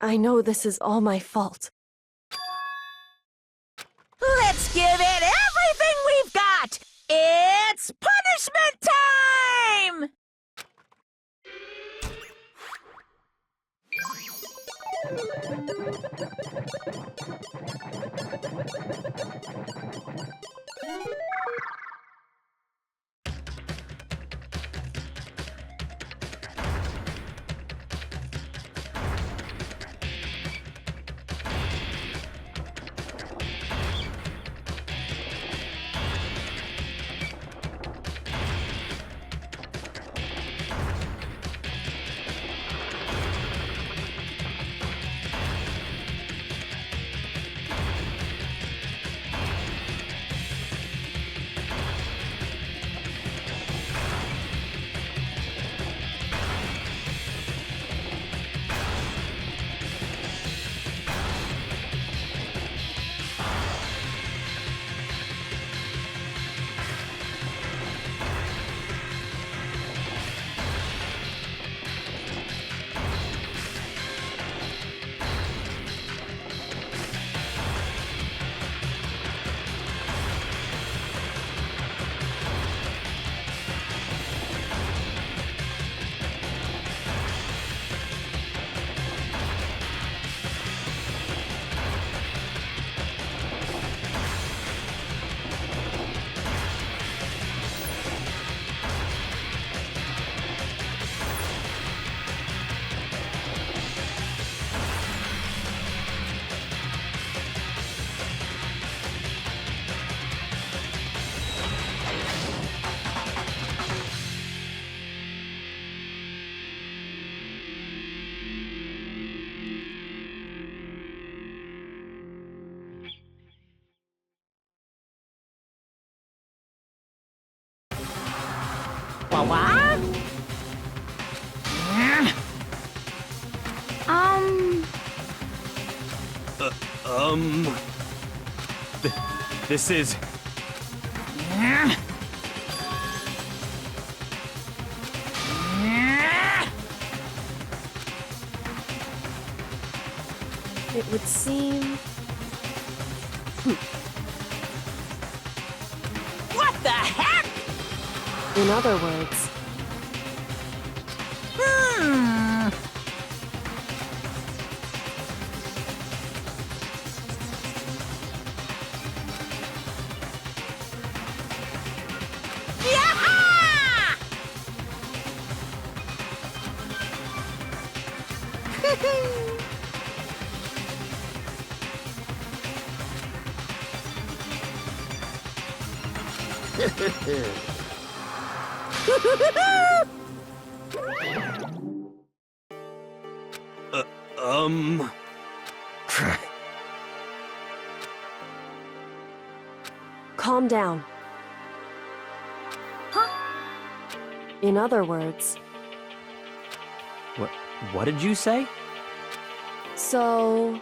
A: I know this is all my fault.
E: Let's give it everything we've got! It's punishment time!
C: This is...
A: It would seem...
E: What the heck?
A: In other words,
E: Yaha!
A: calm down. In other words,
C: What did you say?
A: so...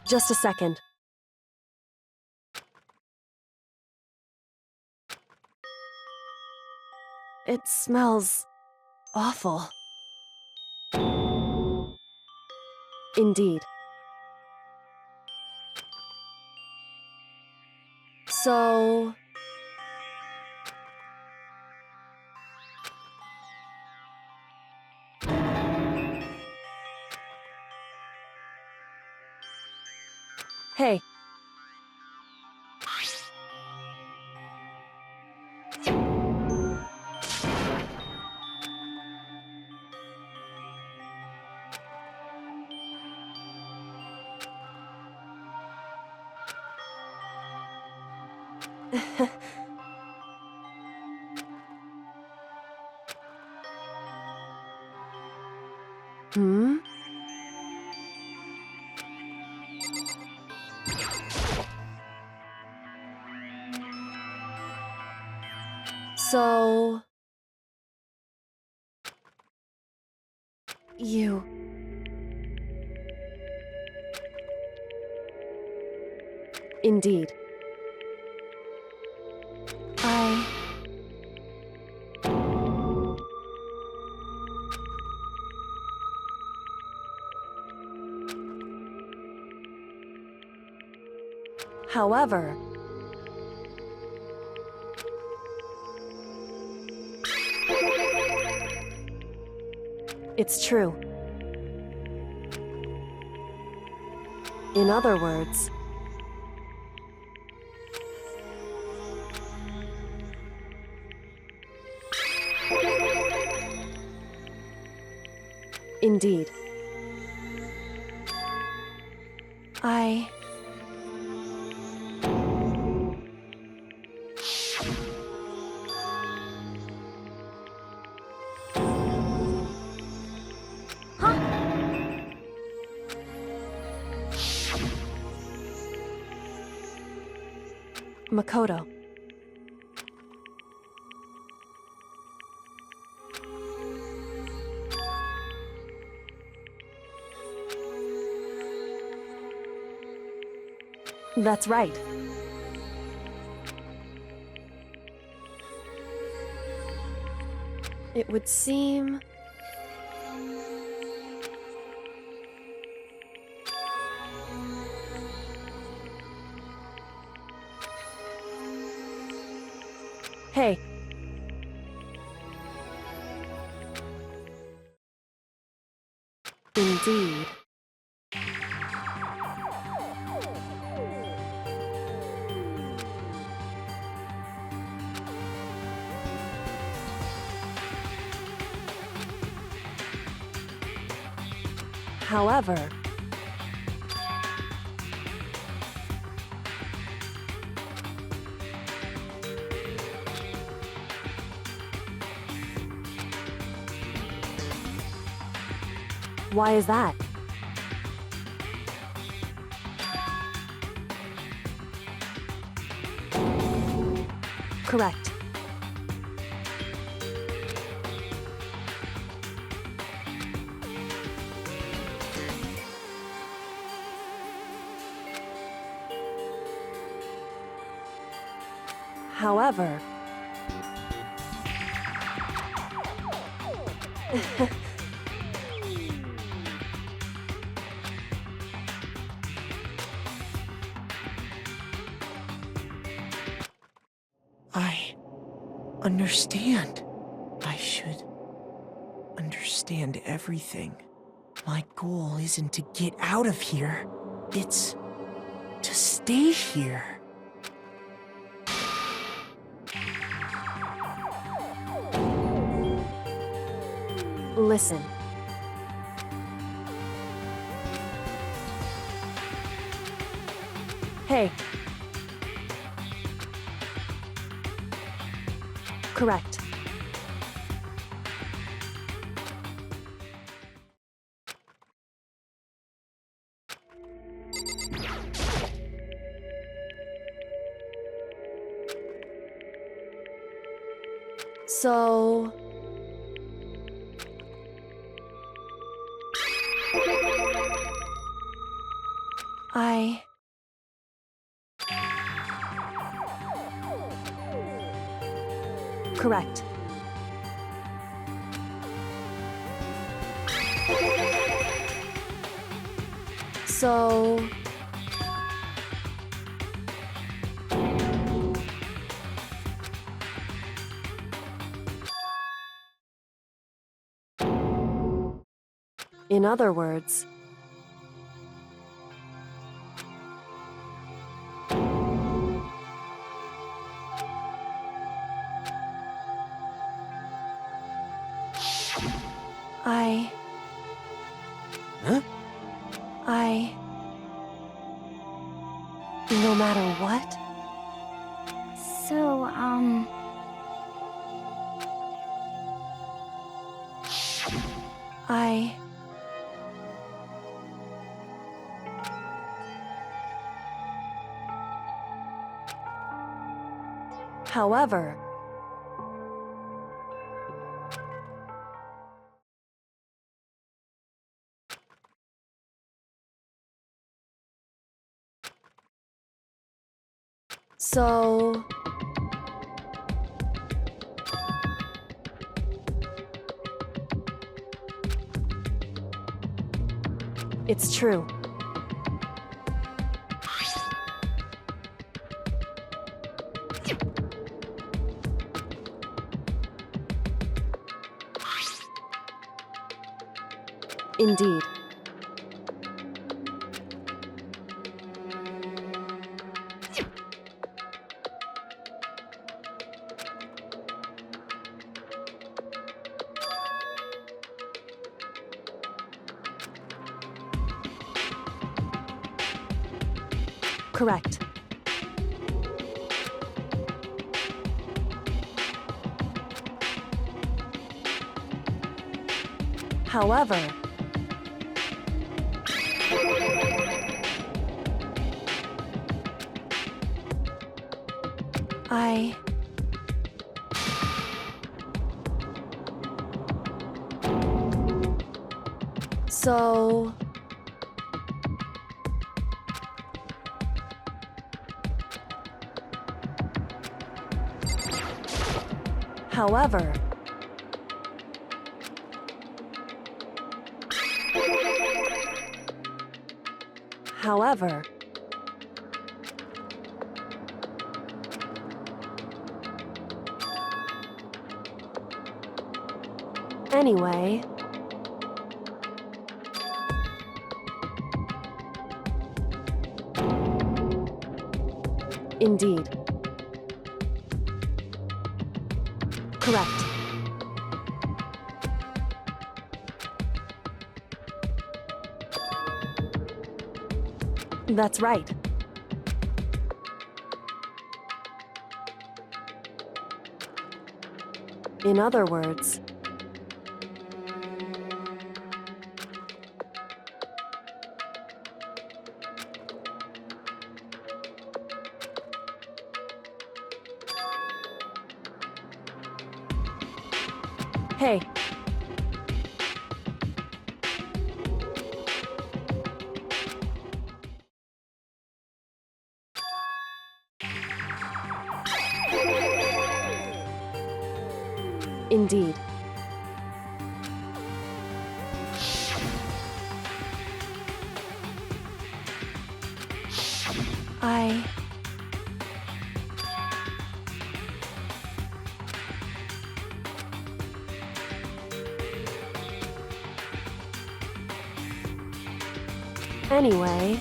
A: Just a second. It smells awful. Indeed. So... Hey. Hmm? So... You... Indeed. However... It's true. In other words... Indeed. Makoto. That's right. It would seem... Hey. Indeed. However... Why is that? Correct. However...
G: I understand. I should understand everything. My goal isn't to get out of here. It's to stay here.
A: Listen. Hey. Correct. So... Correct. So... In other words...
B: Huh?
A: No matter what?
D: So,
A: However... So... It's true. Indeed. Correct. However... So... However... However... Anyway... Indeed. Correct. That's right. In other words... Hey. Indeed. Anyway...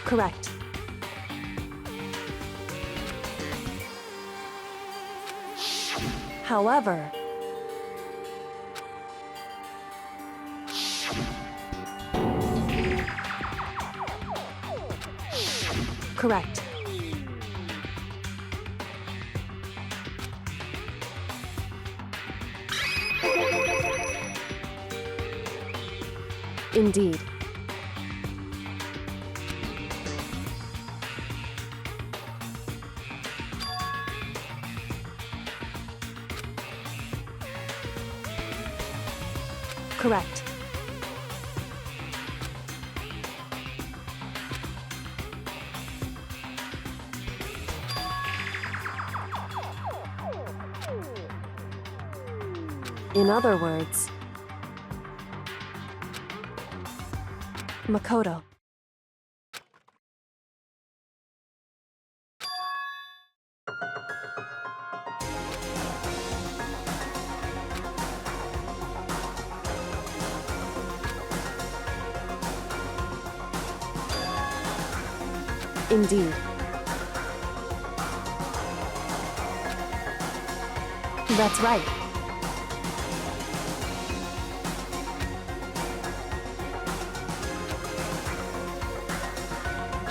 A: Correct. However... Correct. Indeed. Correct. In other words, Makoto. Indeed. That's right.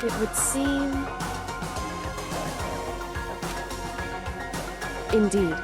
A: It would seem... Indeed.